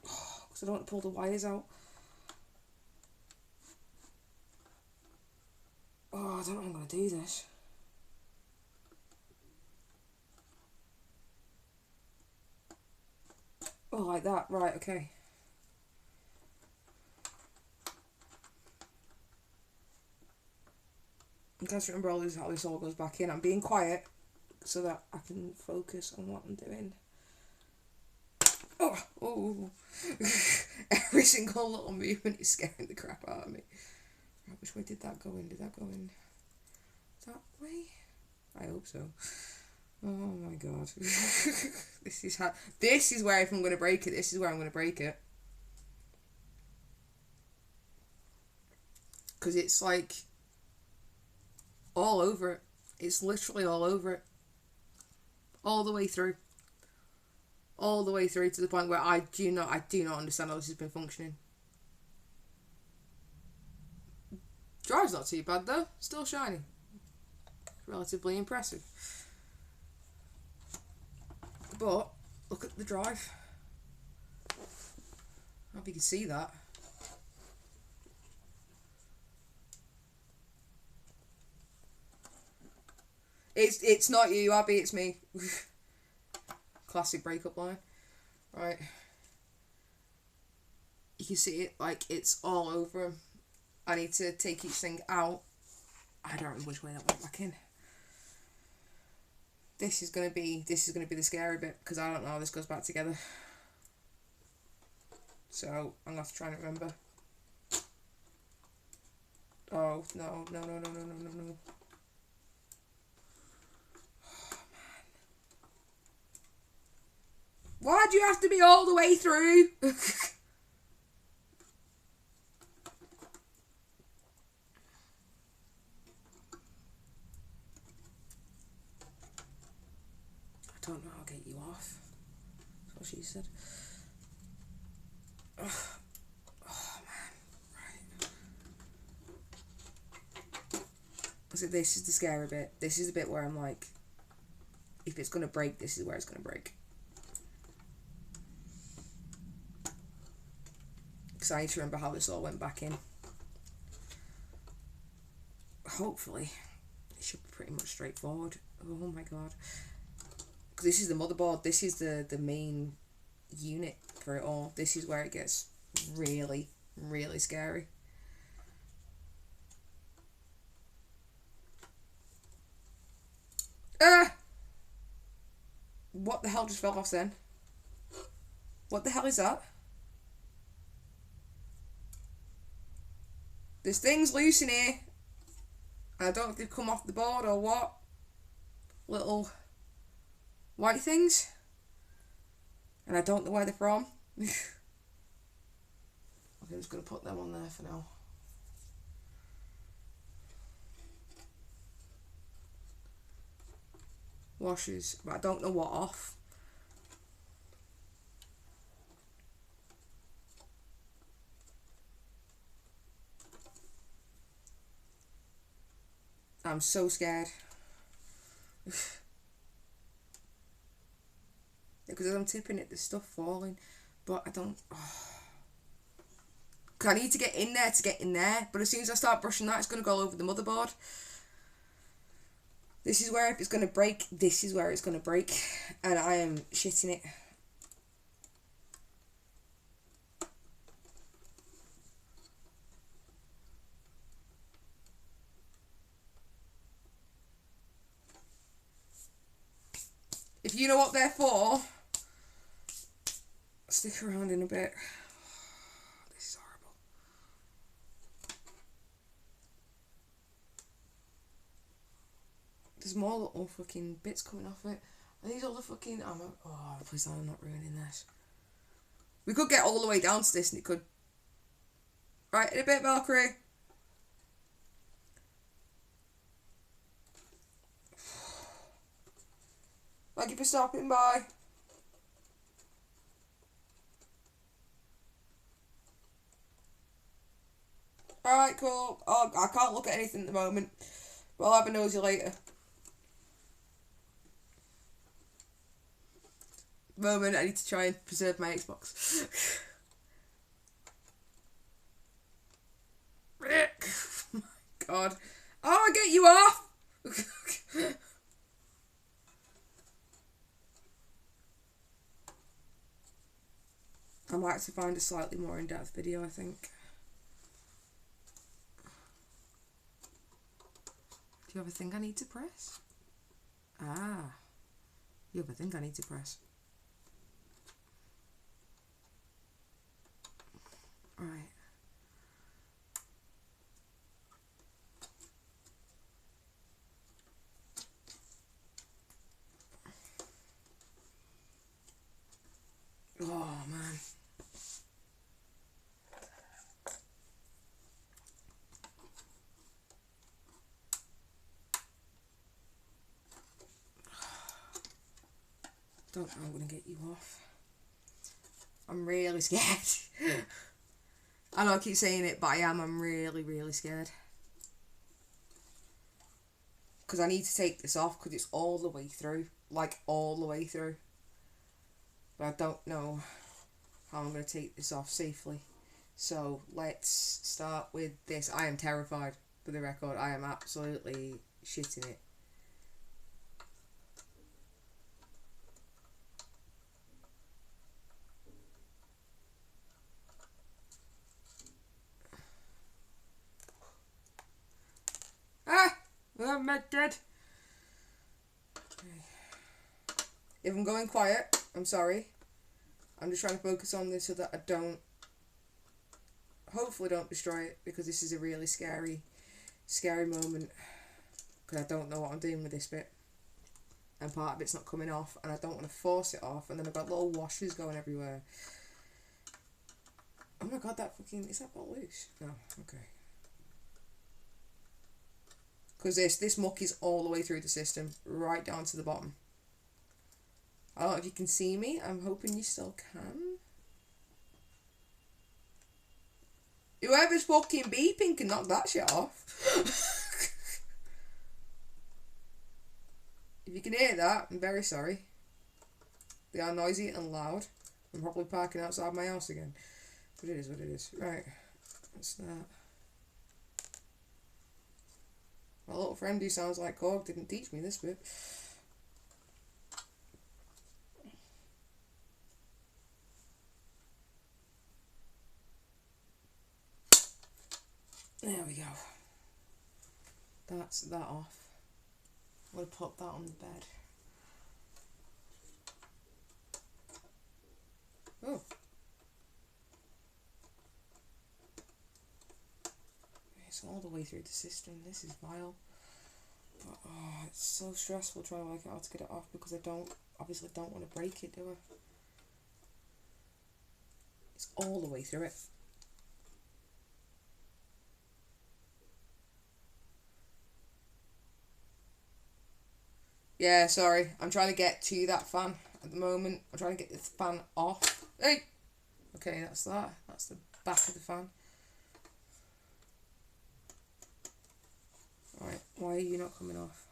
Because I don't want to pull the wires out. Oh, I don't know how I'm going to do this. Oh, like that. Right, okay. I'm trying to remember how this all goes back in. I'm being quiet so that I can focus on what I'm doing. Oh. Every single little movement is scaring the crap out of me. Right, which way did that go in? Did that go in that way? I hope so. Oh my God. This is where, if I'm going to break it, this is where I'm going to break it. Because it's like... all over it. It's literally all over it. All the way through. All the way through to the point where I do not understand how this has been functioning. Drive's not too bad though. Still shiny. Relatively impressive. But look at the drive. I hope you can see that. It's not you, Abby, it's me. Classic breakup line. Right. You can see it, like, it's all over him. I need to take each thing out. I don't know which way that went back in. This is gonna be the scary bit, because I don't know how this goes back together. So I'm gonna have to try and remember. Oh no. Why'd you have to be all the way through? I don't know how to get you off. That's what she said. Oh man. Right. So this is the scary bit. This is the bit where I'm like, if it's going to break, this is where it's going to break. Because I need to remember how this all went back in. Hopefully, it should be pretty much straightforward. Oh my god. Because this is the motherboard. This is the main unit for it all. This is where it gets really, really scary. What the hell just fell off then? What the hell is that? There's things loose in here. I don't know if they've come off the board or what. Little white things. And I don't know where they're from. Okay, I'm just going to put them on there for now. Washers, but I don't know what off. I'm so scared. Because as I'm tipping it, there's stuff falling. But I don't... Oh. I need to get in there to get in there. But as soon as I start brushing that, it's going to go all over the motherboard. This is where if it's going to break, this is where it's going to break. And I am shitting it. If you know what they're for, stick around in a bit. This is horrible. There's more little fucking bits coming off it. Are these all the fucking... Oh, please I'm not ruining this. We could get all the way down to this and it could... Right, in a bit, Valkyrie. Thank you for stopping by. Alright, cool. Oh, I can't look at anything at the moment. But I'll have a nosy later. Moment, I need to try and preserve my Xbox. Oh my god. Oh, I'll get you off! I might have to find a slightly more in-depth video, I think. Do you have a thing I need to press? Ah. You have a thing I need to press. Right. Oh, man. Don't know I'm going to get you off. I'm really scared. I know I keep saying it, but I am. I'm really, really scared. Because I need to take this off because it's all the way through. Like, all the way through. But I don't know how I'm going to take this off safely. So, let's start with this. I am terrified, for the record. I am absolutely shitting it. I'm dead. If I'm going quiet, I'm sorry. I'm just trying to focus on this so that I don't, hopefully don't destroy it, because this is a really scary moment. Because I don't know what I'm doing with this bit. And part of it's not coming off, and I don't want to force it off, and then I've got little washers going everywhere. Oh my god, is that bolt loose? No, okay. Because this muck is all the way through the system, right down to the bottom. I don't know if you can see me. I'm hoping you still can. Whoever's fucking beeping can knock that shit off. If you can hear that, I'm very sorry. They are noisy and loud. I'm probably parking outside my house again. But it is what it is. Right. What's that? My little friend who sounds like Korg didn't teach me this bit. There we go. That's that off. I'm going to put that on the bed. Oh. It's all the way through the system. This is vile. But, oh, it's so stressful trying to work out how to get it off because I obviously don't want to break it, do I? It's all the way through it. Yeah, sorry. I'm trying to get to that fan at the moment. I'm trying to get this fan off. Hey! Okay, that's that. That's the back of the fan. Right, why are you not coming off?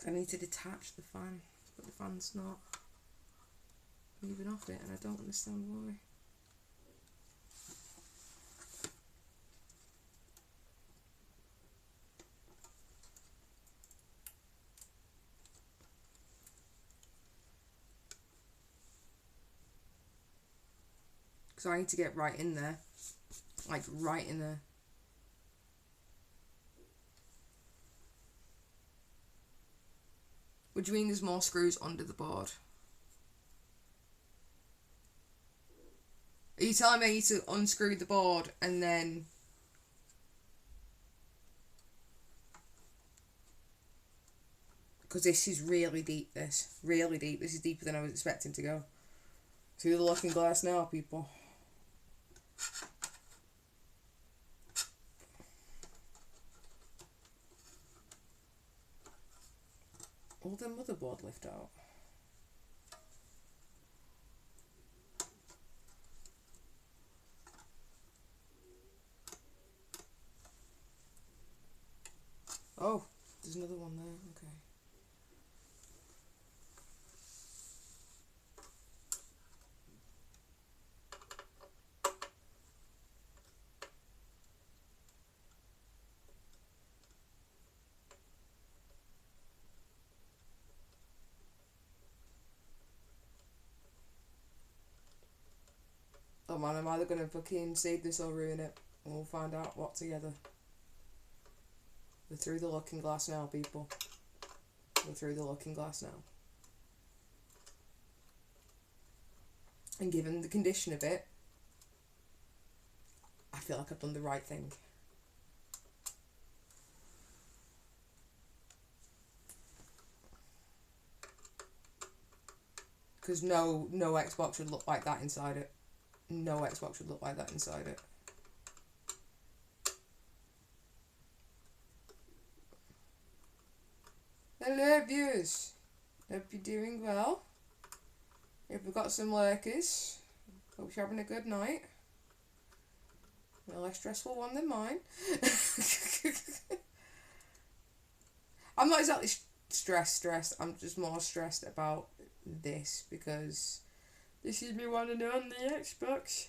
I need to detach the fan, but the fan's not moving off it, and I don't understand why. So I need to get right in there. Like, right in there. What do you mean there's more screws under the board? Are you telling me I need to unscrew the board and then... Because this is really deep, this. Really deep. This is deeper than I was expecting to go. To the looking glass now, people. Will the motherboard lift out? Oh, there's another one there. Okay. Oh man, I'm either gonna fucking save this or ruin it. And we'll find out what together. We're through the looking glass now, people. We're through the looking glass now. And given the condition of it, I feel like I've done the right thing. Because no Xbox would look like that inside it. No Xbox would look like that inside it. Hello viewers, hope you're doing well. If we've got some lurkers, hope you're having a good night. A less stressful one than mine. I'm not exactly stressed, I'm just more stressed about this because this is me wanting to on the Xbox.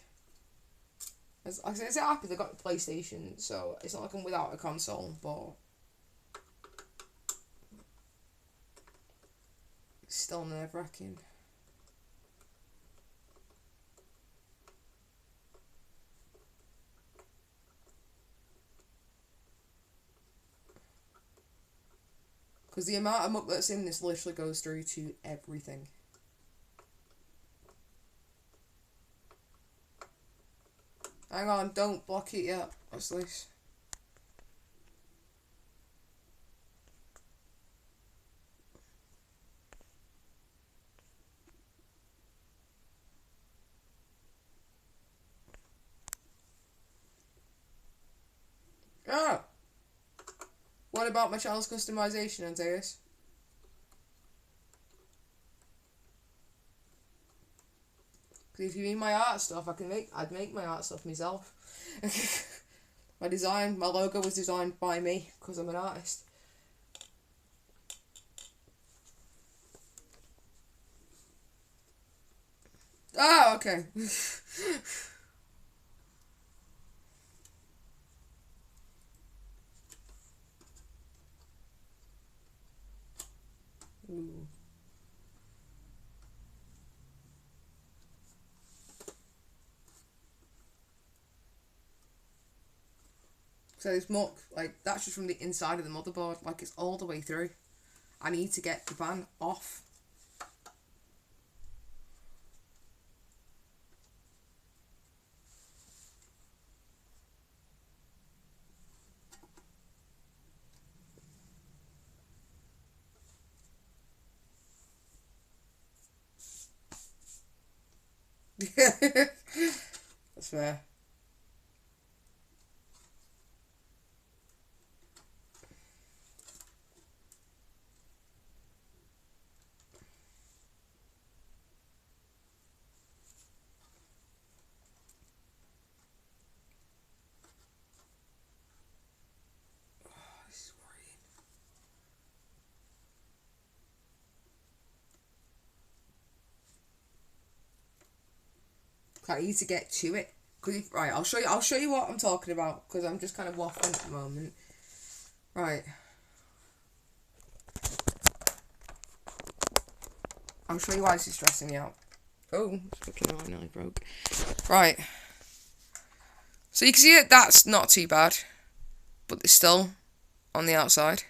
As I say, happy they got the PlayStation, so it's not like I'm without a console, but it's still nerve-wracking. Because the amount of muck that's in this literally goes through to everything. Hang on, don't block it yet. What's this? Ah! What about my channel's customization, Andreas? Because if you mean my art stuff, I'd make my art stuff myself. My logo was designed by me because I'm an artist. Oh, okay. Ooh. So this muck, like, that's just from the inside of the motherboard, like it's all the way through. I need to get the fan off. That's fair. I need to get to it. Right, I'll show you what I'm talking about because I'm just kind of waffling at the moment. Right. I'll show you why this is stressing me out. Oh, fucking line nearly broke. Right. So you can see it, that's not too bad. But it's still on the outside.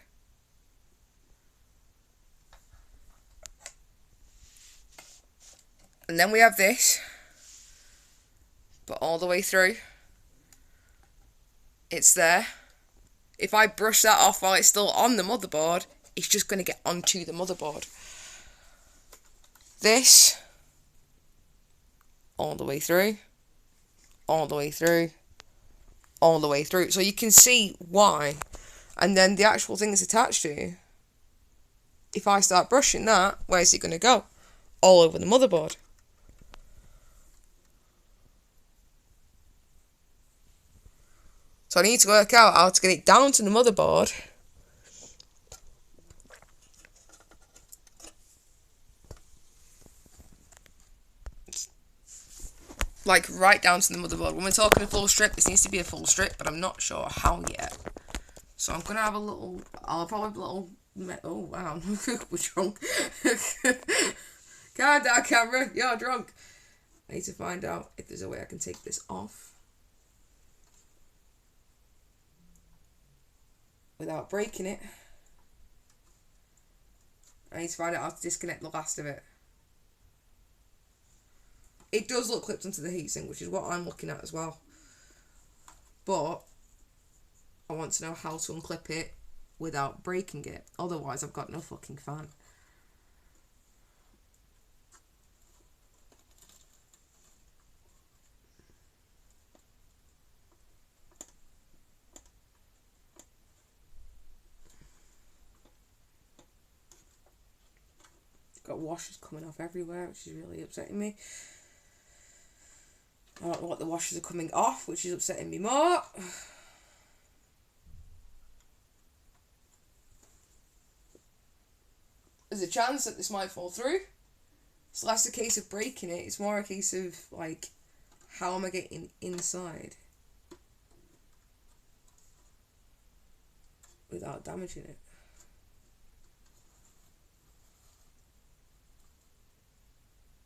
And then we have this. But all the way through. It's there. If I brush that off while it's still on the motherboard, it's just going to get onto the motherboard. This. All the way through. All the way through. All the way through. So you can see why. And then the actual thing it's attached to. If I start brushing that, where's it going to go? All over the motherboard. So I need to work out how to get it down to the motherboard. Like right down to the motherboard. When we're talking a full strip, this needs to be a full strip, but I'm not sure how yet. So I'm going to have a little, I'll probably have a little, oh wow, we're drunk. Calm down, camera, you're drunk. I need to find out if there's a way I can take this off without breaking it. I need to find out how to disconnect the last of it. It does look clipped onto the heatsink, which is what I'm looking at as well. But I want to know how to unclip it without breaking it. Otherwise, I've got no fucking fan. got washers coming off everywhere, which is really upsetting me. I don't know what the washers are coming off, which is upsetting me more. There's a chance that this might fall through. It's less a case of breaking it, it's more a case of, like, how am I getting inside without damaging it?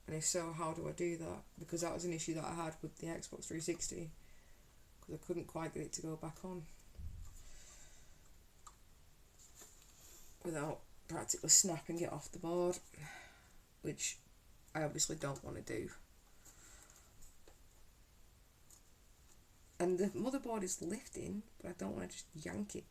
And if so, how do I do that? Because that was an issue that I had with the Xbox 360. Because I couldn't quite get it to go back on without practically snapping it off the board, which I obviously don't want to do. And the motherboard is lifting, but I don't want to just yank it.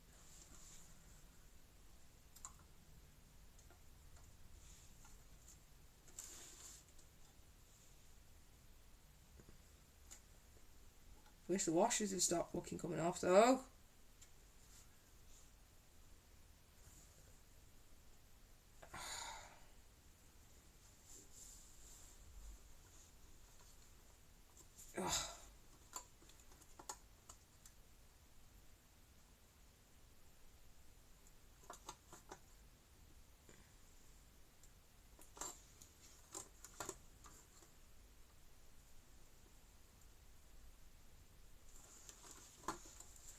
Wish the washers had stopped fucking coming off though.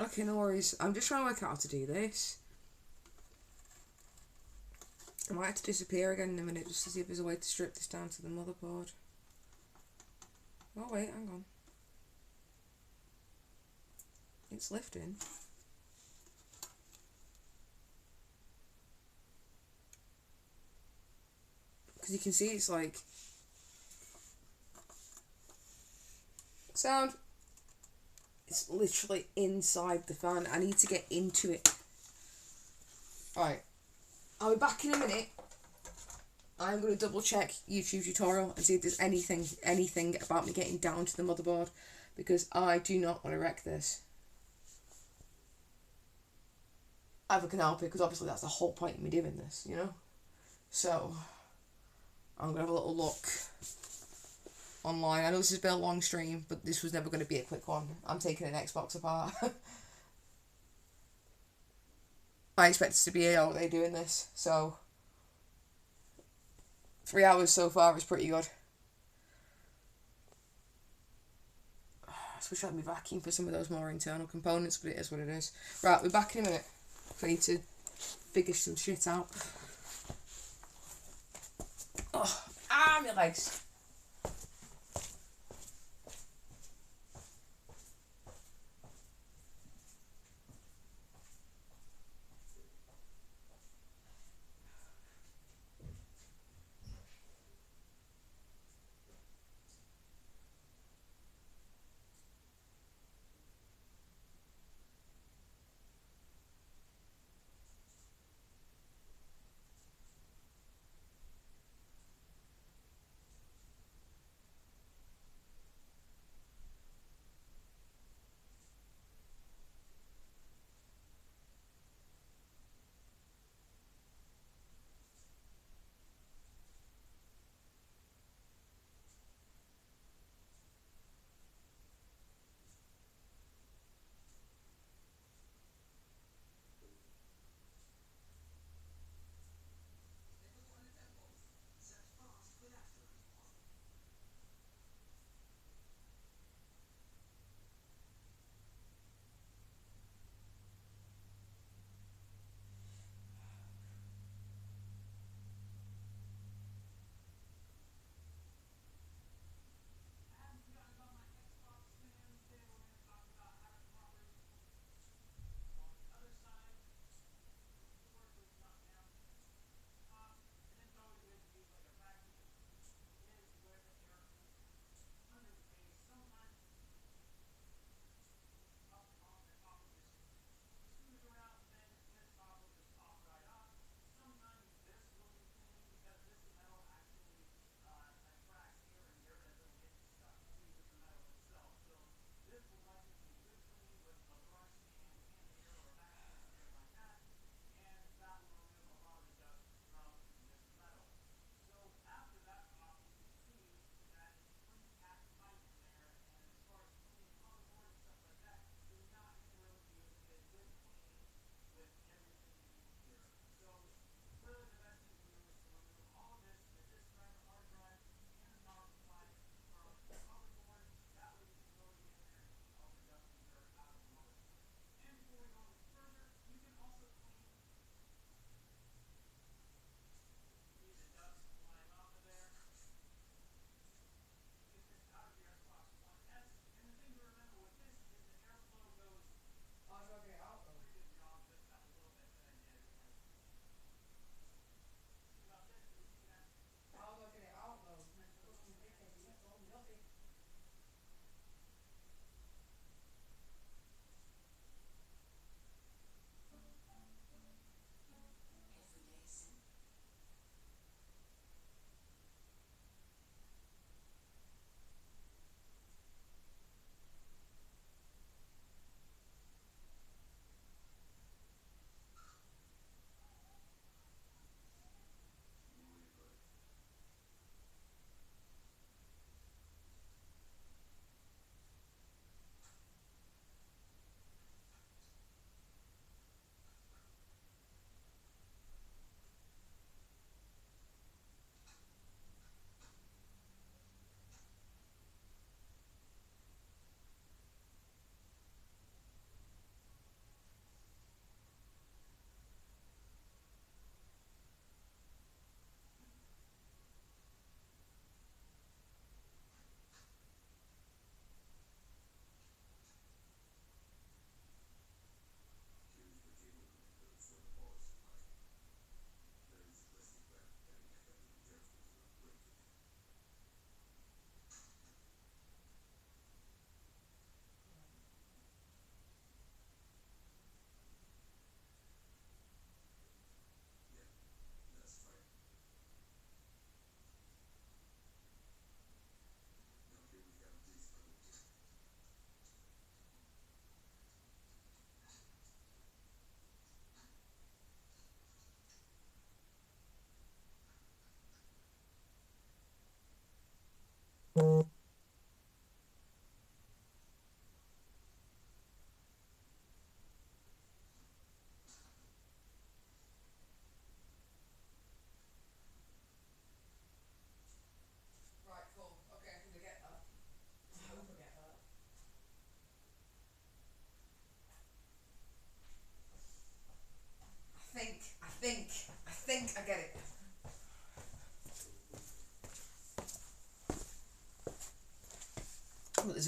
Okay, no worries. I'm just trying to work out how to do this. I might have to disappear again in a minute just to see if there's a way to strip this down to the motherboard. Oh wait, hang on. It's lifting. Because you can see it's like... Sound. It's literally inside the fan. I need to get into it. Alright. I'll be back in a minute. I'm going to double check YouTube tutorial and see if there's anything about me getting down to the motherboard. Because I do not want to wreck this. If I can help it, because obviously that's the whole point of me doing this, you know? So, I'm going to have a little look online. I know this has been a long stream, but this was never going to be a quick one. I'm taking an Xbox apart. I expect it to be all day doing this, so 3 hours so far is pretty good. I wish I had my vacuum for some of those more internal components, but it is what it is. Right, we're back in a minute. I need to figure some shit out. Oh, my legs.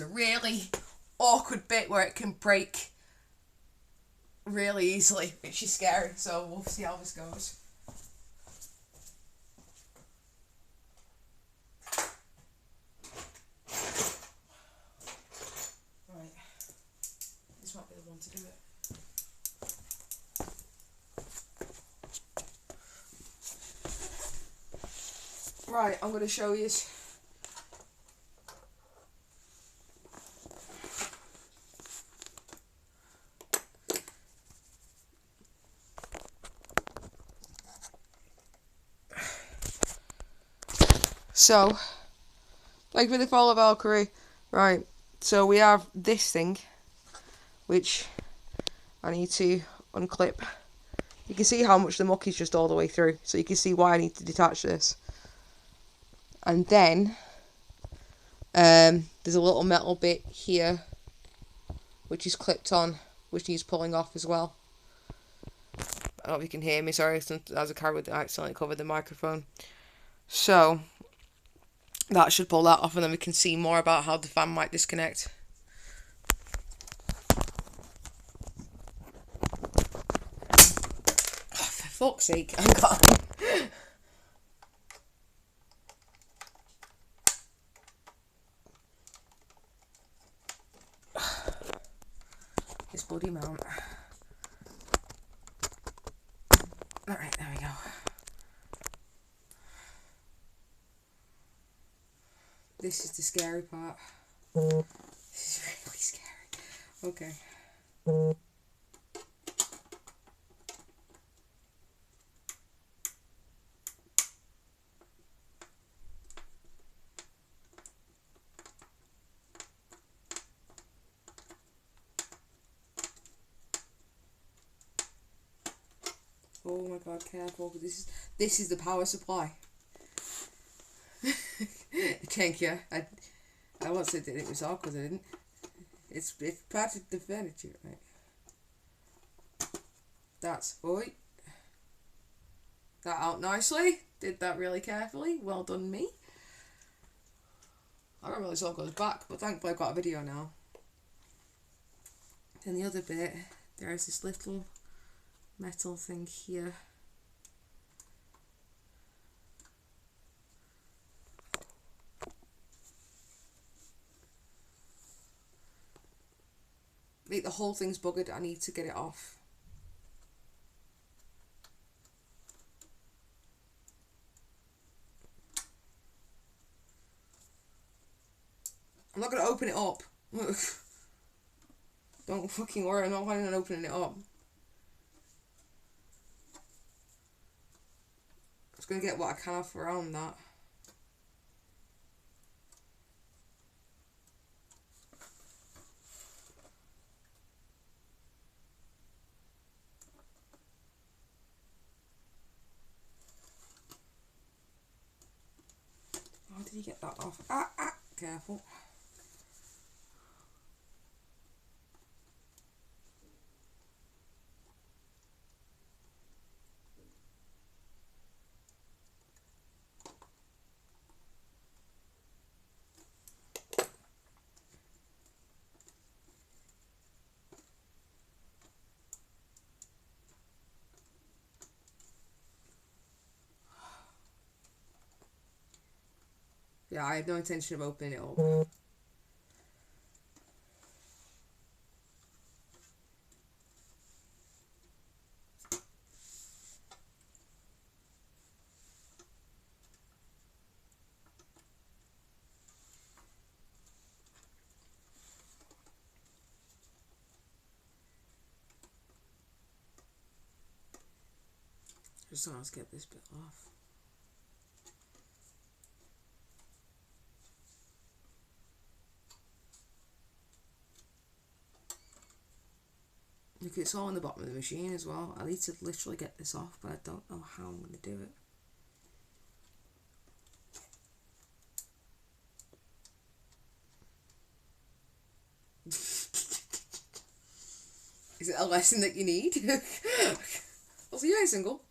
there's a really awkward bit where it can break really easily, which is scary, so we'll see how this goes. Right, this might be the one to do it. Right, I'm going to show you. So, like with the Fall of Valkyrie, right, so we have this thing, which I need to unclip. You can see how much the muck is just all the way through, so you can see why I need to detach this. And then, there's a little metal bit here, which is clipped on, which needs pulling off as well. I hope you can hear me, sorry, as a car would accidentally cover the microphone. So, that should pull that off, and then we can see more about how the fan might disconnect. Oh, for fuck's sake, I'm gone. This bloody mount. Alright, there we go. This is the scary part. This is really scary. Okay. Oh my god, careful. This is the power supply. Thank you. I won't say that it was awkward, I didn't. It's part of the furniture, right? That's, oi. That out nicely. Did that really carefully. Well done, me. I don't really saw it goes back, but thankfully I've got a video now. Then the other bit, there's this little metal thing here. Like, the whole thing's buggered. I need to get it off. I'm not going to open it up. Don't fucking worry, I'm not planning on opening it up. I'm just going to get what I can off around that. How did you get that off? Careful. Yeah, I have no intention of opening it up. Just so let's get this bit off. Look, it's all on the bottom of the machine as well. I need to literally get this off, but I don't know how I'm going to do it. Is it a lesson that you need? I'll see you single.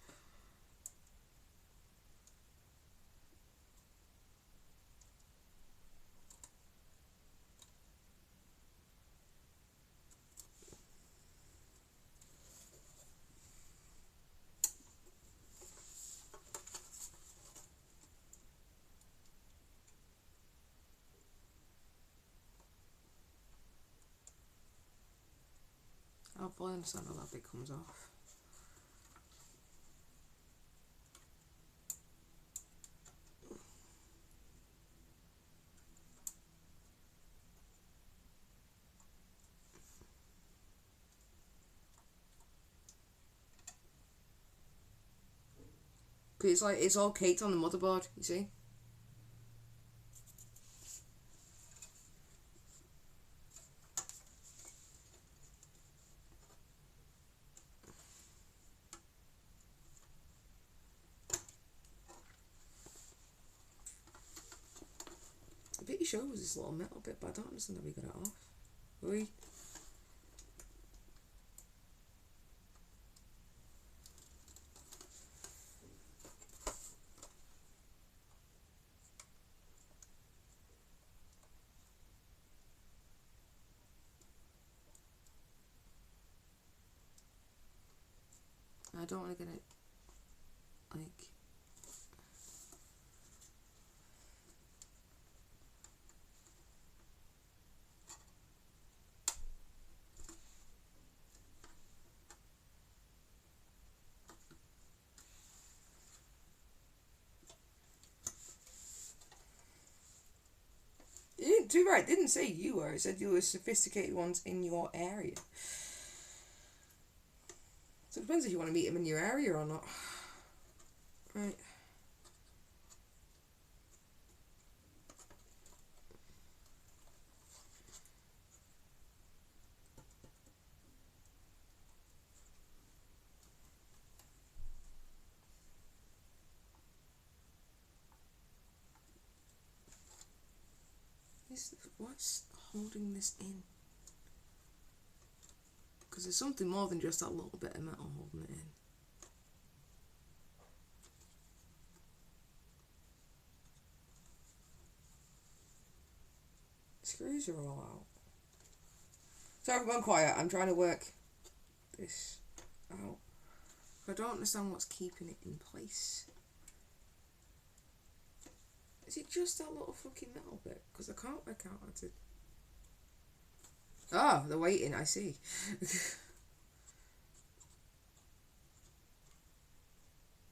I'll fully understand how that bit comes off. Because it's like, it's all caked on the motherboard, you see? I'm pretty sure it was this little metal bit, but I don't understand how we got it off. We. I don't want to get it, like... Too right, it didn't say you were, it said you were sophisticated ones in your area. So it depends if you want to meet him in your area or not. Right. What's holding this in? Because there's something more than just that little bit of metal holding it in. Screws are all out. Sorry, I'm going quiet. I'm trying to work this out. I don't understand what's keeping it in place. Is it just that little fucking metal bit? Because I can't work out how to... Oh, they're waiting, I see.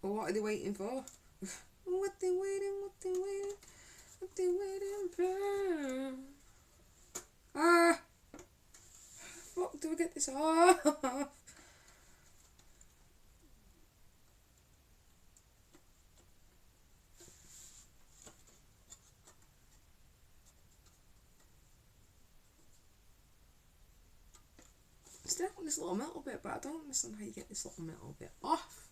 Well, what are they waiting for? What they waiting, what they waiting, what they waiting for? Ah! Fuck, do I get this off? It's definitely this little metal bit, but I don't understand how you get this little metal bit off.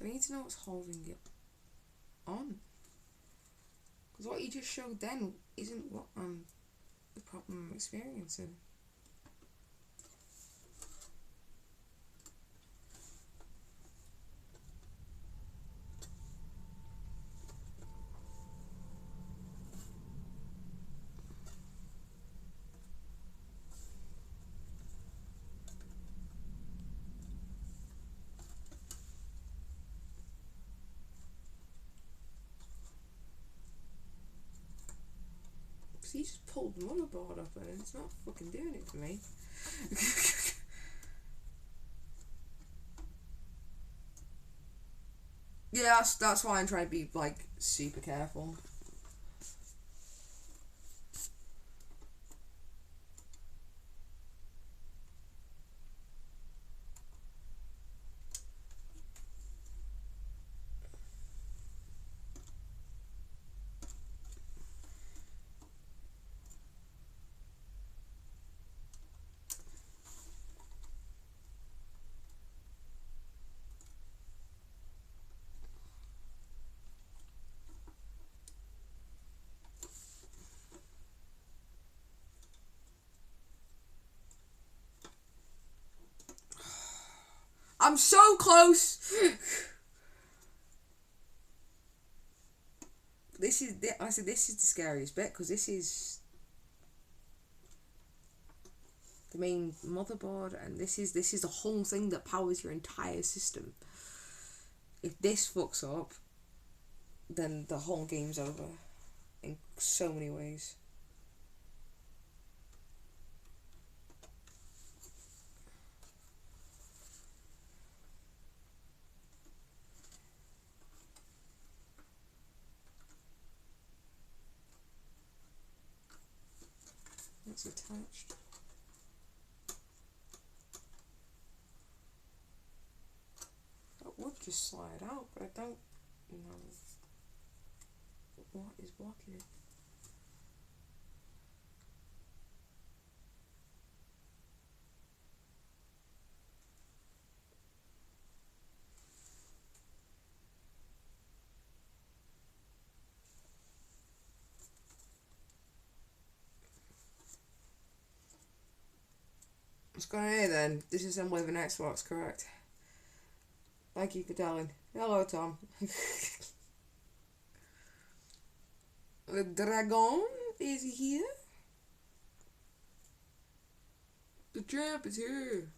I need to know what's holding it on. Because what you just showed then isn't what the problem I'm experiencing. He just pulled the motherboard up and it's not fucking doing it for me. Yeah, that's why I'm trying to be like super careful. I'm so close. This is the scariest bit, because this is the main motherboard, and this is the whole thing that powers your entire system. If this fucks up, then the whole game's over in so many ways. It's attached. That would just slide out, but I don't know what is blocking it. What's going on here then? Disassembly of an Xbox, correct? Thank you for telling. Hello, Tom. The dragon is here. The champ is here.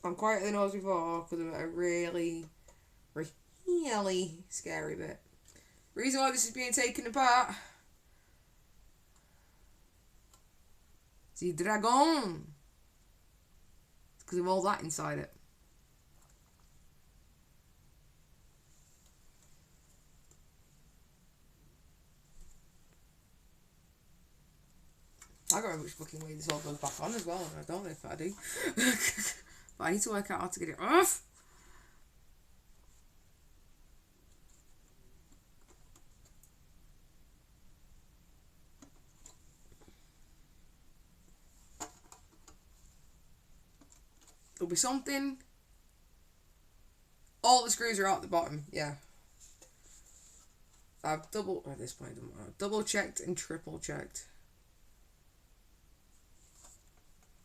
I'm quieter than I was before because of a really scary bit. Reason why this is being taken apart. The dragon. It's because of all that inside it. I gotta remember which fucking way this all goes back on as well, and I don't know if I do. But I need to work out how to get it off. There'll be something. All the screws are out the bottom, yeah. I've double checked and triple checked.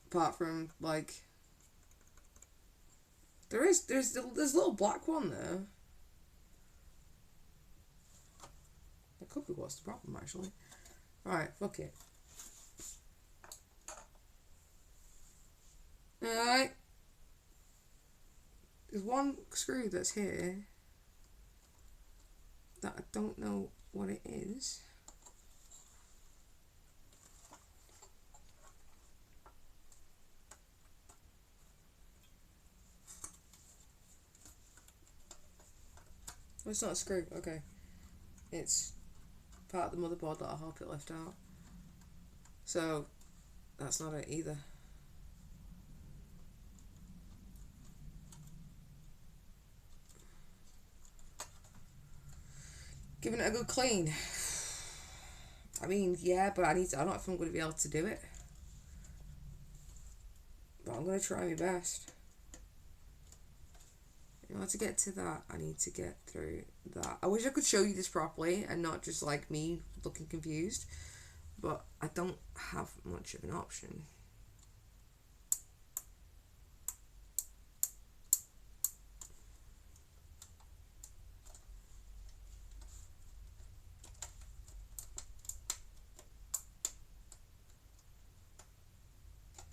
Apart from like there's a little black one there. That could be what's the problem actually. Right, fuck it. Alright. There's one screw that's here that I don't know what it is. Oh, it's not a screw, okay. It's part of the motherboard that I hope it left out. So, that's not it either. Giving it a good clean. I mean, yeah, but I don't know if I'm going to be able to do it. But I'm going to try my best. In order to get to that, I need to get through that. I wish I could show you this properly and not just like me looking confused. But I don't have much of an option.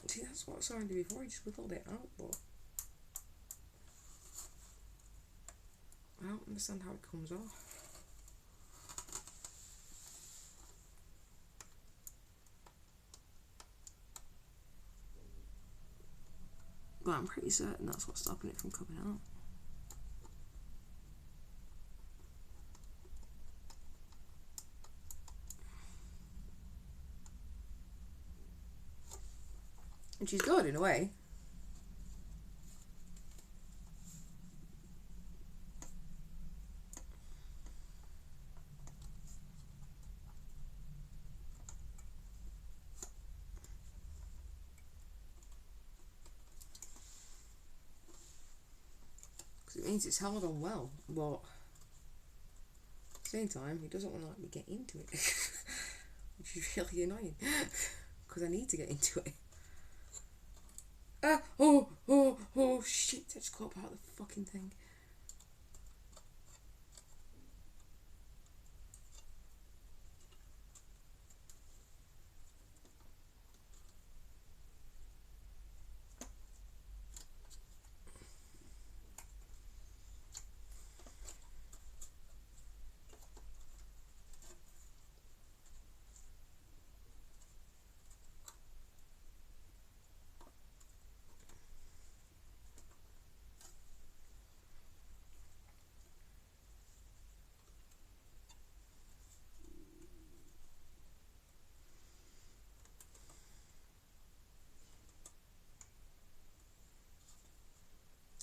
See, that's what I was trying to do before. I just wiggled it out, but I don't understand how it comes off. But I'm pretty certain that's what's stopping it from coming out. And she's good in a way. Because it means it's held on well, but at the same time, he doesn't want to let me get into it. which is really annoying because I need to get into it. Oh, shit, I just caught about the fucking thing.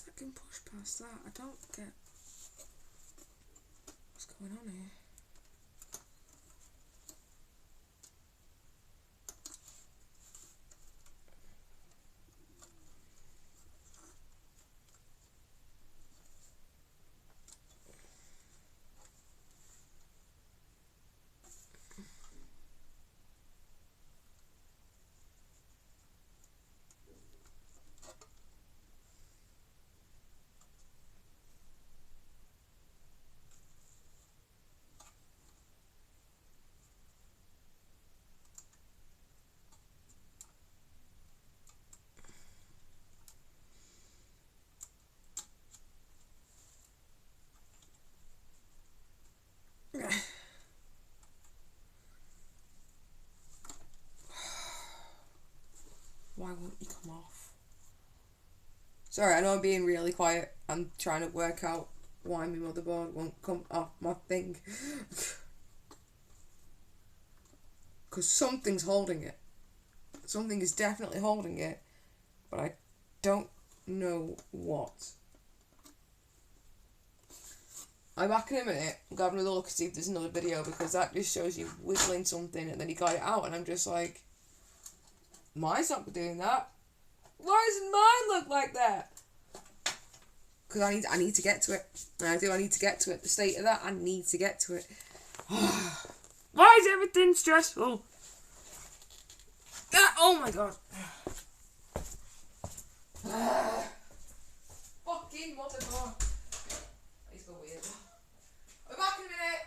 I can push past that. I don't get what's going on here. Why won't you come off? Sorry, I know I'm being really quiet. I'm trying to work out why my motherboard won't come off my thing. Because something's holding it. Something is definitely holding it, but I don't know what. I'm back in a minute. I'm going to have another look to see if there's another video, because that just shows you wiggling something and then he got it out and I'm just like, mine's not doing that. Why doesn't mine look like that? Because I need to get to it. And I need to get to it. The state of that, I need to get to it. Why is everything stressful? Oh my god. Fucking motherboard. He's so weird. I'll be back in a minute.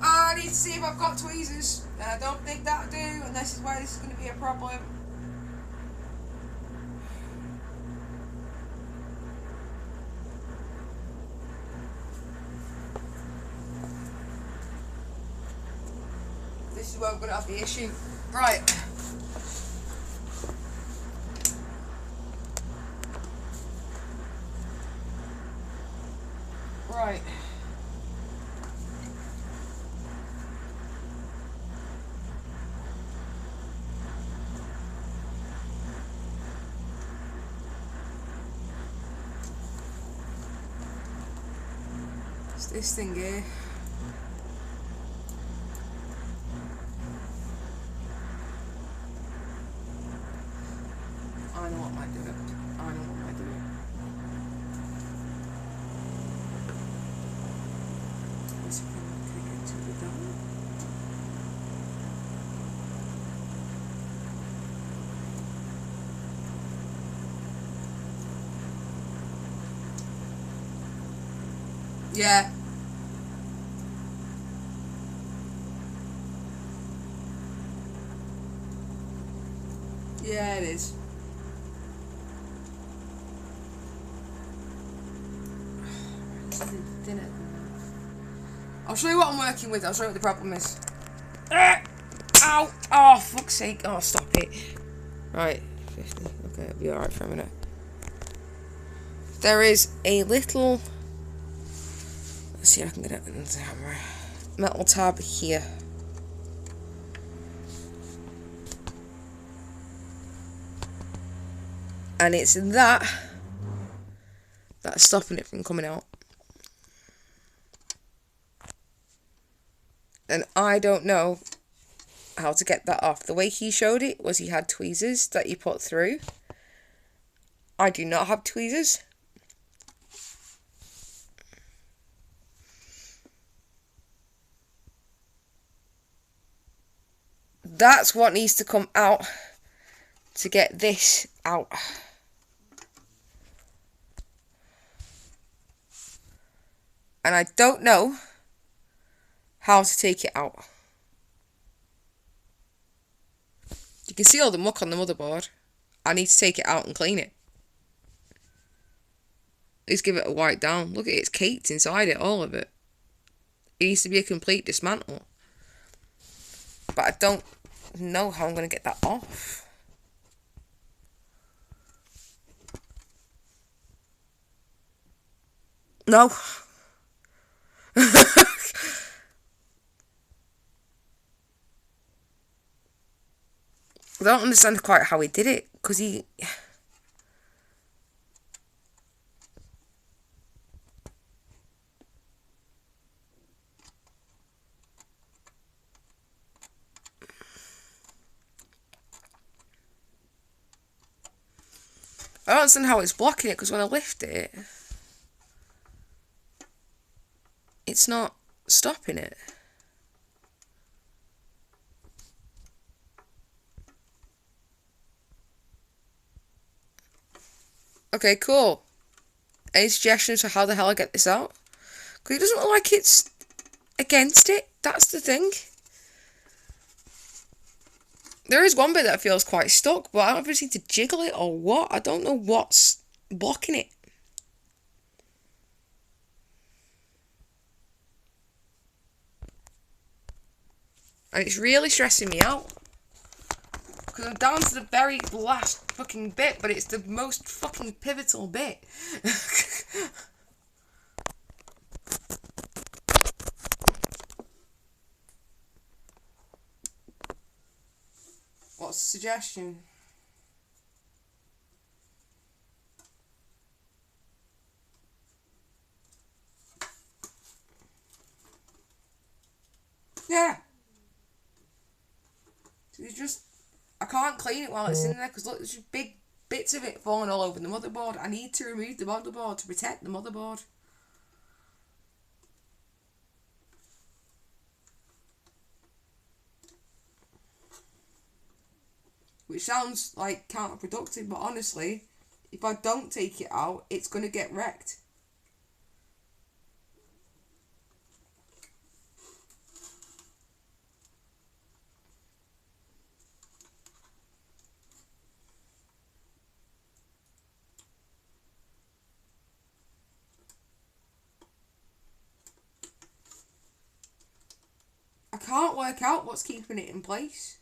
I need to see if I've got tweezers, and I don't think that'll do, and this is why this is going to be a problem. This is where we're going to have the issue. Right. Right. It's this thing here. I know what might do it. I know what might do it. What's the thing? Can I get to the down? Yeah. Yeah, it is. Dinner. I'll show you what I'm working with. I'll show you what the problem is. Ow! Oh, fuck's sake. Oh, stop it. Right, 50. Okay, it'll be alright for a minute. There is a little... Let's see if I can get it in the camera. Metal tab here. And it's that's stopping it from coming out. And I don't know how to get that off. The way he showed it was he had tweezers that you put through. I do not have tweezers. That's what needs to come out to get this out. And I don't know how to take it out. You can see all the muck on the motherboard. I need to take it out and clean it. Just give it a wipe down. Look at it, it's caked inside it, all of it. It needs to be a complete dismantle. But I don't know how I'm going to get that off. No. I don't understand quite how he did it, because he... I don't understand how it's blocking it, because when I lift it, it's not stopping it. Okay, cool. Any suggestions for how the hell I get this out? Because it doesn't look like it's against it. That's the thing. There is one bit that feels quite stuck, but I don't know if I just need to jiggle it or what. I don't know what's blocking it. And it's really stressing me out. Because I'm down to the very last fucking bit, but it's the most fucking pivotal bit. What's the suggestion? Yeah. It's just, I can't clean it while it's in there because look, there's just big bits of it falling all over the motherboard. I need to remove the motherboard to protect the motherboard. Which sounds like counterproductive, but honestly, if I don't take it out, it's going to get wrecked. I can't work out what's keeping it in place.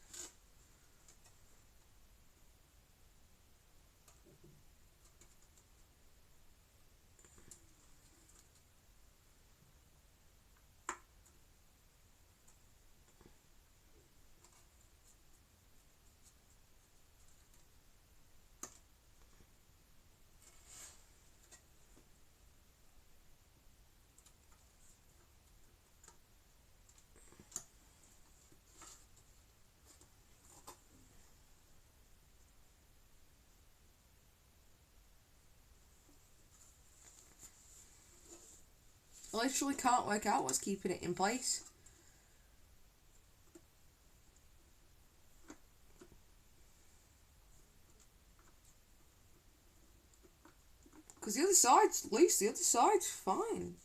I literally can't work out what's keeping it in place. Because the other side's loose, the other side's fine.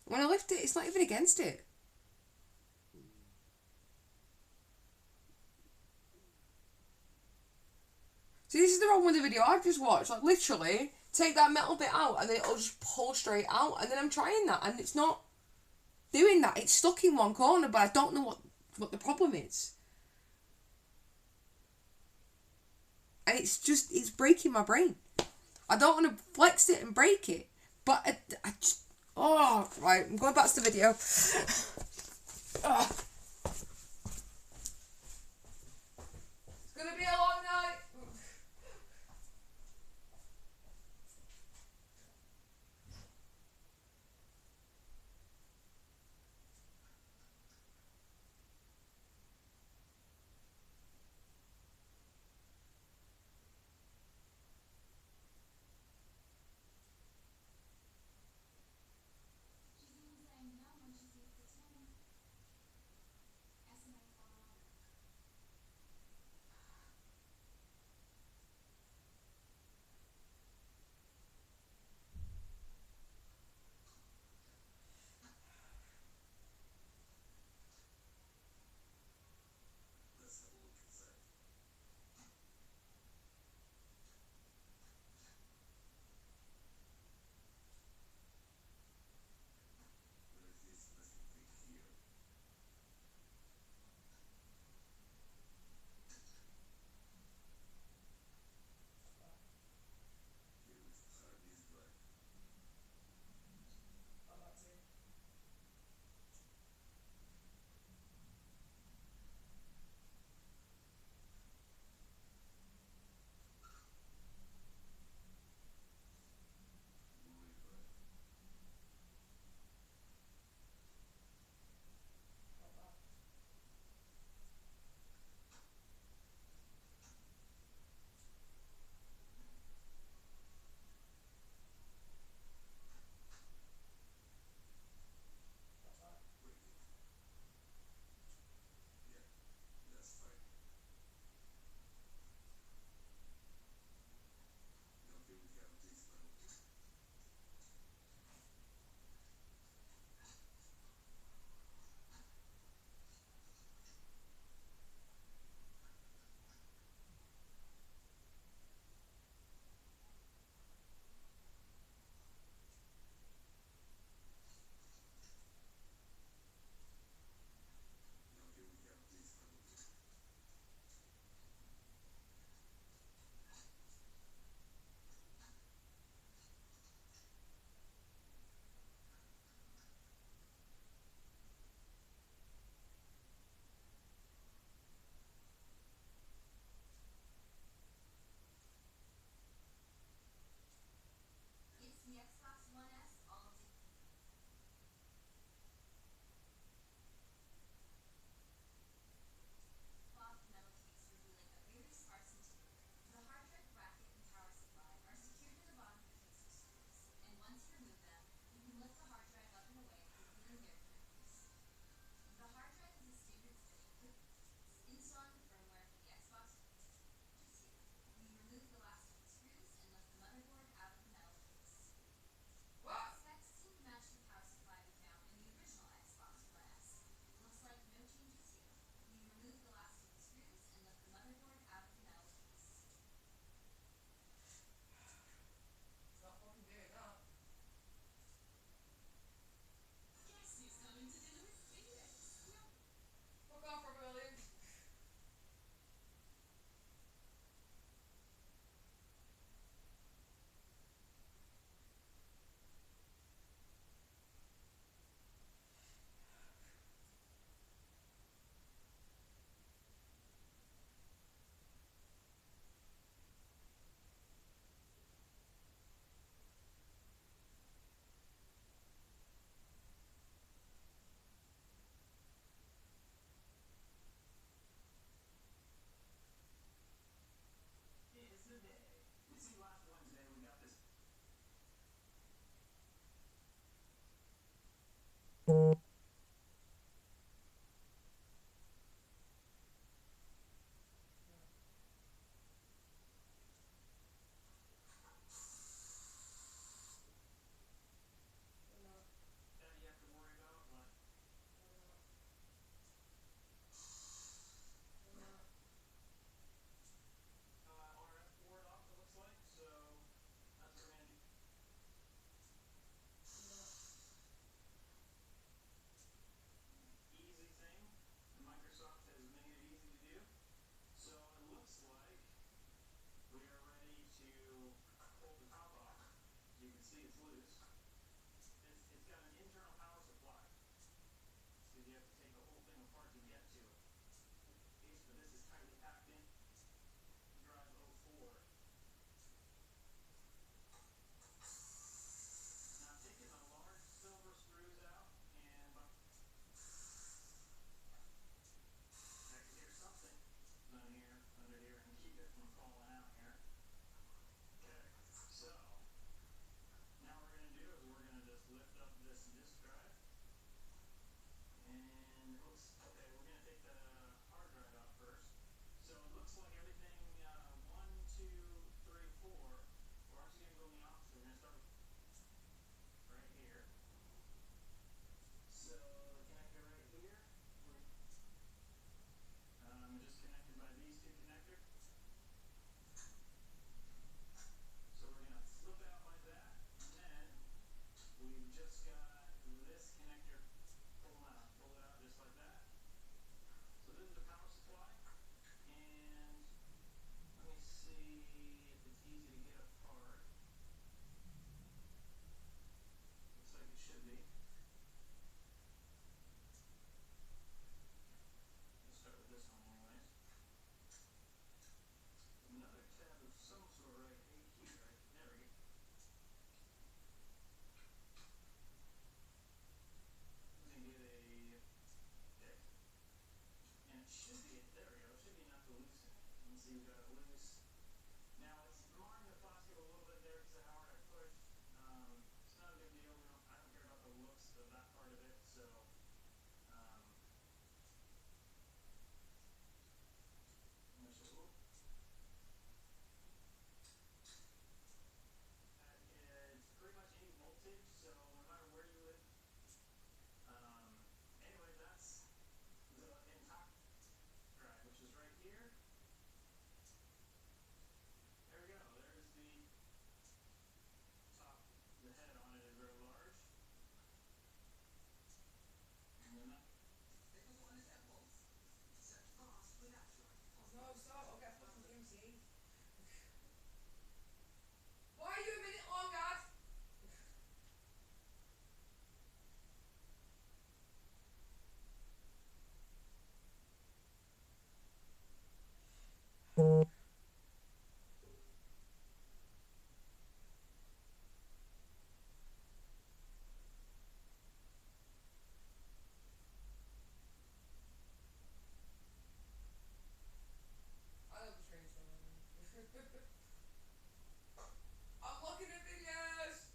When I lift it, it's not even against it. See, this is the problem with the video I've just watched. Like, literally, take that metal bit out and then it'll just pull straight out. And then I'm trying that and it's not doing that. It's stuck in one corner, but I don't know what the problem is. And it's just, it's breaking my brain. I don't want to flex it and break it. But I just, oh, right, I'm going back to the video. Oh. It's going to be a long night. No, stop. I'll get fucking MC. Why are you a minute long, Dad? I love the train song. I'm looking at videos.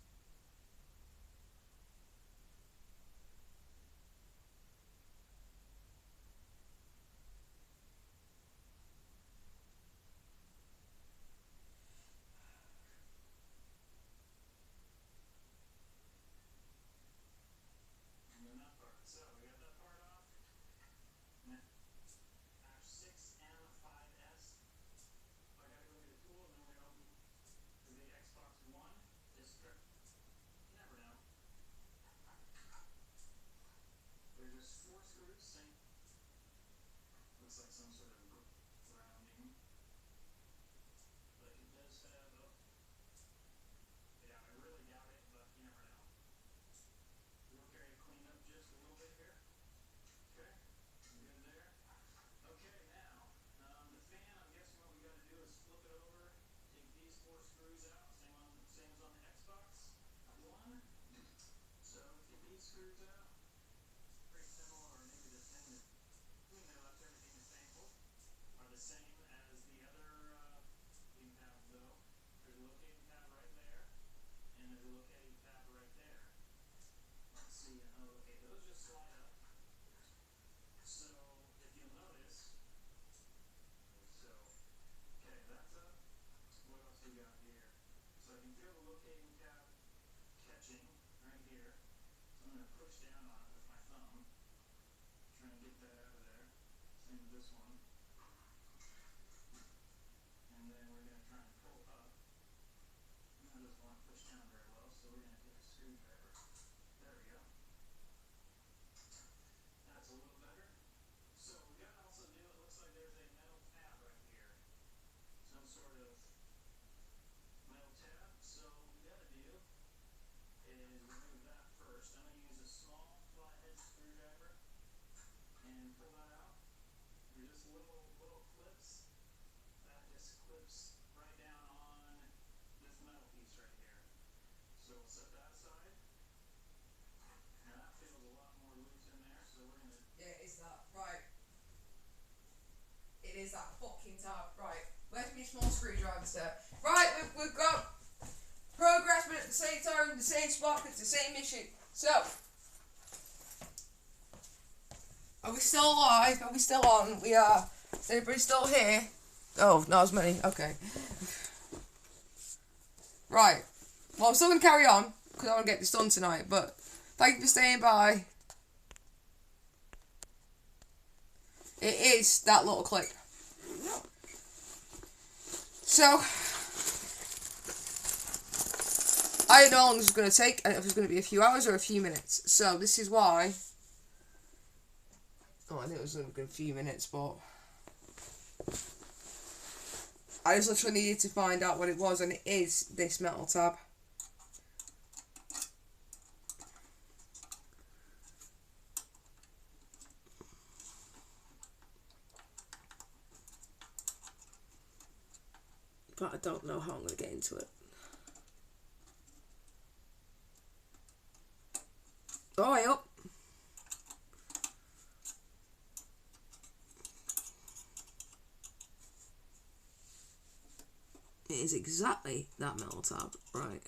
Yeah, it's that. Right. It is that fucking tab. Right. Where's my small screwdriver set? Right, we've got progress, but at the same time, the same spot, it's the same issue. So, are we still alive? Are we still on? We are. Is anybody still here? Oh, not as many. Okay. Right. Well, I'm still going to carry on, because I want to get this done tonight, but thank you for staying by. It is that little clip. So, I don't know how long this is going to take. I don't know if it's going to be a few hours or a few minutes. So, this is why... Oh, I think it was a good few minutes, but... I just literally needed to find out what it was, and it is this metal tab. But I don't know how I'm going to get into it. Oh, I up. It is exactly that metal tab, right.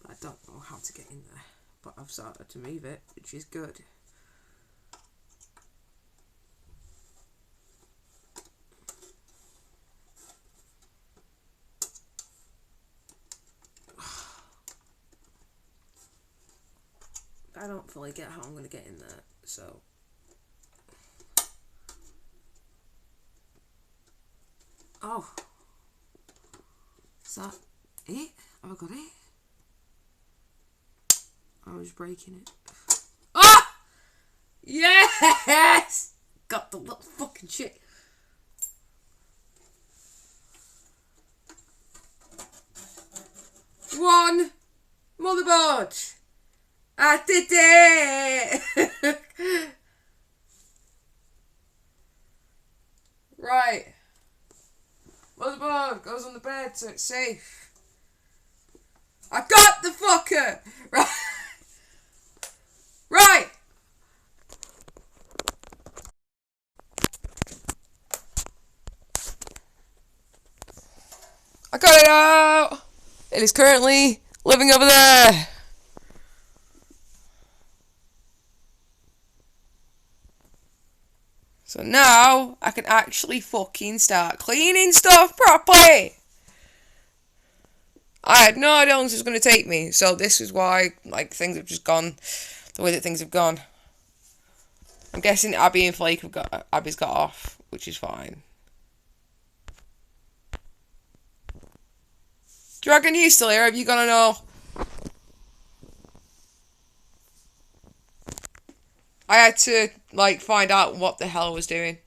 I don't know how to get in there, but I've started to move it, which is good. I don't fully get how I'm going to get in there, so... Oh. Is that it? Have I got it? I was breaking it. Ah! Yes! Got the little fucking shit. One motherboard. I did it! Right. Motherboard goes on the bed so it's safe. I got the fucker! Right. Right. I got it out! It is currently living over there. So now I can actually fucking start cleaning stuff properly. I had no idea how long this was going to take me, so this is why like things have just gone the way that things have gone. I'm guessing Abby and Flake have got Abby's got off, which is fine. Do you reckon you still here? Have you gonna know? I had to like find out what the hell I was doing.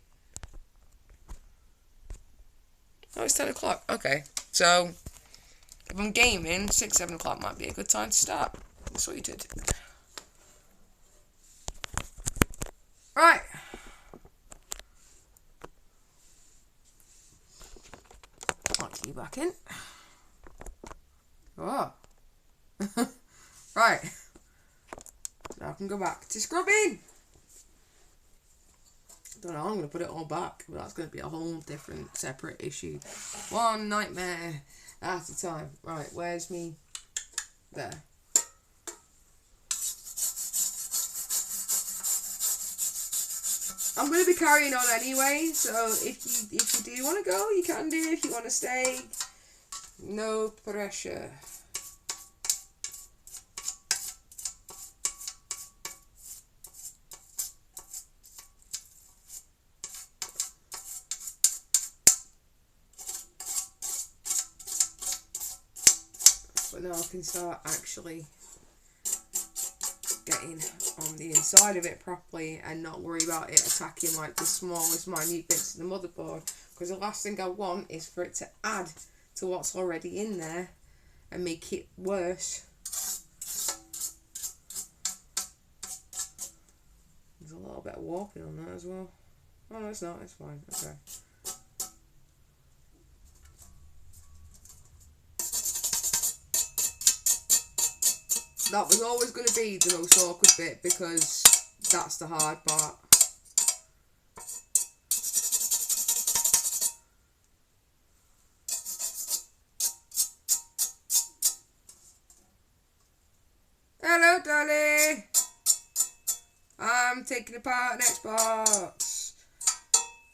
Oh, it's 10 o'clock. Okay, so if I'm gaming, 6, 7 o'clock might be a good time to start. Sorted. Right. Lock you back in. Oh. Right. Now I can go back to scrubbing. Don't know how I'm going to put it all back, but that's going to be a whole different, separate issue. One nightmare at a time. Right, where's me? There. I'm going to be carrying on anyway, so if you do want to go, you can do. If you want to stay, no pressure. But now I can start actually getting on the inside of it properly and not worry about it attacking like the smallest minute bits of the motherboard, because the last thing I want is for it to add to what's already in there and make it worse. There's a little bit of warping on that as well. Oh no, it's not, it's fine. Okay. That was always going to be the most awkward bit because that's the hard part. Hello, Dolly. I'm taking apart an Xbox.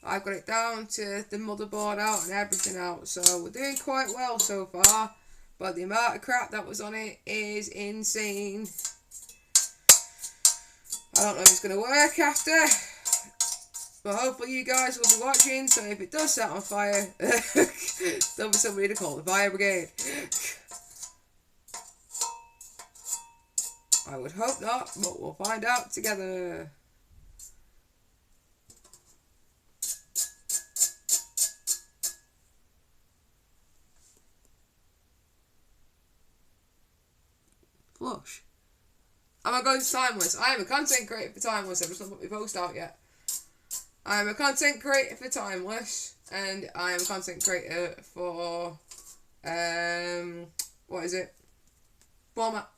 I've got it down to the motherboard out and everything out. So we're doing quite well so far. But the amount of crap that was on it is insane. I don't know if it's going to work after. But hopefully you guys will be watching. So if it does set on fire, there'll be somebody to call the fire brigade. I would hope not, but we'll find out together. Flush. Am I going to Timeless? I am a content creator for Timeless. I've just not put my post out yet. I am a content creator for Timeless, and I am a content creator for what is it? Format.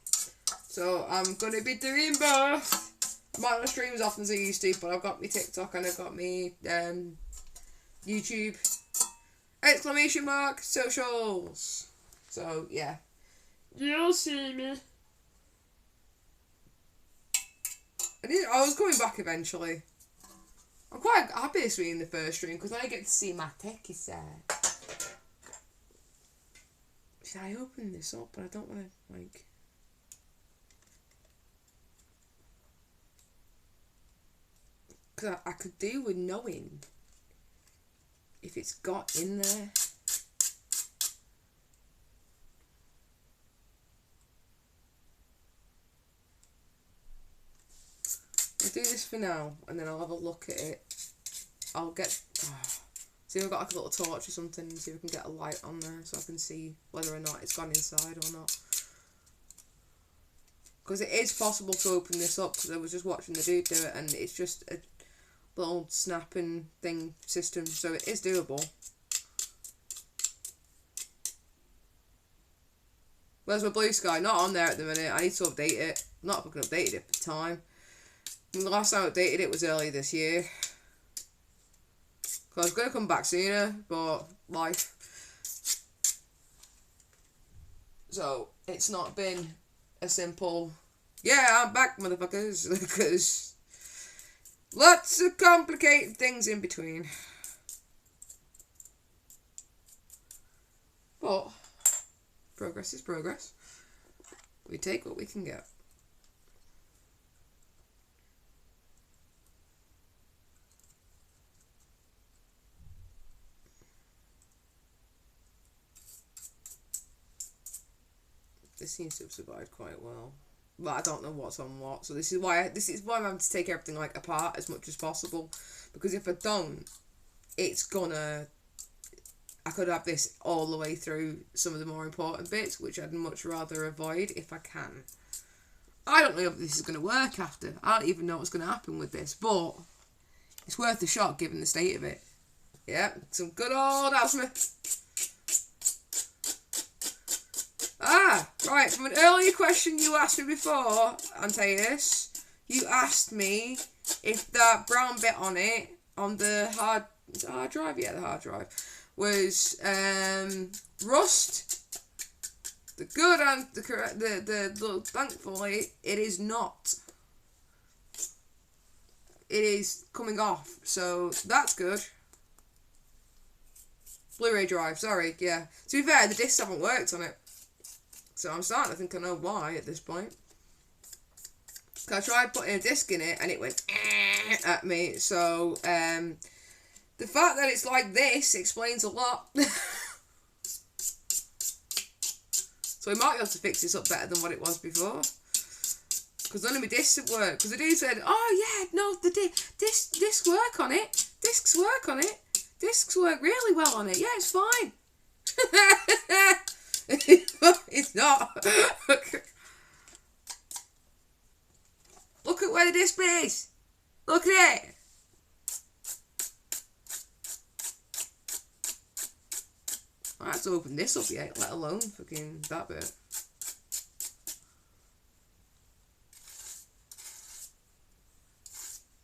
So I'm gonna be doing both. I might not stream as often as I used to, but I've got me TikTok and I've got me YouTube exclamation mark socials. So yeah, you'll see me. I was coming back eventually. I'm quite happy this being the first stream because I get to see my techie side. Should I open this up? But I don't want to like. Because I could do with knowing if it's got in there. I'll do this for now, and then I'll have a look at it. I'll get... see if I've got like a little torch or something, and see if I can get a light on there, so I can see whether or not it's gone inside or not. Because it is possible to open this up, because I was just watching the dude do it, and it's just a little snapping thing system, so it is doable. Where's my blue sky? Not on there at the minute. I need to update it. Not fucking updated it for time. The last time I updated it was earlier this year. Cause I was going to come back sooner, but life. So, it's not been a simple, yeah, I'm back, motherfuckers, because lots of complicated things in between. But, progress is progress. We take what we can get. This seems to have survived quite well, but I don't know what's on what. So this is why I'm having to take everything like apart as much as possible, because if I don't, it's gonna. I could have this all the way through some of the more important bits, which I'd much rather avoid if I can. I don't know if this is gonna work after. I don't even know what's gonna happen with this, but it's worth a shot given the state of it. Yeah, some good old asthma. Ah, right, from an earlier question you asked me before, Antaeus, you asked me if that brown bit on it, on the hard drive, yeah, the hard drive, was rust. The good and the correct, the thankfully, it is not. It is coming off, so that's good. Blu-ray drive, sorry, yeah. To be fair, the discs haven't worked on it. So I'm starting to think I know why at this point. Because I tried putting a disc in it and it went at me. So the fact that it's like this explains a lot. So we might be able to fix this up better than what it was before. Because none of my discs have worked. Because the dude said, oh yeah, no, the discs work on it. Discs work on it. Discs work really well on it. Yeah, it's fine. It's not. Look at where the display is. Look at it. I have to open this up yet, let alone fucking that bit.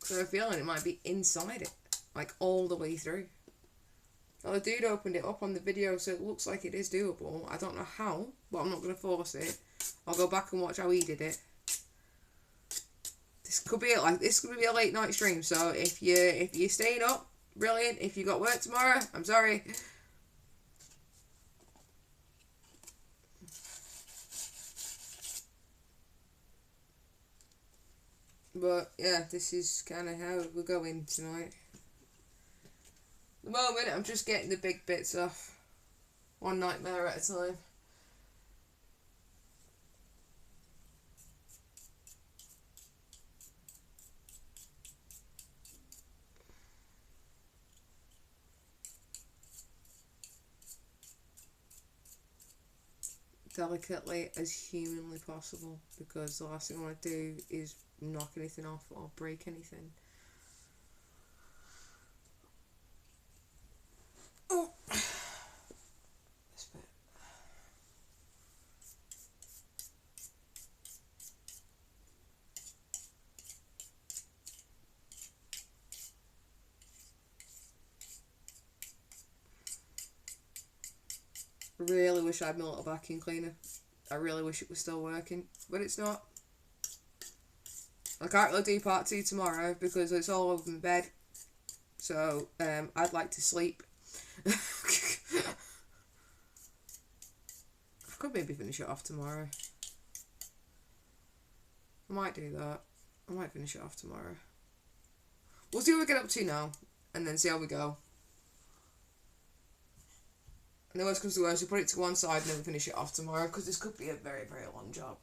So I have a feeling it might be inside it, like all the way through. Well, the dude opened it up on the video, so it looks like it is doable. I don't know how, but I'm not going to force it. I'll go back and watch how he did it. This could be a late night stream, so if you're staying up, brilliant. If you got work tomorrow, I'm sorry. But yeah, this is kind of how we're going tonight. At the moment, I'm just getting the big bits off, one nightmare at a time. Delicately as humanly possible, because the last thing I want to do is knock anything off or break anything. Oh, this bit. Really wish I had my little vacuum cleaner. I really wish it was still working, but it's not. I can't really do part 2 tomorrow because it's all over my bed. So, I'd like to sleep. I could maybe finish it off tomorrow. I might do that. I might finish it off tomorrow. We'll see what we get up to now, and then see how we go. And the worst comes to worst, we'll put it to one side and then we'll finish it off tomorrow, because this could be a very, very long job.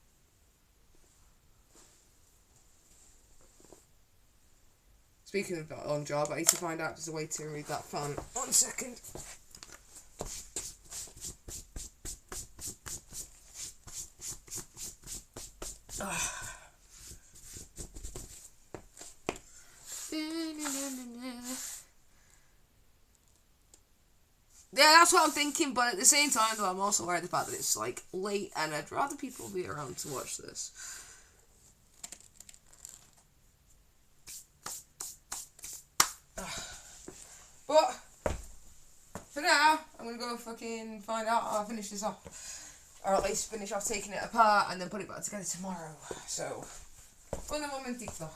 Speaking of that long job, I need to find out if there's a way to remove that fan. 1 second. Yeah, that's what I'm thinking, but at the same time, though, I'm also aware of the fact that it's, like, late, and I'd rather people be around to watch this. But, for now, I'm gonna go fucking find out how I finish this off. Or at least finish off taking it apart, and then put it back together tomorrow. So, un momentito.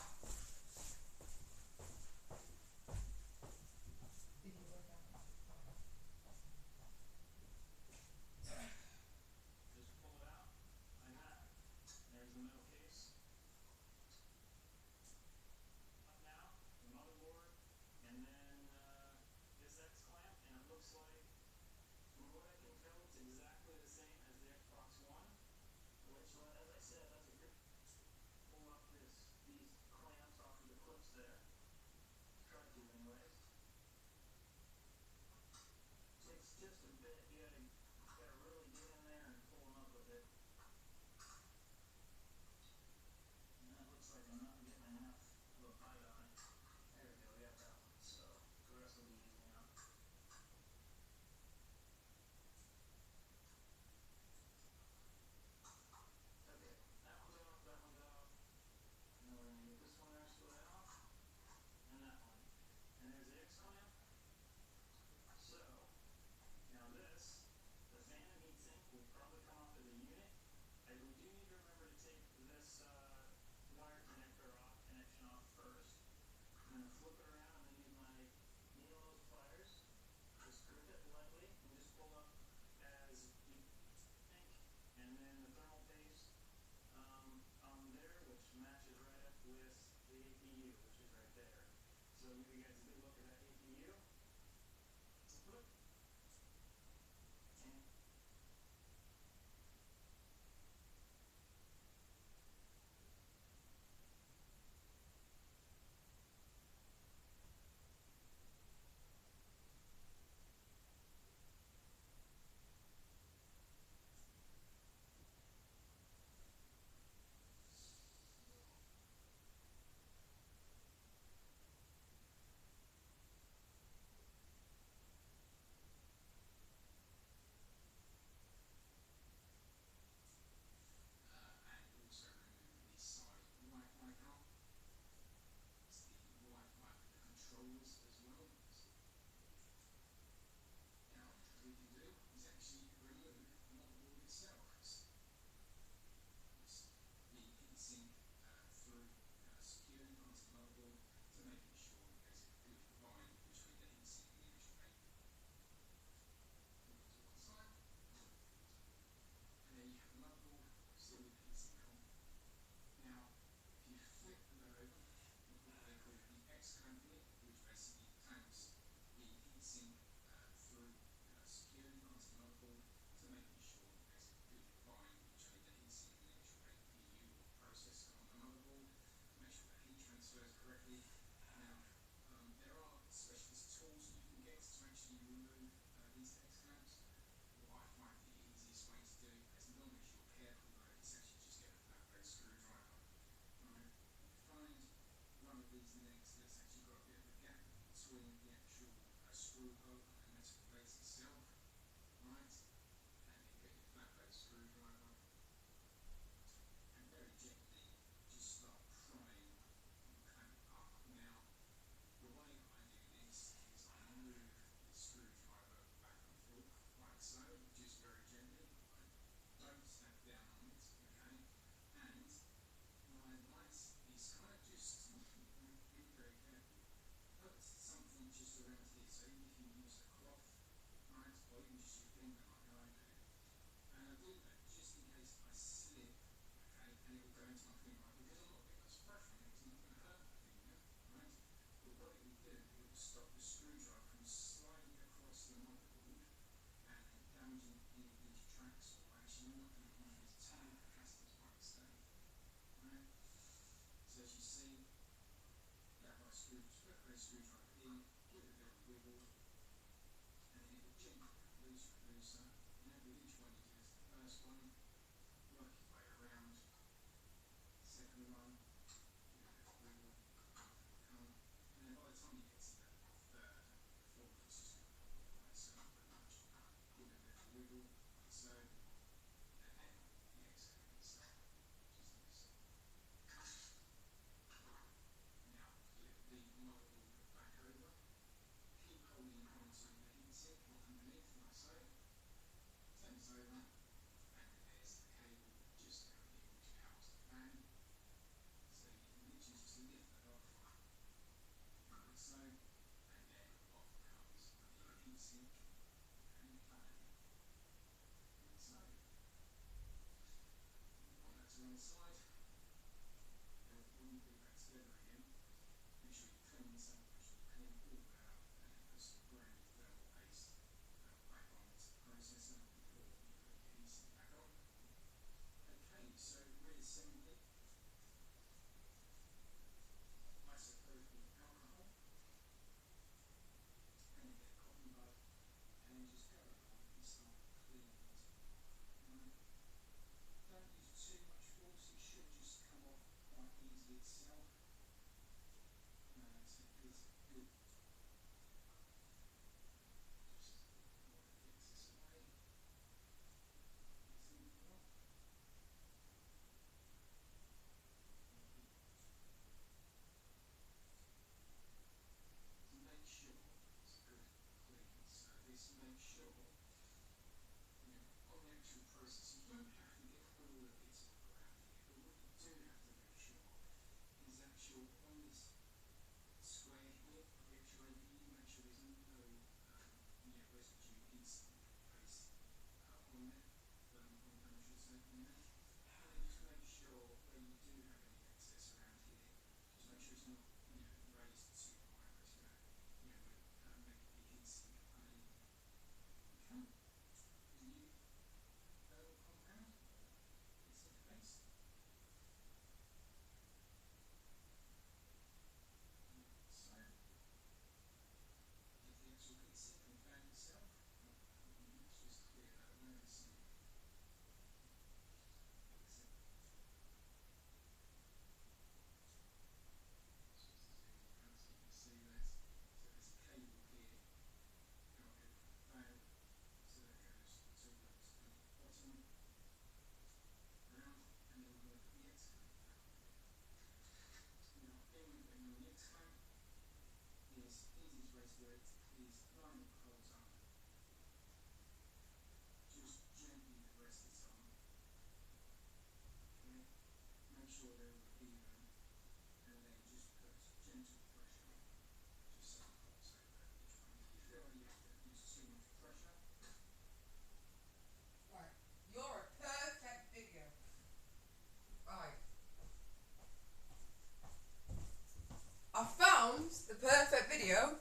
video.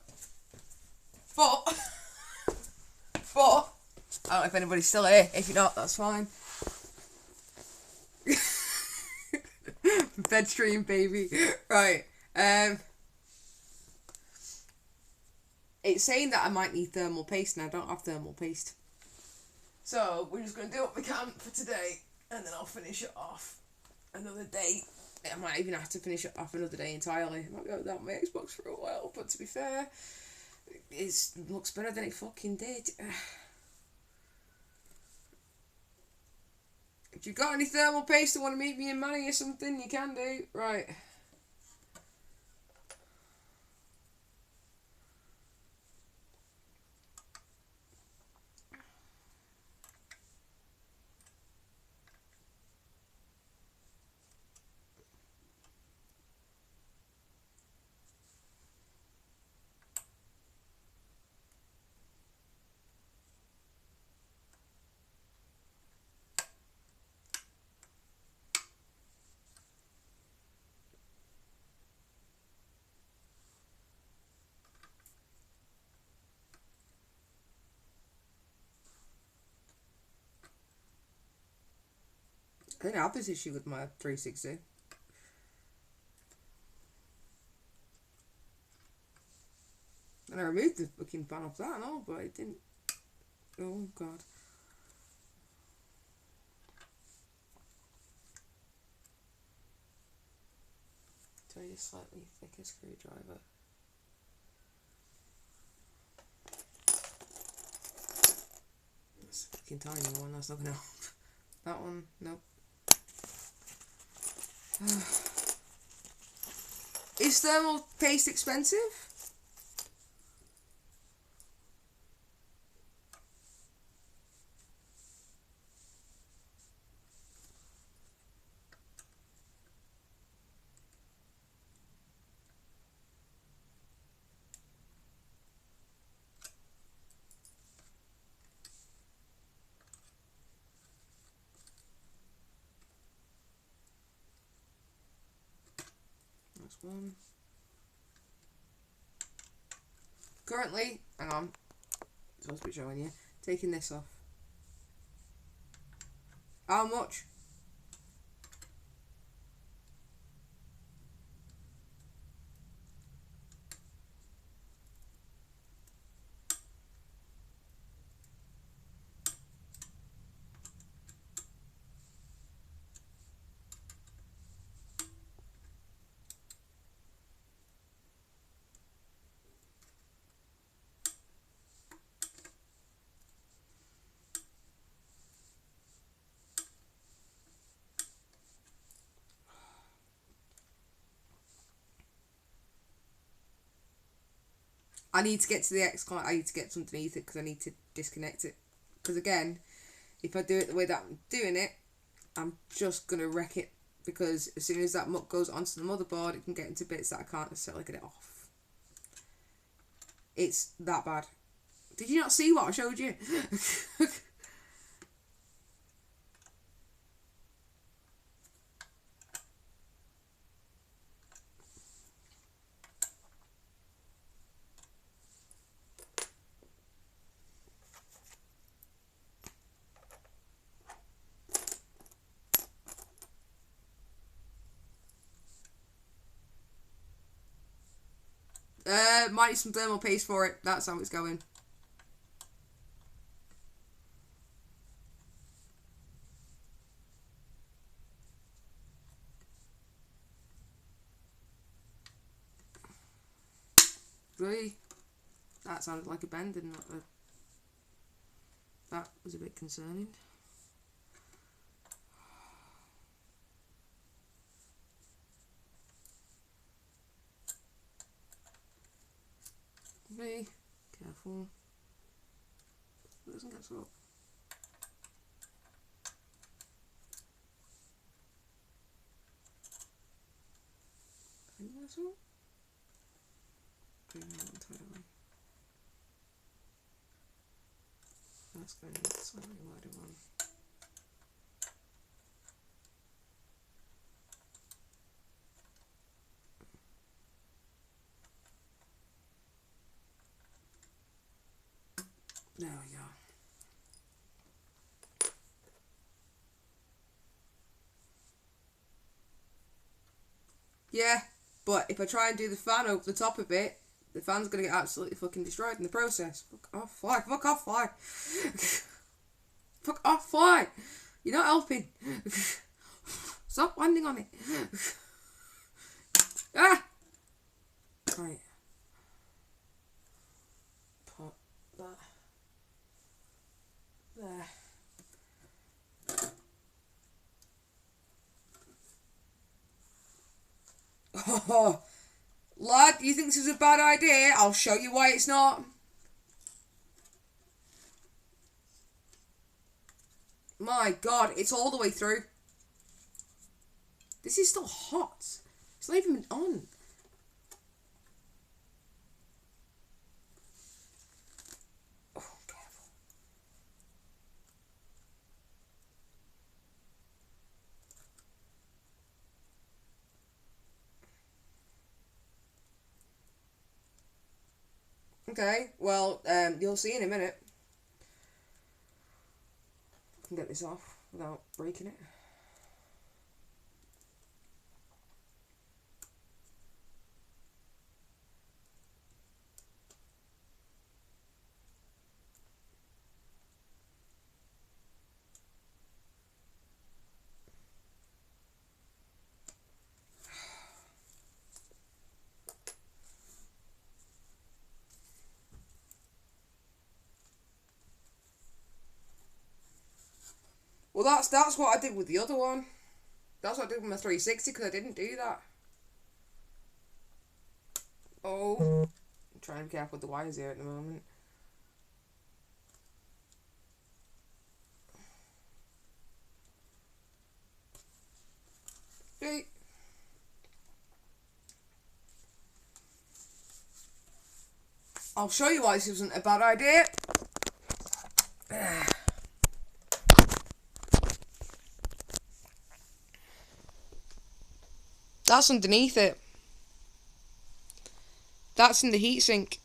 But I don't know if anybody's still here. If you're not, that's fine. Bed stream, baby. Right. It's saying that I might need thermal paste, and I don't have thermal paste. So we're just going to do what we can for today, and then I'll finish it off another day. I might even have to finish it off another day entirely. I might be without my Xbox for a while, but to be fair, it looks better than it fucking did. If you've got any thermal paste and want to meet me in Manny or something, you can do. Right. I think I have this issue with my 360. And I removed the fucking pan off that and all, but it didn't. Oh god. Try a slightly thicker screwdriver. That's a fucking tiny one, that's not gonna help. That one, nope. Is thermal paste expensive? That's one. Currently, hang on, it's supposed to be showing you, taking this off. How much? I need to get to the X-Clamp, I need to get underneath it because I need to disconnect it. Because again, if I do it the way that I'm doing it, I'm just going to wreck it. Because as soon as that muck goes onto the motherboard, it can get into bits that I can't necessarily get it off. It's that bad. Did you not see what I showed you? Might need some thermal paste for it. That's how it's going. Really? That sounded like a bend, didn't it? That was a bit concerning. Be careful. It doesn't get so up. Can you get so up? Not entirely. That's going to be a slightly wider one. Yeah, but if I try and do the fan over the top of it, the fan's gonna get absolutely fucking destroyed in the process. Fuck off, fly. Fuck off, fly. Fuck off, fly. You're not helping. Stop landing on it. Ah! Right. Put that there. Oh, lad, you think this is a bad idea? I'll show you why it's not. My God, it's all the way through. This is still hot. It's not even been on. Oh, careful. Okay, well, you'll see in a minute. I can get this off without breaking it. Well, that's what I did with the other one. That's what I did with my 360 because I didn't do that. Oh, I'm trying to be careful with the wires here at the moment. Hey. I'll show you why this isn't a bad idea. That's underneath it. That's in the heatsink.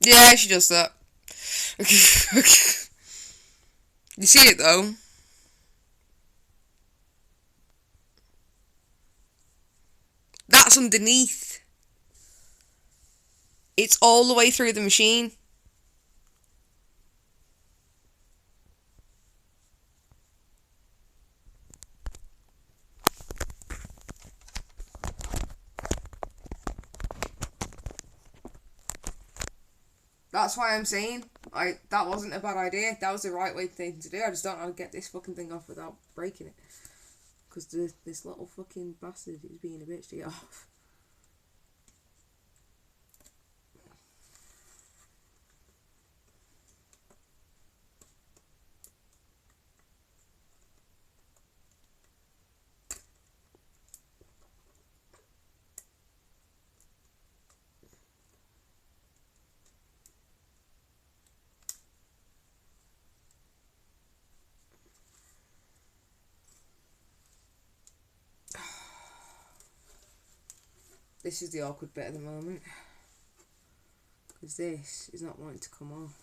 Yeah, she does that. You see it though? That's underneath. It's all the way through the machine. That's why I'm saying, that wasn't a bad idea. That was the right thing to do. I just don't know how to get this fucking thing off without breaking it. Because this little fucking bastard is being a bitch to get off. This is the awkward bit at the moment. Because this is not wanting to come off.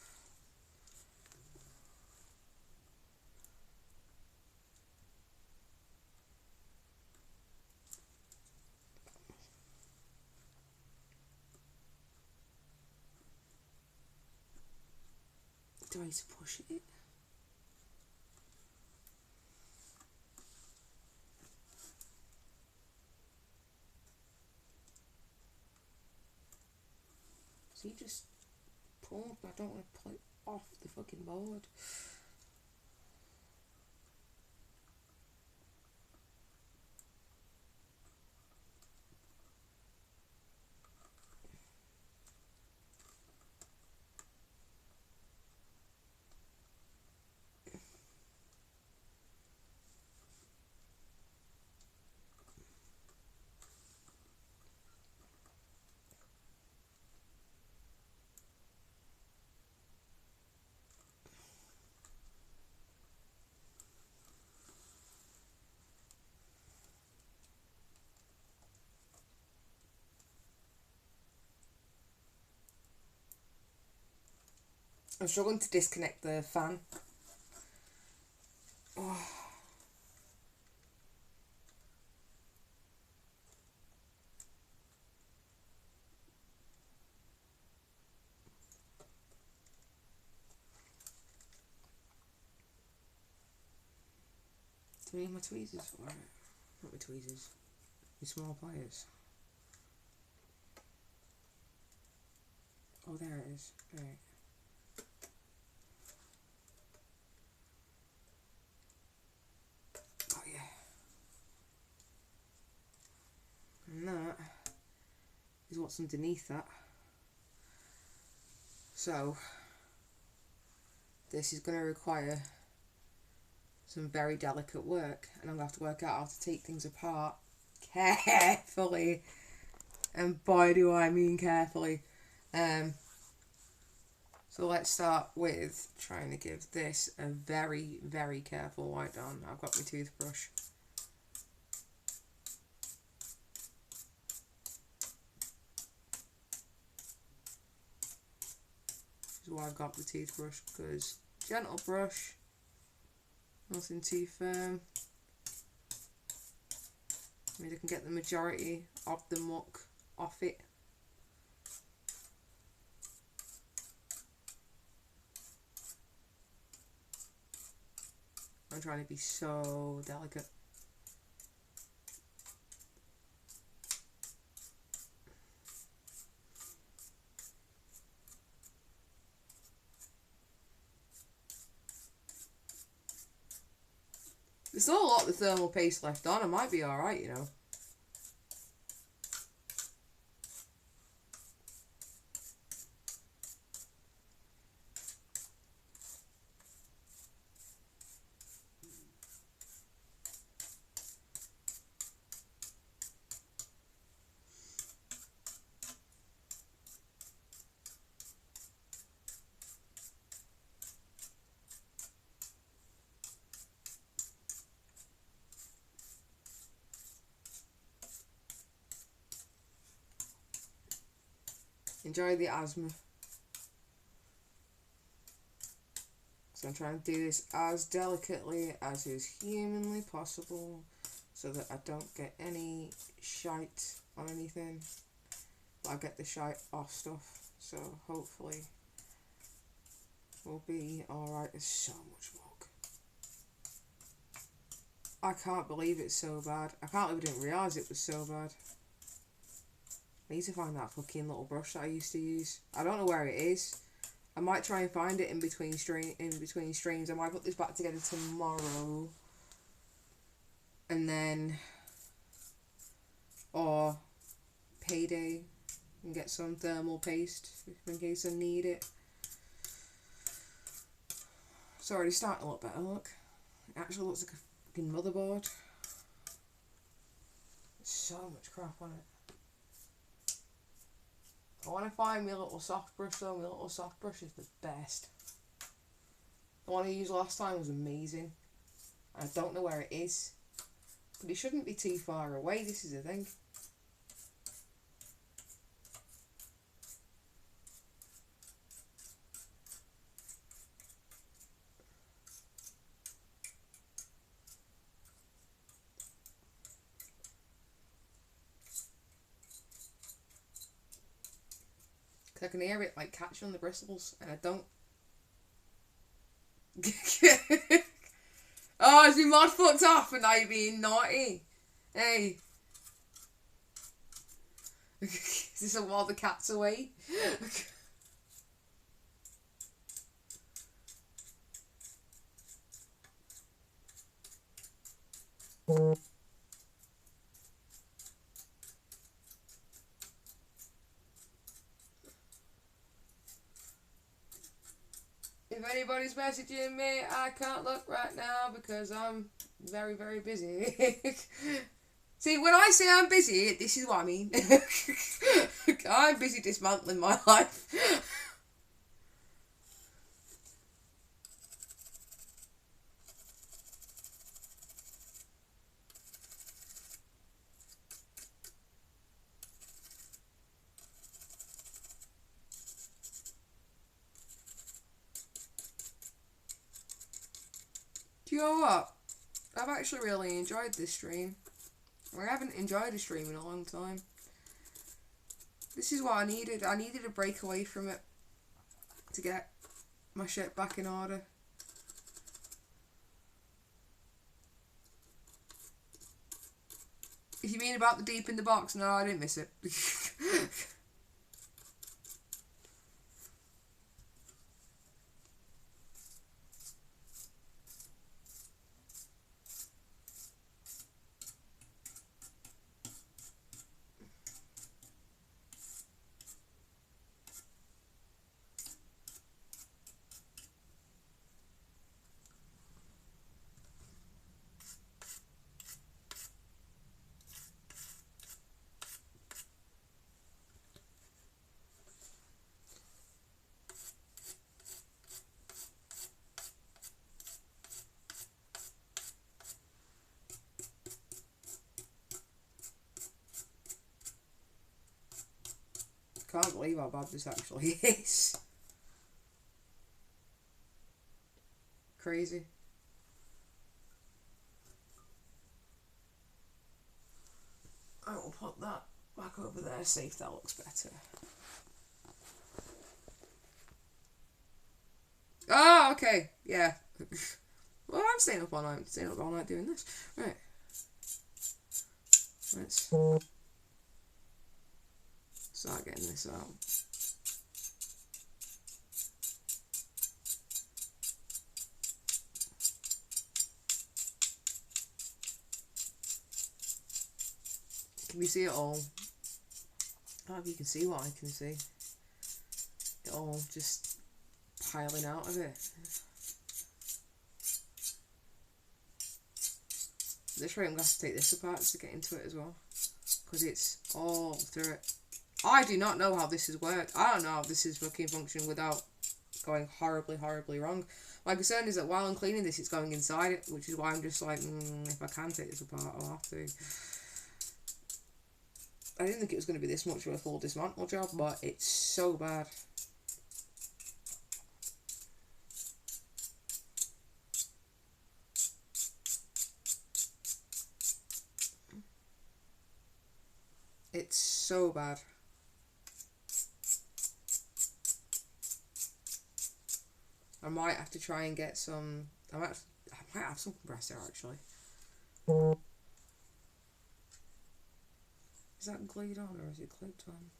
Do I need to push it? So you just pull, but I don't want to pull it off the fucking board. I'm struggling to disconnect the fan. Oh. Do I need my tweezers for it? Not my tweezers. My small pliers. Oh, there it is. Right. Oh, yeah. And that is what's underneath that. So, this is going to require some very delicate work, and I'm going to have to work out how to take things apart carefully. And boy, do I mean carefully. So let's start with trying to give this a very, very careful wipe down. I've got my toothbrush. This is why I've got the toothbrush, because gentle brush, nothing too firm. I mean, I can get the majority of the muck off it. I'm trying to be so delicate. There's still a lot of the thermal paste left on. I might be alright, you know. Enjoy the asthma. So I'm trying to do this as delicately as is humanly possible so that I don't get any shite on anything. But I get the shite off stuff, so hopefully we'll be alright. There's so much muck. I can't believe it's so bad. I can't believe I didn't realise it was so bad. I need to find that fucking little brush that I used to use. I don't know where it is. I might try and find it in between streams. I might put this back together tomorrow. And then, or payday, and get some thermal paste in case I need it. It's already starting to look better, look. It actually looks like a fucking motherboard. There's so much crap on it. I want to find my little soft brush though. My little soft brush is the best. The one I used last time was amazing. I don't know where it is. But it shouldn't be too far away, this is the thing. I can hear it like catching on the bristles, and I don't. Oh, it's been mod fucked off, and now you're being naughty. Hey. Is this a while the cat's away? If anybody's messaging me, I can't look right now because I'm very, very busy. See, when I say I'm busy, this is what I mean. I'm busy dismantling my life. Do you know what? I've actually really enjoyed this stream. I haven't enjoyed a stream in a long time. This is what I needed. I needed a break away from it to get my shit back in order. If you mean about the deep in the box, no, I didn't miss it. Can't believe how bad this actually is. Crazy. I will put that back over there, see if that looks better. Oh, okay. Yeah. Well, I'm staying up all night. I'm staying up all night doing this. Right. Let's start getting this out. Can you see it all? I don't know if you can see what I can see. It all just piling out of it. This rate I'm going to have to take this apart to get into it as well, because it's all through it. I do not know how this has worked. I don't know how this is fucking functioning without going horribly, horribly wrong. My concern is that while I'm cleaning this, it's going inside it, which is why I'm just like, if I can take this apart, I'll have to. I didn't think it was going to be this much of a full dismantle job, but it's so bad. It's so bad. I might have to try and get some. I might have some compressed air actually. Is that glued on or is it clipped on?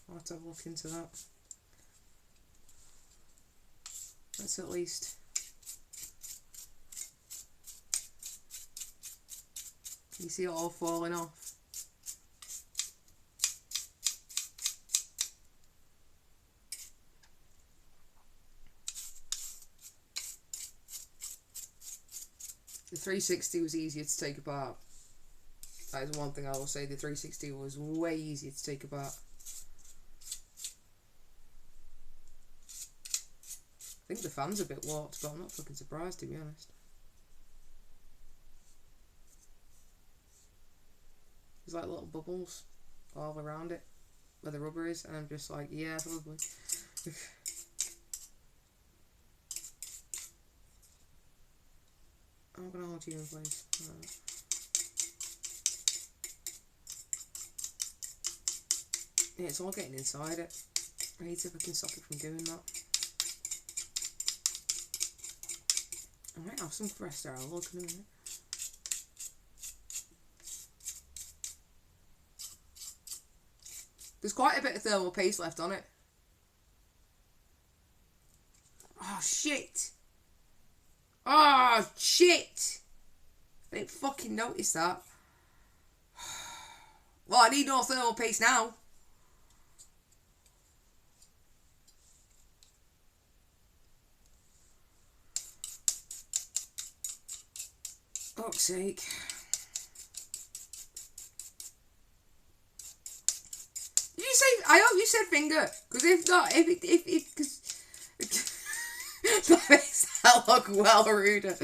I'll have to have a look into that. Let's at least. Can you see it all falling off? The 360 was easier to take apart. That is one thing I will say. The 360 was way easier to take apart. I think the fan's a bit warped, but I'm not fucking surprised, to be honest. There's like little bubbles all around it where the rubber is, and I'm just like, yeah, probably. I'm gonna hold you in place. Right. Yeah, it's all getting inside it. I need to fucking stop it from doing that. I might have some compressed air. I'll look in a minute. There's quite a bit of thermal paste left on it. Oh shit! Oh shit! I didn't fucking notice that. Well, I need no thermal paste now. Fuck's sake. Did you say? I hope you said finger, because if not, because that makes that look well ruder.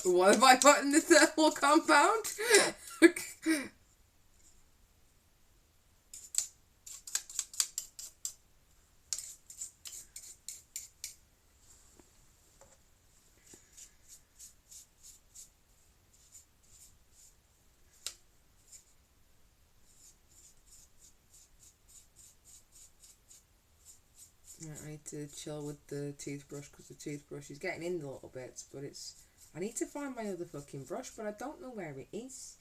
What have I put in the thermal compound? I need to chill with the toothbrush because the toothbrush is getting in a little bit, but I need to find my other fucking brush, but I don't know where it is.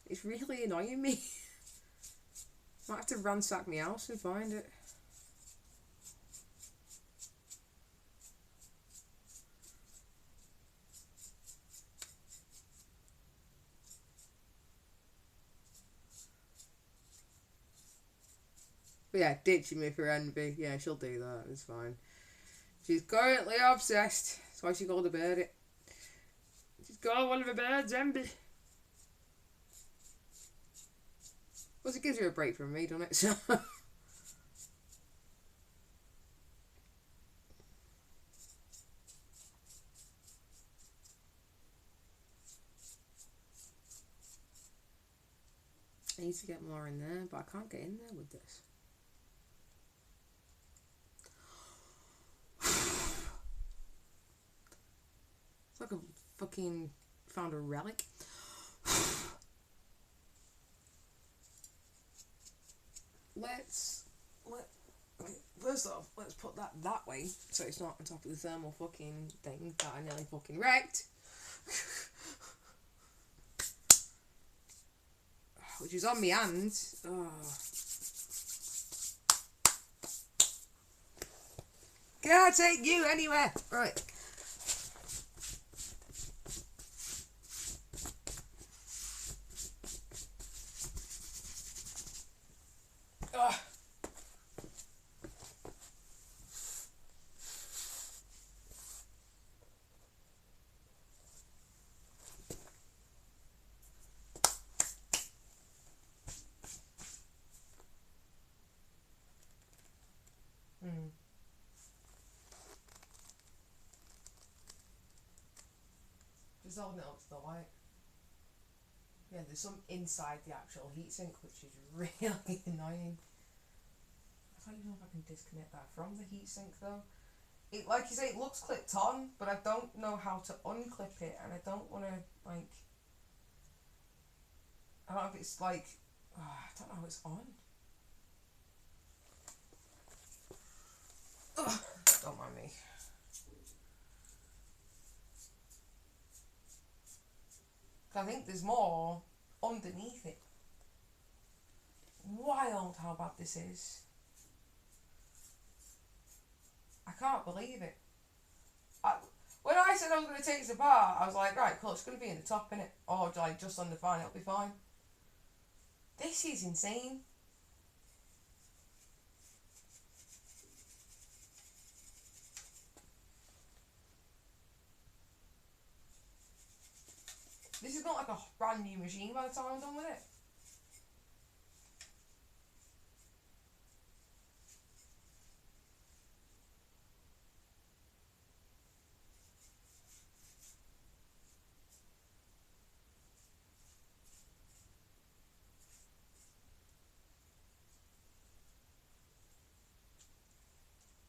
It's really annoying me. Might have to ransack my house and find it. But yeah, ditching me for envy. Yeah, she'll do that. It's fine. She's currently obsessed. That's why she called a bird it. She's called one of the birds envy. Plus, it gives her a break from me, doesn't it? So. I need to get more in there, but I can't get in there with this. It's like a fucking found a relic. First off, let's put that way so it's not on top of the thermal fucking thing that I nearly fucking wrecked. Which is on my hand. Oh. Can't take you anywhere. Right. Oh. Just holding it up to the light. Yeah, there's some inside the actual heatsink which is really annoying. I don't even know if I can disconnect that from the heatsink though. It, like you say, it looks clipped on, but I don't know how to unclip it, and I don't want to, like, I don't know if it's like, I don't know how it's on. Ugh, don't mind me. I think there's more underneath it. Wild how bad this is. I can't believe it. When I said I was going to take this apart, I was like, right, cool, it's going to be in the top, innit? Or like just under fine, it'll be fine. This is insane. This is not like a brand new machine by the time I'm done with it.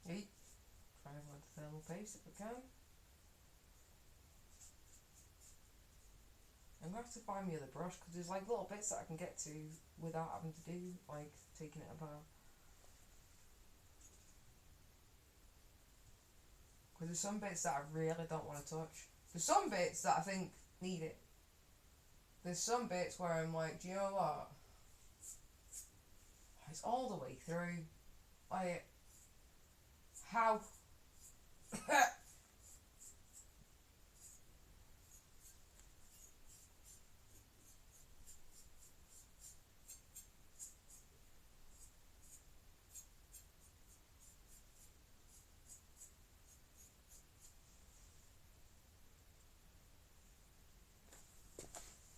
Hey, try and avoid the thermal paste if we can. I'm going to have to find me the brush because there's like little bits that I can get to without having to do like taking it apart. Because there's some bits that I really don't want to touch. There's some bits that I think need it. There's some bits where I'm like, do you know what? It's all the way through. Like, how?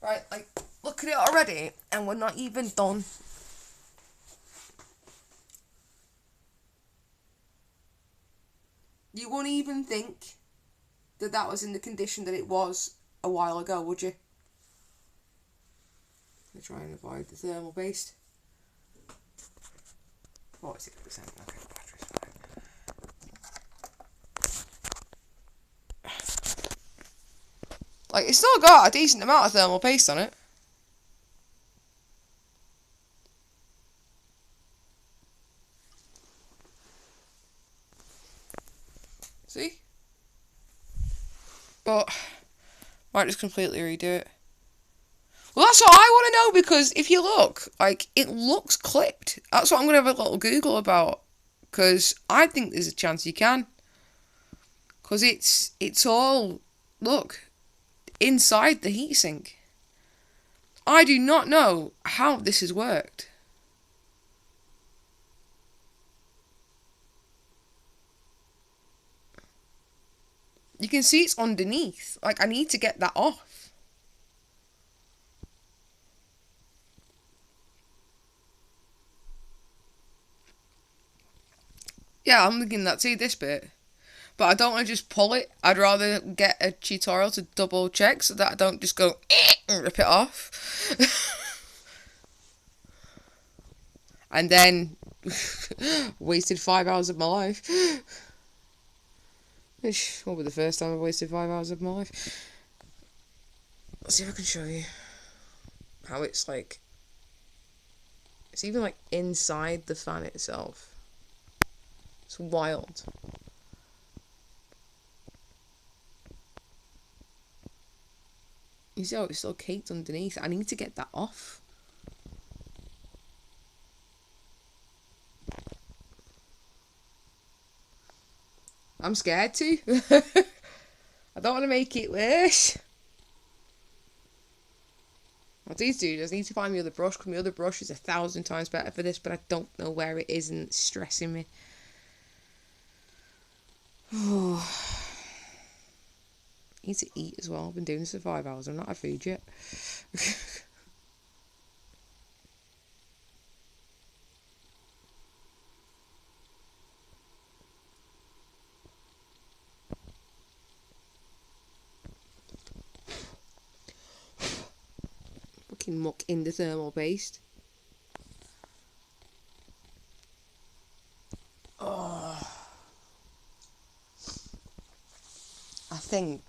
Right, like, look at it already, and we're not even done. You won't even think that that was in the condition that it was a while ago, would you? I'm try and avoid the thermal paste. 46%. Okay, battery's fine. Like, it's still got a decent amount of thermal paste on it. See? But might just completely redo it. Well, that's what I want to know, because if you look, like, it looks clipped. That's what I'm going to have a little Google about, because I think there's a chance you can. Because it's all, look, inside the heatsink. I do not know how this has worked. You can see it's underneath. Like, I need to get that off. Yeah, I'm thinking that too, this bit. But I don't want to just pull it. I'd rather get a tutorial to double check so that I don't just go and rip it off. And then wasted 5 hours of my life. Which will be the first time I've wasted 5 hours of my life. Let's see if I can show you how it's like. It's even like inside the fan itself. It's wild. You see how it's still caked underneath? I need to get that off. I'm scared to. I don't want to make it worse. What I need to do is I need to find my other brush, because my other brush is 1,000 times better for this, but I don't know where it is and it's stressing me. Oh. I need to eat as well. I've been doing this for 5 hours. I've not had food yet. Fucking muck in the thermal paste. Oh. I think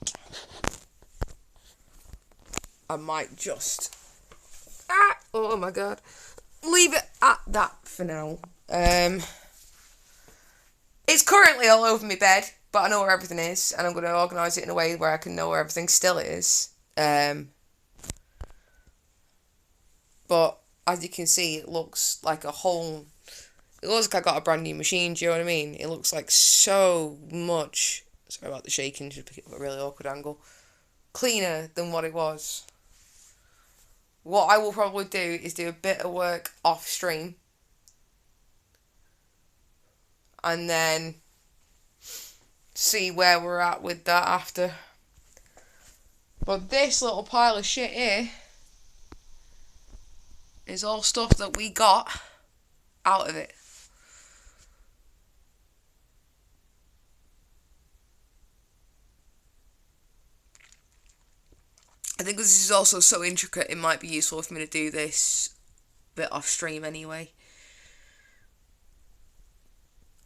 I might just oh my god, leave it at that for now. It's currently all over my bed, but I know where everything is, and I'm going to organise it in a way where I can know where everything still is. But as you can see, it looks like a whole. It looks like I got a brand new machine. Do you know what I mean? It looks like so much. Sorry about the shaking. Just pick it up at a really awkward angle. Cleaner than what it was. What I will probably do is do a bit of work off stream, and then see where we're at with that after. But this little pile of shit here is all stuff that we got out of it. I think this is also so intricate, it might be useful for me to do this bit off stream anyway.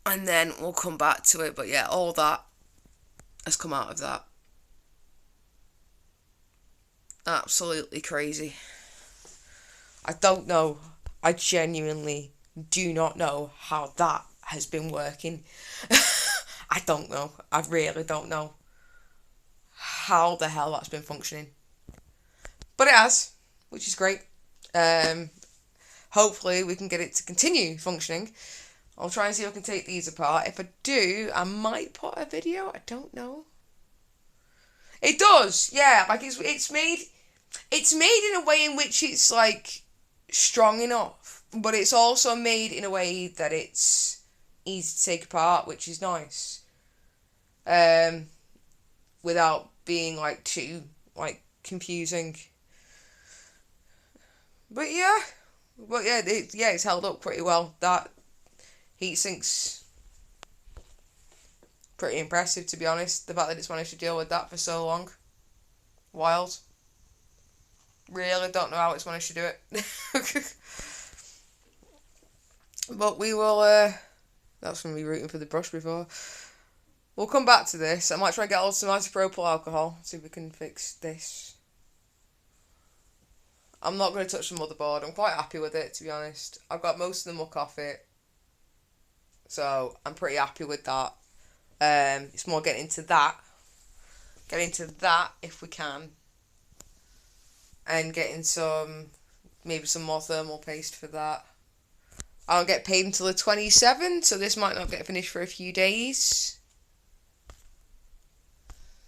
And then we'll come back to it. But yeah, all that has come out of that. Absolutely crazy. I don't know. I genuinely do not know how that has been working. I don't know. I really don't know how the hell that's been functioning. But it has, which is great. Hopefully we can get it to continue functioning. I'll try and see if I can take these apart. If I do, I might put a video. I don't know. It does, yeah. Like it's made in a way in which it's like strong enough, but it's also made in a way that it's easy to take apart, which is nice. Without being like too like confusing. But yeah, it's held up pretty well. That heatsink's pretty impressive, to be honest. The fact that it's managed to deal with that for so long. Wild. Really don't know how it's managed to do it. But we will, that's going to be rooting for the brush before. We'll come back to this. I might try and get hold of some isopropyl alcohol, see if we can fix this. I'm not going to touch the motherboard. I'm quite happy with it, to be honest. I've got most of the muck off it. So, I'm pretty happy with that. It's more getting into that. Getting into that, if we can. And getting maybe some more thermal paste for that. I don't get paid until the 27th, so this might not get finished for a few days.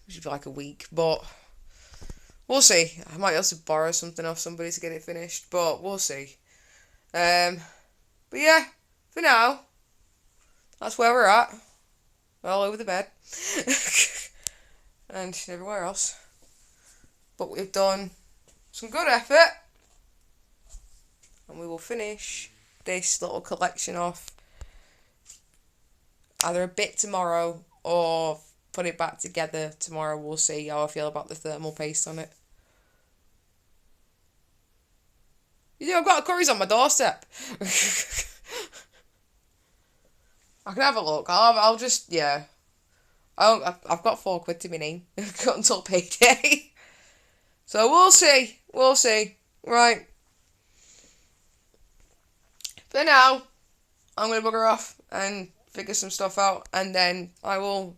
Which would be like a week, but we'll see. I might also borrow something off somebody to get it finished, but we'll see. But yeah, for now, that's where we're at. All over the bed. And everywhere else. But we've done some good effort. And we will finish this little collection off either a bit tomorrow or put it back together tomorrow. We'll see how I feel about the thermal paste on it. You know, I've got a curry's on my doorstep. I can have a look. I'll just, yeah. I've got £4 to my name. I've got until payday. So we'll see. We'll see. Right. For now, I'm going to bugger off and figure some stuff out. And then I will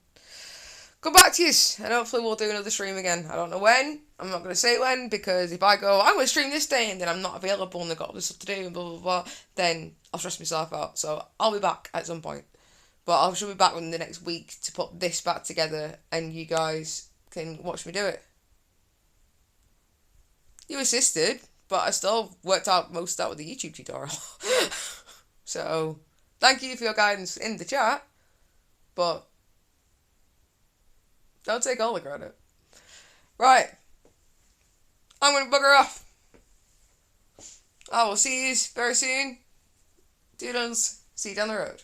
come back to you. And hopefully we'll do another stream again. I don't know when. I'm not going to say when. Because if I go, I'm going to stream this day. And then I'm not available and I've got all this stuff to do and blah, blah, blah. Then I'll stress myself out. So I'll be back at some point. But I should be back within the next week to put this back together. And you guys can watch me do it. You assisted. But I still worked out most of that with the YouTube tutorial. So, thank you for your guidance in the chat. But, don't take all the credit. Right. I'm going to bugger off. I will see you very soon. Doodles. See you down the road.